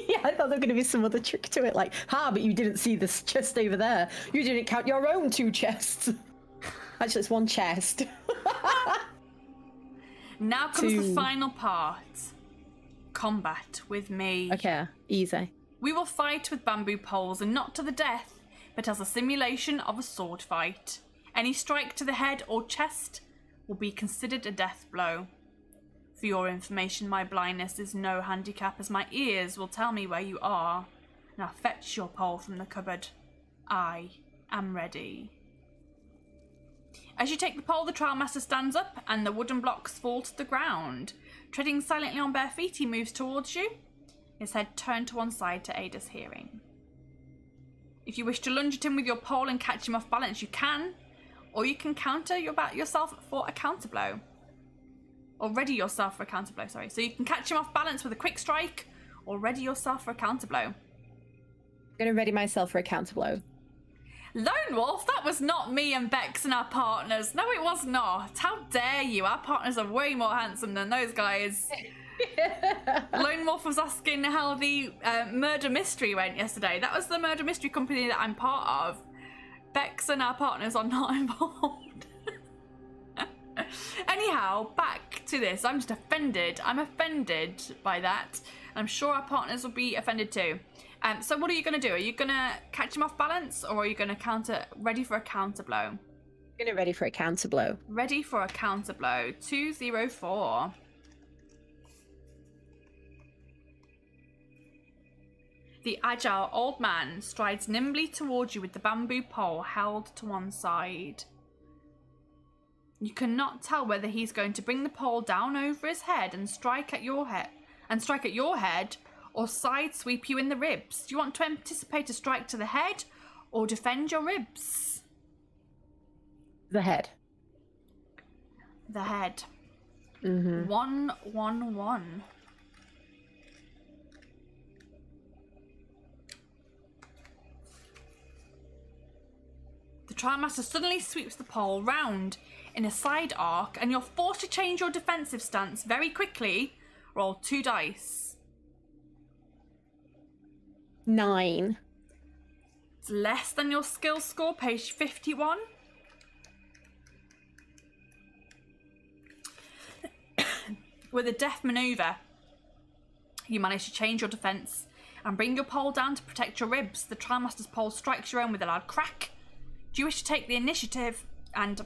Yeah, I thought there was going to be some other trick to it, like, but you didn't see this chest over there. You didn't count your own 2 chests. Actually, it's 1 chest. Now comes the final part. Combat with me. Okay, easy. We will fight with bamboo poles, and not to the death, but as a simulation of a sword fight. Any strike to the head or chest will be considered a death blow. For your information, my blindness is no handicap, as my ears will tell me where you are. Now fetch your pole from the cupboard. I am ready. As you take the pole, the trial master stands up and the wooden blocks fall to the ground. Treading silently on bare feet, he moves towards you, his head turned to one side to aid his hearing. If you wish to lunge at him with your pole and catch him off balance, you can, or you can counter yourself for a counterblow. Or ready yourself for a counterblow, sorry. So you can catch him off balance with a quick strike, or ready yourself for a counterblow. I'm going to ready myself for a counterblow. Lone Wolf, that was not me and Bex and our partners. No, it was not. How dare you? Our partners are way more handsome than those guys. Lone Wolf was asking how the murder mystery went yesterday. That was the murder mystery company that I'm part of. Bex and our partners are not involved. Anyhow, back to this. I'm just offended. I'm offended by that. I'm sure our partners will be offended too. So what are you going to do? Are you going to catch him off balance, or are you going to counter, ready for a counter blow? I'm going to ready for a counter blow. Ready for a counter blow. 204. The agile old man strides nimbly towards you with the bamboo pole held to one side. You cannot tell whether he's going to bring the pole down over his head and strike at your head, or side sweep you in the ribs. Do you want to anticipate a strike to the head, or defend your ribs? The head. The head. 111. The trial master suddenly sweeps the pole round in a side arc, and you're forced to change your defensive stance very quickly. Roll 2 dice. 9. It's less than your skill score, page 51. With a death maneuver, you manage to change your defense and bring your pole down to protect your ribs. The trial master's pole strikes your own with a loud crack. Do you wish to take the initiative and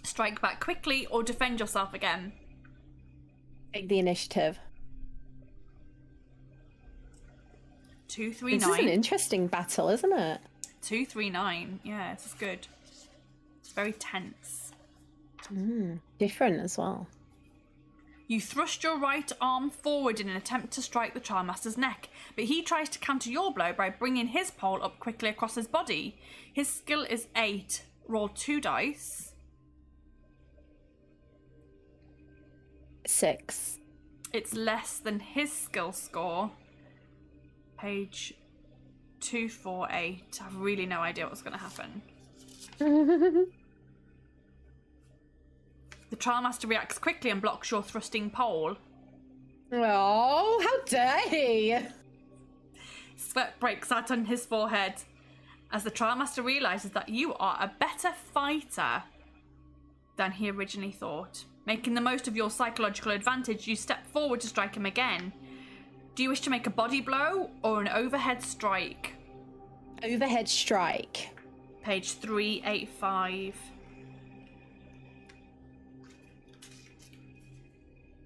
strike back quickly, or defend yourself again? Take the initiative. 239. This is an interesting battle, isn't it? 239. Yeah, this is good. It's very tense. Different as well. You thrust your right arm forward in an attempt to strike the trial master's neck, but he tries to counter your blow by bringing his pole up quickly across his body. His skill is 8. Roll 2 dice. 6. It's less than his skill score. Page 248. I have really no idea what's going to happen. The Trial Master reacts quickly and blocks your thrusting pole. Oh, how dare he! Sweat breaks out on his forehead as the Trial Master realizes that you are a better fighter than he originally thought. Making the most of your psychological advantage, you step forward to strike him again. Do you wish to make a body blow or an overhead strike? Overhead strike. Page 385.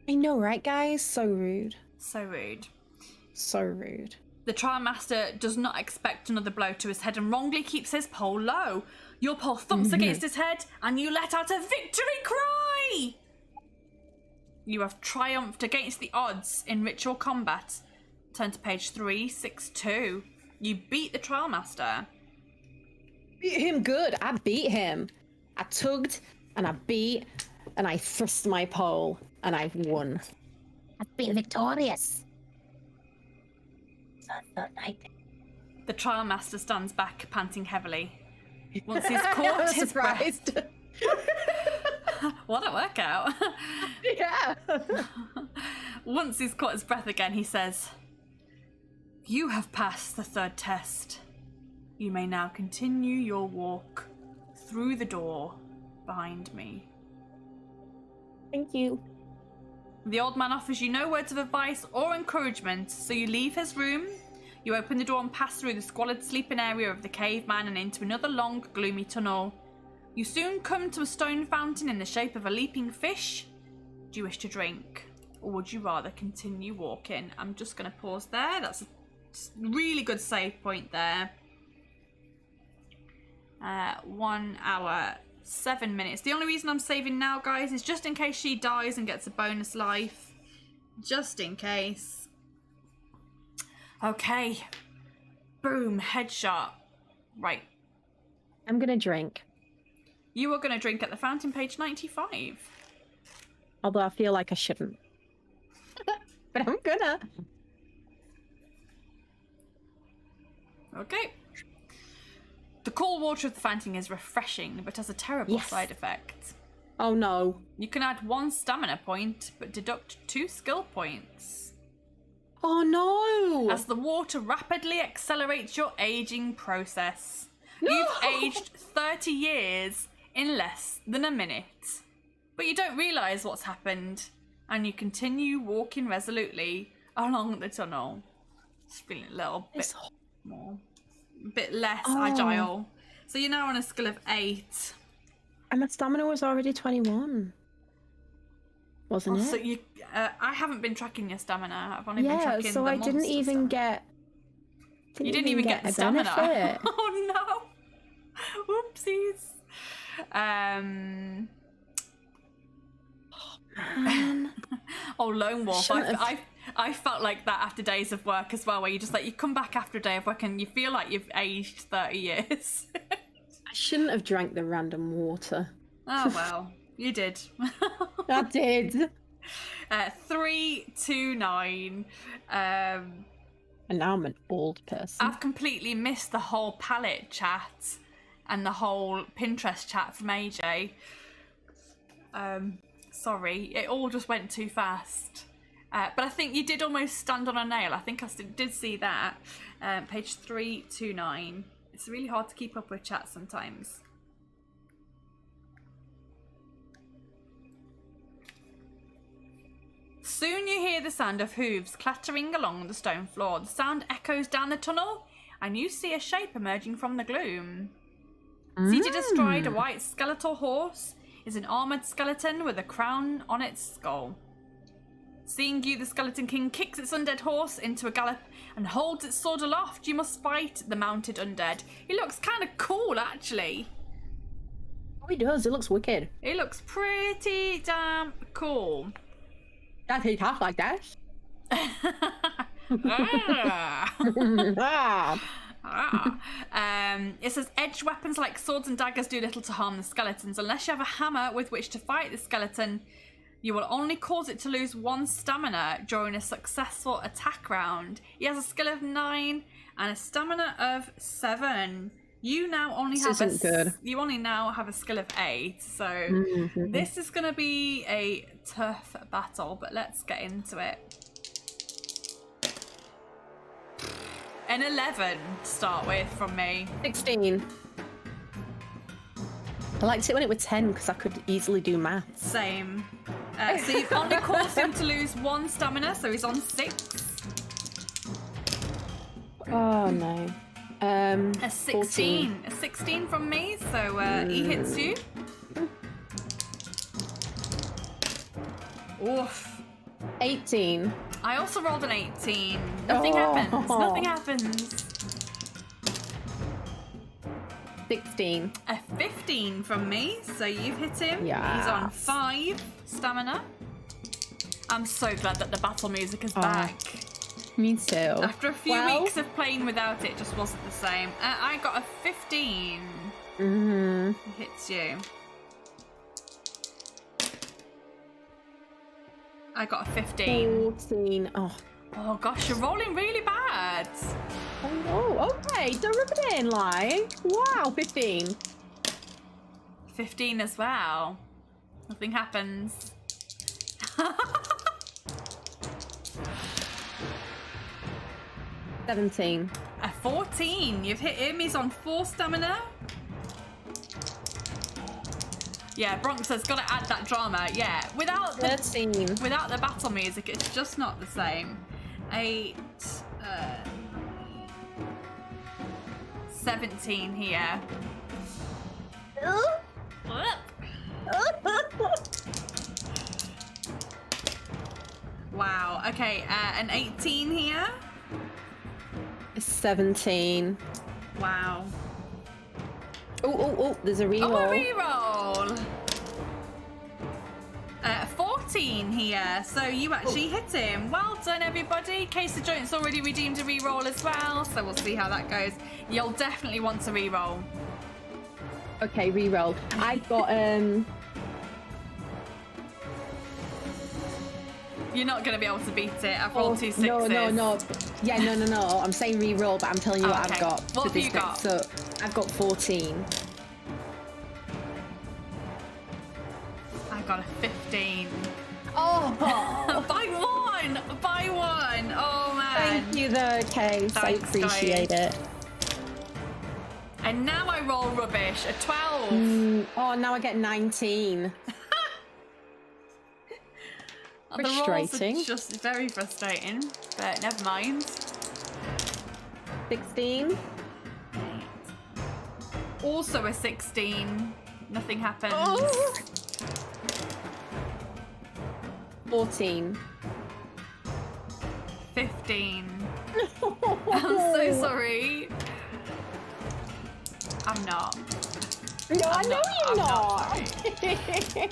I know, right, guys? So rude. So rude. So rude. The Trial Master does not expect another blow to his head and wrongly keeps his pole low. Your pole thumps against his head and you let out a victory cry! You have triumphed against the odds in ritual combat. Turn to page 362. You beat the Trial Master. Beat him good. I beat him. I tugged and I beat and I thrust my pole and I've won. I've been victorious. The Trial Master stands back, panting heavily. Once he's caught his breath. What a workout. Yeah. Once he's caught his breath again, he says, "You have passed the third test. You may now continue your walk through the door behind me." Thank you. The old man offers you no words of advice or encouragement, so you leave his room. You open the door and pass through the squalid sleeping area of the Caveman and into another long, gloomy tunnel. You soon come to a stone fountain in the shape of a leaping fish. Do you wish to drink, or would you rather continue walking? I'm just going to pause there. That's a really good save point there. 1 hour, 7 minutes. The only reason I'm saving now, guys, is just in case she dies and gets a bonus life. Just in case. Okay. Boom. Headshot. Right. I'm gonna drink. You are going to drink at the fountain, page 95. Although I feel like I shouldn't. But I'm gonna. Okay. The cool water of the fountain is refreshing, but has a terrible side effect. Oh no. You can add 1 stamina point, but deduct 2 skill points. Oh no! As the water rapidly accelerates your aging process. No! You've aged 30 years in less than a minute. But you don't realise what's happened, and you continue walking resolutely along the tunnel. Just feeling a little bit more, a bit less agile. So you're now on a scale of 8. And my stamina was already 21. Wasn't it? So you, I haven't been tracking your stamina. I've only been tracking so the I didn't even stamina. get. You didn't even get the a stamina. benefit. Oh no! Whoopsies. Oh, Lone Wolf. I felt like that after days of work as well, where you just like you come back after a day of work and you feel like you've aged 30 years. I shouldn't have drank the random water. Oh well, you did. I did. 329. And now I'm an old person. I've completely missed the whole palette chat and the whole Pinterest chat from AJ. Sorry, it all just went too fast. But I think you did almost stand on a nail. I think I did see that. Page 329. It's really hard to keep up with chat sometimes. Soon you hear the sound of hooves clattering along the stone floor. The sound echoes down the tunnel, and you see a shape emerging from the gloom. Seated astride a white skeletal horse is an armoured skeleton with a crown on its skull. Seeing you, the Skeleton King kicks its undead horse into a gallop and holds its sword aloft. You must fight the mounted undead. He looks kind of cool, actually. Oh, he does. It looks wicked. He looks pretty damn cool. Does he talk like that? It says edged weapons like swords and daggers do little to harm the skeletons. Unless you have a hammer with which to fight the skeleton, You will only cause it to lose 1 stamina during a successful attack round. He has a skill of 9 and a stamina of 7. You now only have you only now have a skill of 8, so this is going to be a tough battle, but let's get into it. An 11 to start with from me. 16. I liked it when it was 10 because I could easily do maths. Same. So you've only caused him to lose 1 stamina, so he's on 6. Oh no. A 16. 14. A 16 from me, so he hits you. Oof. 18. I also rolled an 18. Nothing happens. Nothing happens. 16. A 15 from me, so you've hit him. Yes. He's on 5 stamina. I'm so glad that the battle music is back. Me too. After a few weeks of playing without it, just wasn't the same. I got a 15. Mm-hmm. Hits you. I got a 15. 14. Oh gosh, you're rolling really bad. Oh no. Okay, don't rub it in, like. Wow, 15. 15 as well. Nothing happens. 17. A 14. You've hit him. He's on 4 stamina. Yeah, Bronx has got to add that drama. Yeah, without the 13. Without the battle music, it's just not the same. 8. 17 here. Wow. Okay, an 18 here. 17. Wow. Oh, there's a reroll. Oh, a reroll. 14 here, so you actually hit him. Well done, everybody. Case the Joint's already redeemed a reroll as well, so we'll see how that goes. You'll definitely want to reroll. Okay, reroll. I've got You're not going to be able to beat it. I've rolled 2 6s. No. Yeah, no. I'm saying reroll, but I'm telling you what okay. I've got. What for have you this got? So I've got 14. I got a 15. Oh, by one. Oh man. Thank you, though, Case. I Thanks, appreciate guys. it. And now I roll rubbish. A 12. Oh, now I get 19. Frustrating. The rolls are just very frustrating, but never mind. 16. Also a 16. Nothing happens. 14. 15. I'm so sorry. I'm not. No, I know you're not. not.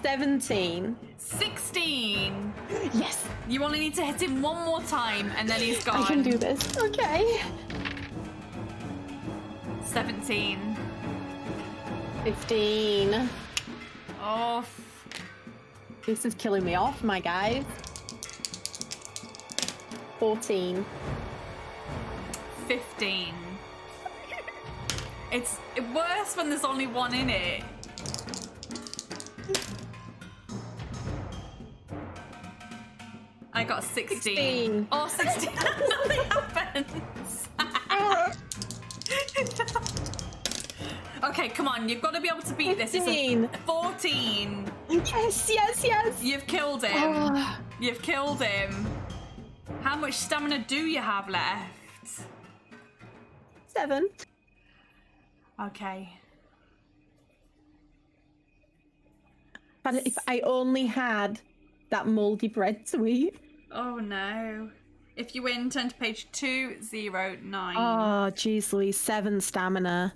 17. 16. Yes. You only need to hit him one more time and then he's gone. I can do this. Okay. 17. 15. Oh. This is killing me off, my guys. 14. 15. It's worse when there's only one in it. I got 16. Oh, 16. Nothing happens. Okay, come on. You've got to be able to beat this. 15. 14. Yes. You've killed him. Oh. You've killed him. How much stamina do you have left? 7. Okay. But if I only had that mouldy bread to eat. Oh no. If you win, turn to page 209. Oh, jeez Louise. 7 stamina.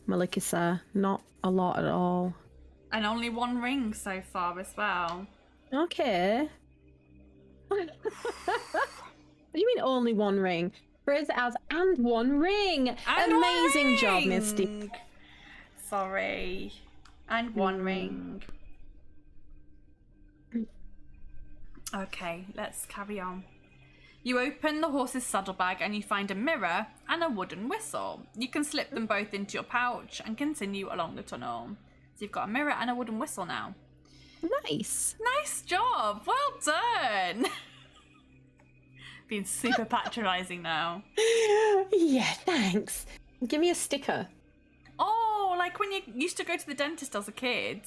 Malikisa. Not a lot at all. And only 1 ring so far as well. Okay. What do you mean only 1 ring? Frizz out and 1 ring. And amazing 1 job, ring. Misty. Sorry. And 1 ring. Okay, let's carry on. You open the horse's saddlebag and you find a mirror and a wooden whistle. You can slip them both into your pouch and continue along the tunnel. So you've got a mirror and a wooden whistle now. Nice. Nice job. Well done. Being super patronising now. Yeah, thanks. Give me a sticker. Oh, like when you used to go to the dentist as a kid.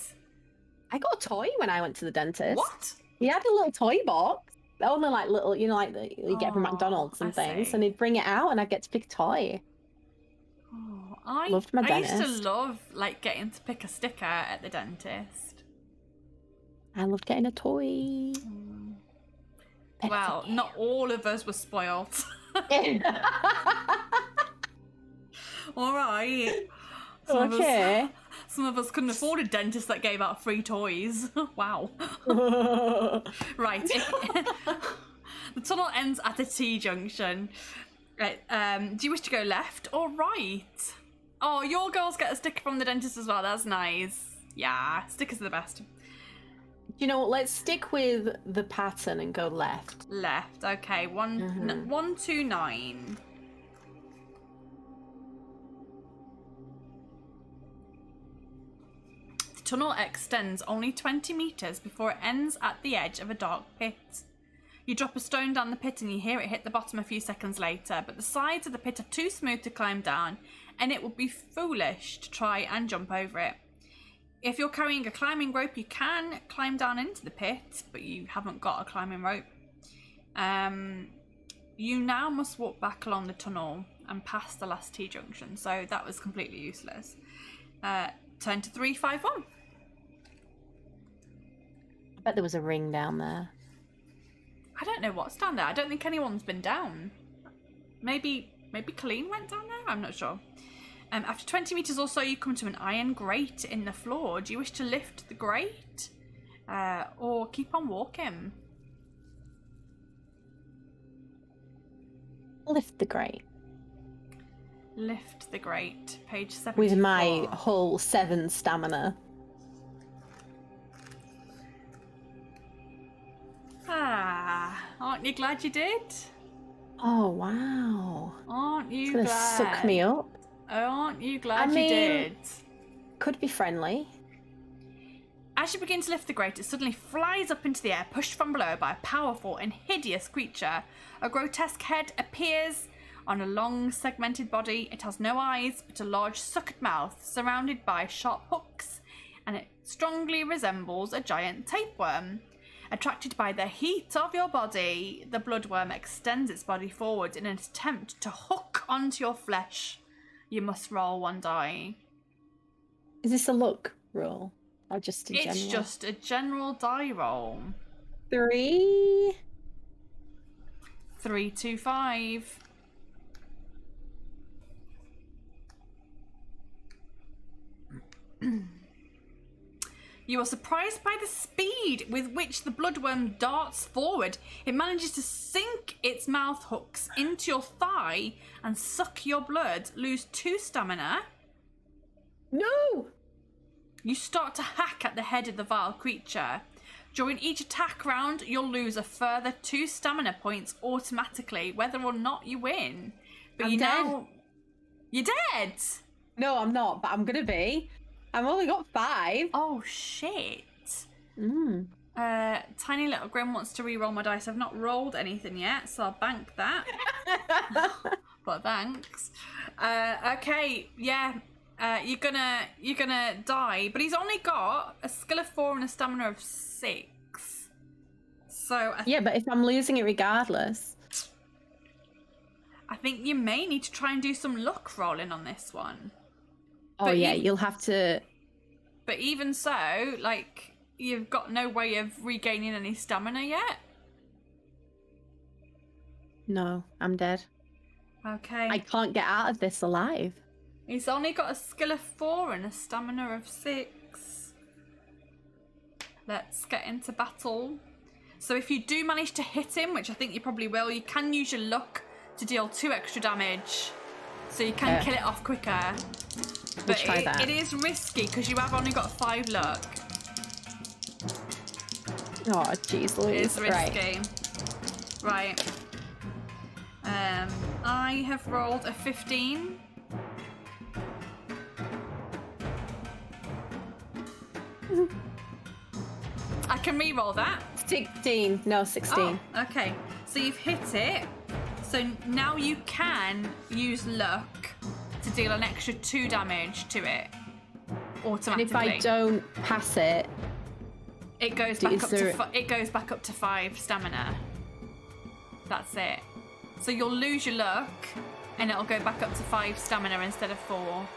I got a toy when I went to the dentist. What? He had a little toy box. Only like little, you know, like you get from McDonald's and I things. see. And he'd bring it out and I'd get to pick a toy. Oh, I Loved my used to dentist. love like getting to pick a sticker at the dentist. I loved getting a toy. Well, not all of us were spoilt. All right. Okay. Some of us couldn't afford a dentist that gave out free toys. Wow. Right. The tunnel ends at a T-junction. Right. Do you wish to go left or right? Oh, your girls get a sticker from the dentist as well. That's nice. Yeah, stickers are the best. You know what? Let's stick with the pattern and go left. Left. Okay. 129. The tunnel extends only 20 meters before it ends at the edge of a dark pit. You drop a stone down the pit and you hear it hit the bottom a few seconds later, but the sides of the pit are too smooth to climb down, and it would be foolish to try and jump over it. If you're carrying a climbing rope, you can climb down into the pit, but you haven't got a climbing rope. You now must walk back along the tunnel and past the last T-junction, so that was completely useless. Turn to 351. I bet there was a ring down there. I don't know what's down there. I don't think anyone's been down. Maybe Coleen went down there? I'm not sure. After 20 meters or so, you come to an iron grate in the floor. Do you wish to lift the grate? Or keep on walking? Lift the grate. Lift the grate. Page 74. With my whole 7 stamina. Aren't you glad you did? Oh, wow. Aren't you It's gonna glad? suck me up. Aren't you glad I you mean- did? Could be friendly. As you begin to lift the grate, it suddenly flies up into the air, pushed from below by a powerful and hideous creature. A grotesque head appears on a long, segmented body. It has no eyes, but a large, suckered mouth surrounded by sharp hooks, and it strongly resembles a giant tapeworm. Attracted by the heat of your body, the bloodworm extends its body forward in an attempt to hook onto your flesh. You must roll 1 die. Is this a luck roll? Or just a general? It's just a general die roll. 3. 3, 2, 5. You are surprised by the speed with which the bloodworm darts forward. It manages to sink its mouth hooks into your thigh and suck your blood. Lose 2 stamina. No! You start to hack at the head of the vile creature. During each attack round, you'll lose a further 2 stamina points automatically, whether or not you win. But I'm you dead. now... You're dead! No, I'm not, but I'm gonna be. I've only got 5. Oh, shit. Mm. Tiny Little Grim wants to re-roll my dice. I've not rolled anything yet, so I'll bank that. But thanks. Okay, yeah. You're gonna die, but he's only got a skill of 4 and a stamina of 6. So Yeah, but if I'm losing it regardless. I think you may need to try and do some luck rolling on this one. Oh But yeah, you- you'll have to. But even so, like, you've got no way of regaining any stamina yet. No, I'm dead. Okay. I can't get out of this alive. He's only got a skill of 4 and a stamina of 6. Let's get into battle. So if you do manage to hit him, which I think you probably will, you can use your luck to deal 2 extra damage. So you can kill it off quicker. But try that. it is risky because you have only got 5 luck. Oh, jeez, Louise. It's risky. Right. I have rolled a 15. I can re-roll that. 16. No, 16. Oh, okay. So you've hit it. So now you can use luck to deal an extra 2 damage to it automatically. And if I don't pass it, it goes back up it goes back up to 5 stamina. That's it. So you'll lose your luck, and it'll go back up to 5 stamina instead of 4.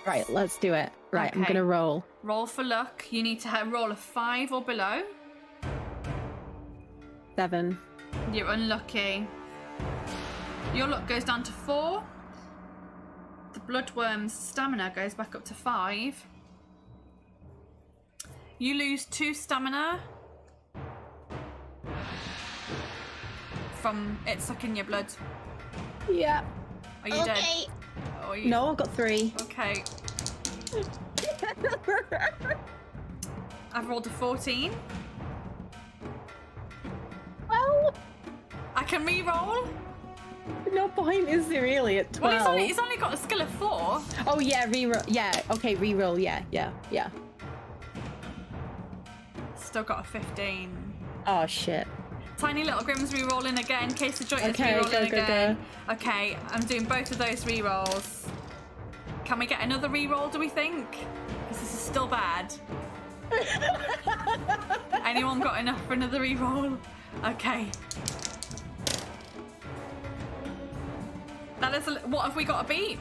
Right, let's do it. Right, I'm Okay. gonna roll. Roll for luck. You need to roll a 5 or below. 7. You're unlucky. Your luck goes down to 4. The bloodworm's stamina goes back up to 5. You lose 2 stamina from it sucking your blood. Yeah. Are you dead? Or are you... No, I've got 3. Okay. I've rolled a 14. Well, I can re-roll. no point, is there really, at 12? Well, it's only got a skill of 4. Oh, yeah, re-roll. Yeah, okay, re-roll. Yeah. Still got a 15. Oh, shit. Tiny little Grimm's re-rolling again. Case the Joint is Okay, re-rolling go. again. Okay, I'm doing both of those re-rolls. Can we get another re-roll, do we think? Because this is still bad. Anyone got enough for another re-roll? Okay. That is what have we got to beat?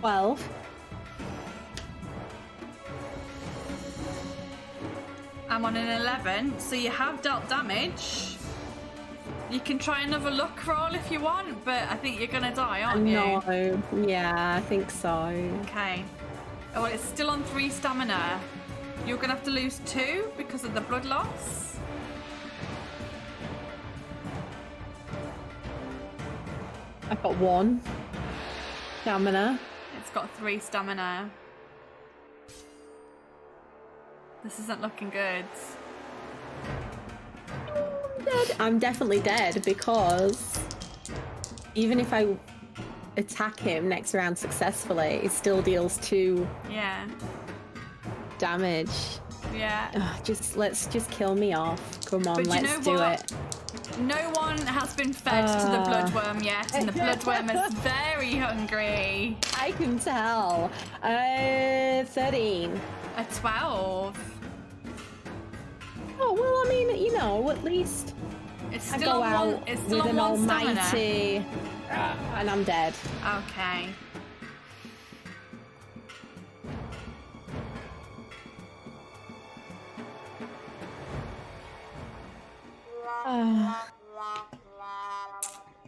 12. I'm on an 11, so you have dealt damage. You can try another luck roll if you want, but I think you're gonna die, aren't you? No. Yeah, I think so. Okay. Oh, well, it's still on 3 stamina. You're gonna have to lose 2 because of the blood loss. I've got 1 stamina. It's got 3 stamina. This isn't looking good. I'm definitely dead because even if I attack him next round successfully, it still deals 2 Yeah. damage. Yeah. Ugh, let's kill me off. Come on, But you let's know do what? it. No one has been fed to the bloodworm yet, and the bloodworm is very hungry. I can tell. 13. A 12. Oh, well, I mean, you know, at least It's I still go on out one. It's still with on an one stamina. almighty, and I'm dead. Okay.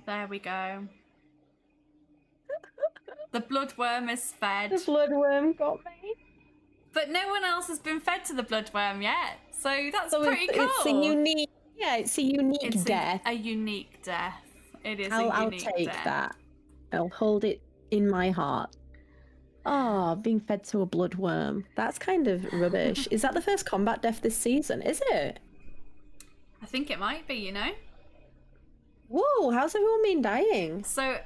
There we go. The bloodworm is fed. The bloodworm got me. But no one else has been fed to the bloodworm yet, so that's So pretty cool. it's a unique, it's a unique It's death. a unique death. It is I'll a unique take death. that. I'll hold it in my heart. Oh, being fed to a bloodworm. That's kind of rubbish. Is that the first combat death this season? Is it? I think it might be, you know? Whoa, how's everyone been dying? So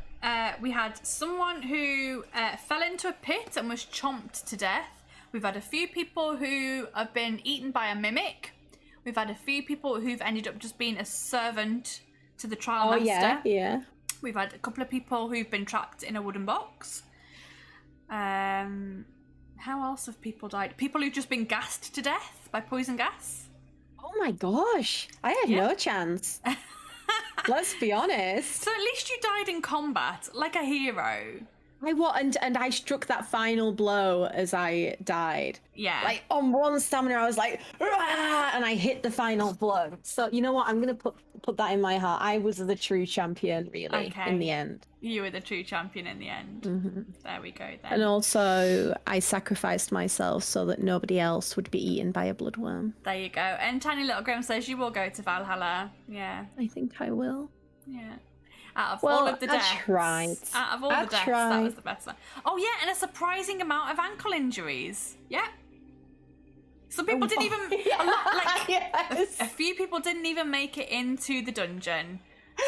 we had someone who fell into a pit and was chomped to death. We've had a few people who have been eaten by a mimic. We've had a few people who've ended up just being a servant to the trial master. Yeah. We've had a couple of people who've been trapped in a wooden box. How else have people died? People who've just been gassed to death by poison gas. Oh my gosh, I had no chance. Let's be honest. So at least you died in combat, like a hero. And I struck that final blow as I died. Yeah. Like on 1 stamina, I was like, "Rah!" And I hit the final blow. So you know what? I'm gonna put that in my heart. I was the true champion, really, in the end. You were the true champion in the end. Mm-hmm. There we go then. And also, I sacrificed myself so that nobody else would be eaten by a bloodworm. There you go. And Tiny Little Grim says you will go to Valhalla. Yeah. I think I will. Yeah. Out of all of the deaths. I tried. Out of all the deaths, that was the best one. Oh yeah, and a surprising amount of ankle injuries. Yeah. Some people didn't even. A lot, like Yes. a few people didn't even make it into the dungeon.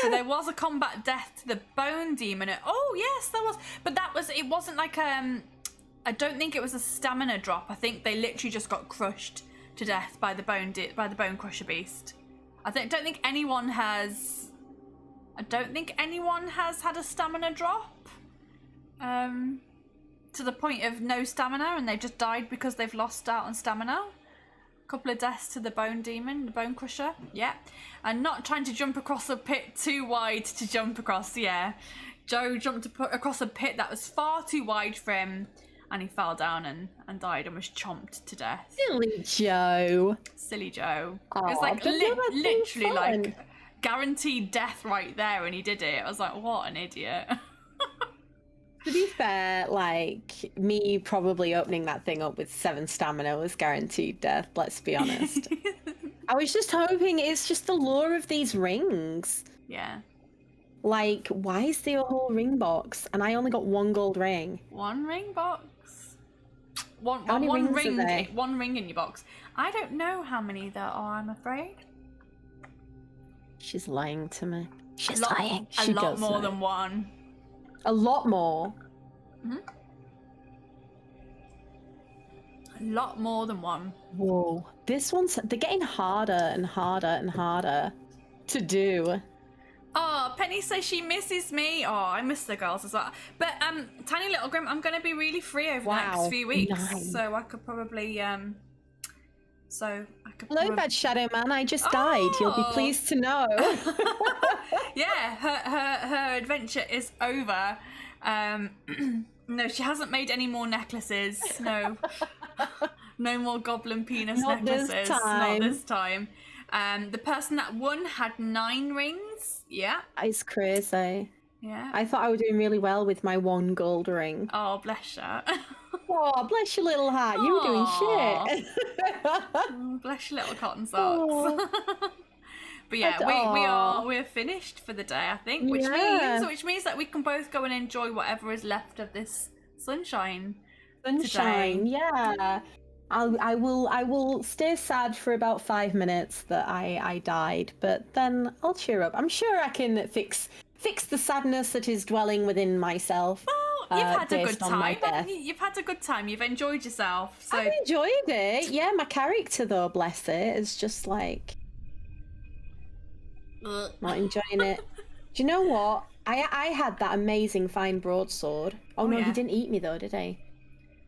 So there was a combat death to the bone demon. Oh yes, there was. But it wasn't like I don't think it was a stamina drop. I think they literally just got crushed to death by the bone crusher beast. I don't think anyone has had a stamina drop. To the point of no stamina, and they just died because they've lost out on stamina. A couple of deaths to the bone demon, the bone crusher. Yeah. And not trying to jump across a pit too wide to jump across. Yeah. Joe jumped across a pit that was far too wide for him, and he fell down and died and was chomped to death. Silly Joe. Silly Joe. Aw, It was like but no, that's literally fun. like guaranteed death right there, and he did it. I was like, what an idiot. To be fair, like, me probably opening that thing up with 7 stamina was guaranteed death, let's be honest. I was just hoping it's just the lure of these rings. Yeah. Like, why is there a whole ring box? And I only got 1 gold ring. 1 ring box. One How many one rings are ring. there? 1 ring in your box. I don't know how many there are. I'm afraid. She's lying to me. She's a lot, lying. A She lot does more know. than 1. A lot more. A lot more than 1. Whoa. They're getting harder and harder and harder to do. Oh, Penny says she misses me. Oh, I miss the girls as well. But Tiny Little Grim, I'm gonna be really free over the next few weeks, nice. so I could probably Hello, Bad Shadow Man. I just died. You'll be pleased to know. Yeah, her adventure is over. No, she hasn't made any more necklaces. No, no more goblin penis Not this necklaces. time. Not this time. The person that won had 9 rings. Yeah. It's crazy. Yeah. I thought I was doing really well with my 1 gold ring. Oh, bless her. Oh, bless your little heart. You were doing shit. Oh, bless your little cotton socks. Oh. But yeah, we're finished for the day, I think, which means that we can both go and enjoy whatever is left of this sunshine. Sunshine, today. yeah. I will stay sad for about 5 minutes that I died, but then I'll cheer up. I'm sure I can fix the sadness that is dwelling within myself. Well, you've had a good based on my time. death. You've had a good time. You've enjoyed yourself. So I enjoyed it. Yeah, my character though, bless it, is just like not enjoying it. Do you know what? I had that amazing fine broadsword. Oh no, yeah. he didn't eat me though, did he?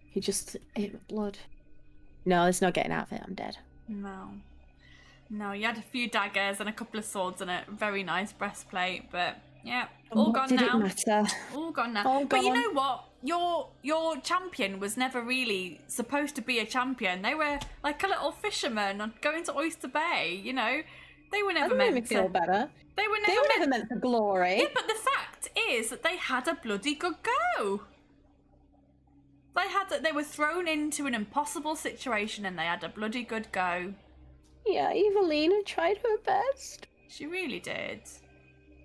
He just ate my blood. No, there's no getting out of it. I'm dead. No, you had a few daggers and a couple of swords and a very nice breastplate, but yeah, all gone Did now. it matter? All gone now. All But you gone. know what? Your champion was never really supposed to be a champion. They were like a little fisherman going to Oyster Bay. You know, they were never That made me meant feel to. better. They were They never were meant. never meant for glory. Yeah, but the fact is that they had a bloody good go. They were thrown into an impossible situation and they had a bloody good go. Yeah, Evaleena tried her best. She really did.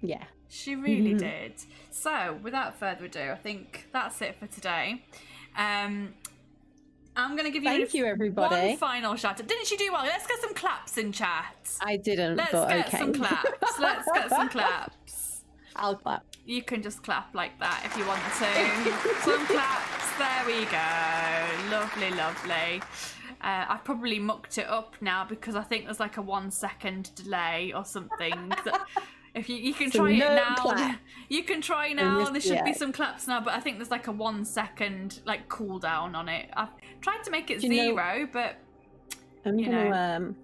Yeah. She really did. So, without further ado, I think that's it for today. I'm going to give you, Thank you, everybody. one final shout out. Didn't she do well? Let's get some claps in chat. I didn't, Let's but get okay. some claps. Let's get some claps. I'll clap. You can just clap like that if you want to. Some claps. There we go. Lovely, lovely. I've probably mucked it up now because I think there's like a 1 second delay or something. If you can try it now, clap. you can try now. There should be MissDX. some claps now, but I think there's like a 1 second like cooldown on it. I've tried to make it Do you know- 0, but I'm you gonna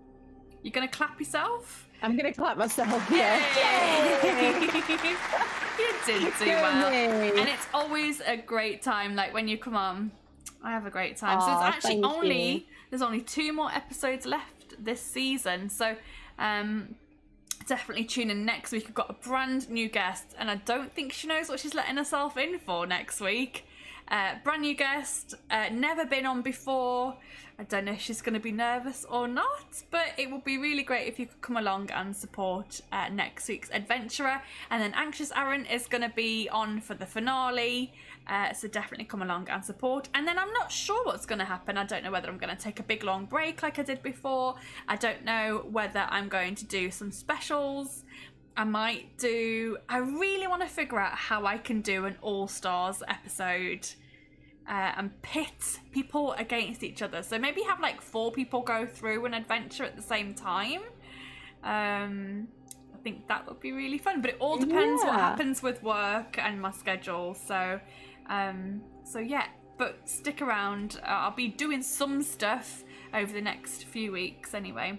you're gonna clap yourself. I'm gonna clap myself. Yay! Yeah. You did do Go well, me. and it's always a great time. Like when you come on, I have a great time. So Aw, it's actually thank you. there's only 2 more episodes left this season. So definitely tune in next week. We've got a brand new guest, and I don't think she knows what she's letting herself in for next week. Brand new guest, never been on before. I don't know if she's going to be nervous or not, but it would be really great if you could come along and support next week's adventurer. And then Anxious Aaron is going to be on for the finale. So definitely come along and support. And then I'm not sure what's going to happen. I don't know whether I'm going to take a big long break like I did before. I don't know whether I'm going to do some specials. I really want to figure out how I can do an All-Stars episode and pit people against each other. So maybe have like 4 people go through an adventure at the same time. I think that would be really fun, but it all depends what happens with work and my schedule. So yeah, but stick around. I'll be doing some stuff over the next few weeks anyway.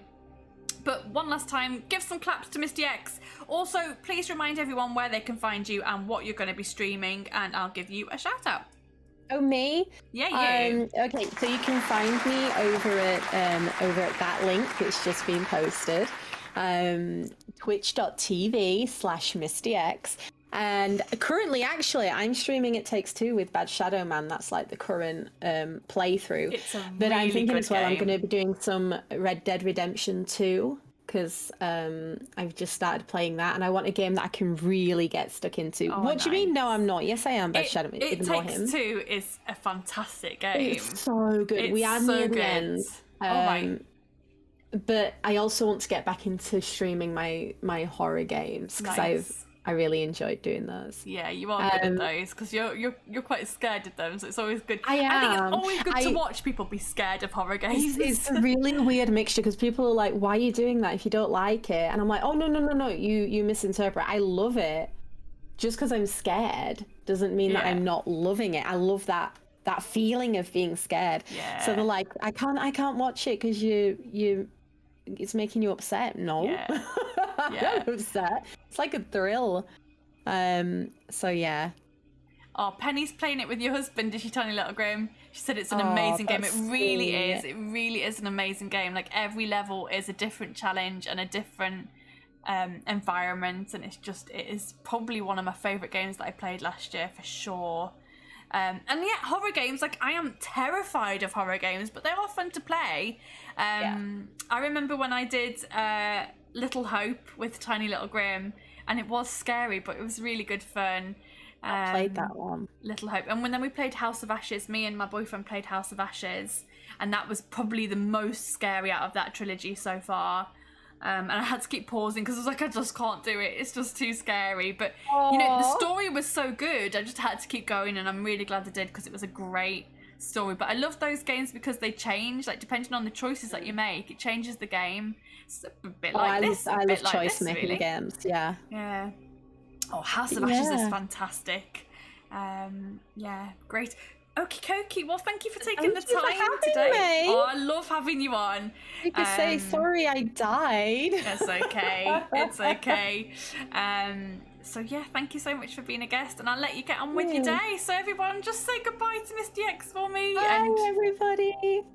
But one last time, give some claps to MissDX. Also, please remind everyone where they can find you and what you're going to be streaming, and I'll give you a shout out. Oh, me? Yeah, you. Okay, so you can find me over at that link that's just been posted. Twitch.tv/MissDX. And currently, actually, I'm streaming It Takes Two with Bad Shadow Man. That's like the current playthrough. It's a but I'm really thinking good as well, I'm game. going to be doing some Red Dead Redemption 2 because I've just started playing that, and I want a game that I can really get stuck into. Oh, What do you mean? No, I'm not. Yes, I am. Bad Shadow Man. It Ignore Takes him. Two is a fantastic game. It's so good. We are so near the good. end. Right. But I also want to get back into streaming my horror games because Nice. I really enjoyed doing those. Yeah, you are good at those because you're quite scared of them, so it's always good. I think am. it's always good to watch people be scared of horror games. It's a really weird mixture because people are like, "Why are you doing that if you don't like it?" And I'm like, "Oh no, you misinterpret. I love it. Just because I'm scared doesn't mean that I'm not loving it. I love that feeling of being scared." Yeah. So they're like, "I can't watch it because it's making you upset." No. Yeah. I'm not upset. It's like a thrill. So yeah. Oh, Penny's playing it with your husband, is she, Tiny Little Grim? She said it's an amazing game. It that's really sweet. is. It really is an amazing game. Like every level is a different challenge and a different environment, and it is probably one of my favourite games that I played last year for sure. And yet horror games, like I am terrified of horror games, but they are fun to play. I remember when I did Little Hope with Tiny Little Grim, and it was scary, but it was really good fun. I played that one. Little Hope. And then we played House of Ashes, me and my boyfriend played House of Ashes, and that was probably the most scary out of that trilogy so far. And I had to keep pausing because I was like, I just can't do it. It's just too scary. But, you know, the story was so good. I just had to keep going, and I'm really glad I did because it was a great story. But I love those games because they change, like, depending on the choices that you make, it changes the game. It's a bit like this. I love like choice this, making really. games, yeah. Yeah. Oh, House of Ashes is fantastic. Yeah, great. Okie dokie. Well, thank you for taking the time today. Me. Oh, I love having you on. You can say sorry I died. It's okay. It's okay. So yeah, thank you so much for being a guest, and I'll let you get on with your day. So everyone, just say goodbye to MissDX for me. Bye, everybody.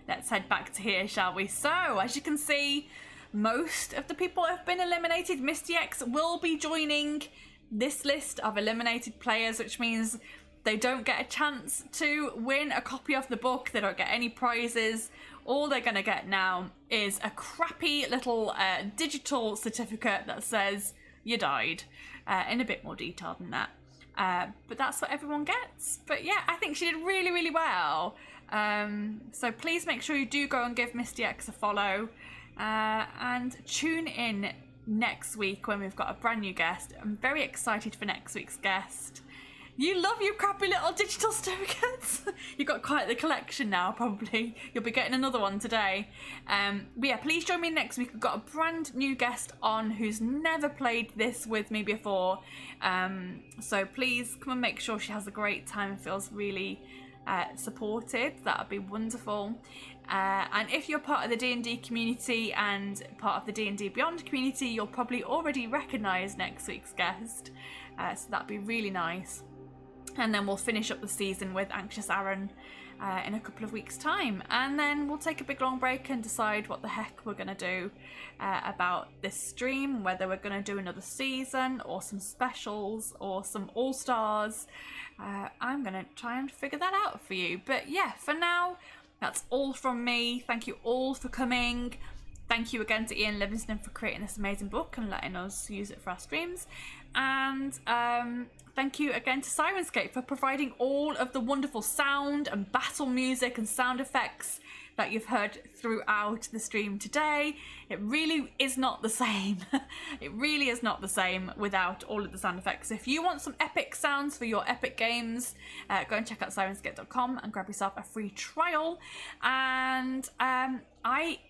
Let's head back to here, shall we? So, as you can see, most of the people have been eliminated. MissDX will be joining this list of eliminated players, which means they don't get a chance to win a copy of the book. They don't get any prizes. All they're going to get now is a crappy little digital certificate that says you died, in a bit more detail than that. But that's what everyone gets. But yeah, I think she did really, really well. So please make sure you do go and give MissDX a follow, and tune in next week when we've got a brand new guest. I'm very excited for next week's guest. You love your crappy little digital certificates. You've got quite the collection now, probably. You'll be getting another one today. But yeah, please join me next week. We've got a brand new guest on who's never played this with me before. So please come and make sure she has a great time and feels really supported. That would be wonderful. And if you're part of the D&D community and part of the D&D Beyond community, you'll probably already recognise next week's guest. So that'd be really nice. And then we'll finish up the season with Anxious Aaron in a couple of weeks' time. And then we'll take a big long break and decide what the heck we're going to do about this stream, whether we're going to do another season or some specials or some all-stars. I'm going to try and figure that out for you. But yeah, for now, that's all from me. Thank you all for coming. Thank you again to Ian Livingston for creating this amazing book and letting us use it for our streams. and thank you again to Sirenscape for providing all of the wonderful sound and battle music and sound effects that you've heard throughout the stream today. It really is not the same. It really is not the same without all of the sound effects. If you want some epic sounds for your epic games, go and check out sirenscape.com and grab yourself a free trial. And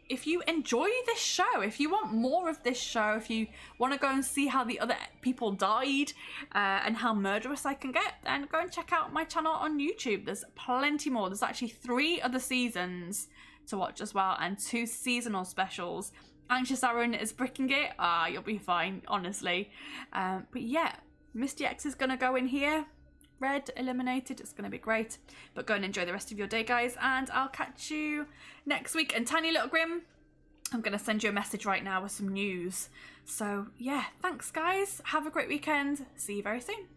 if you enjoy this show, if you want more of this show, if you want to go and see how the other people died and how murderous I can get, then go and check out my channel on YouTube. There's plenty more. There's actually 3 other seasons to watch as well, and 2 seasonal specials. Anxious Aaron is bricking it. You'll be fine, honestly. But yeah, MissDX is going to go in here. Red eliminated. It's going to be great. But go and enjoy the rest of your day, guys, and I'll catch you next week. And Tiny Little Grim, I'm going to send you a message right now with some news. So yeah, thanks guys. Have a great weekend. See you very soon.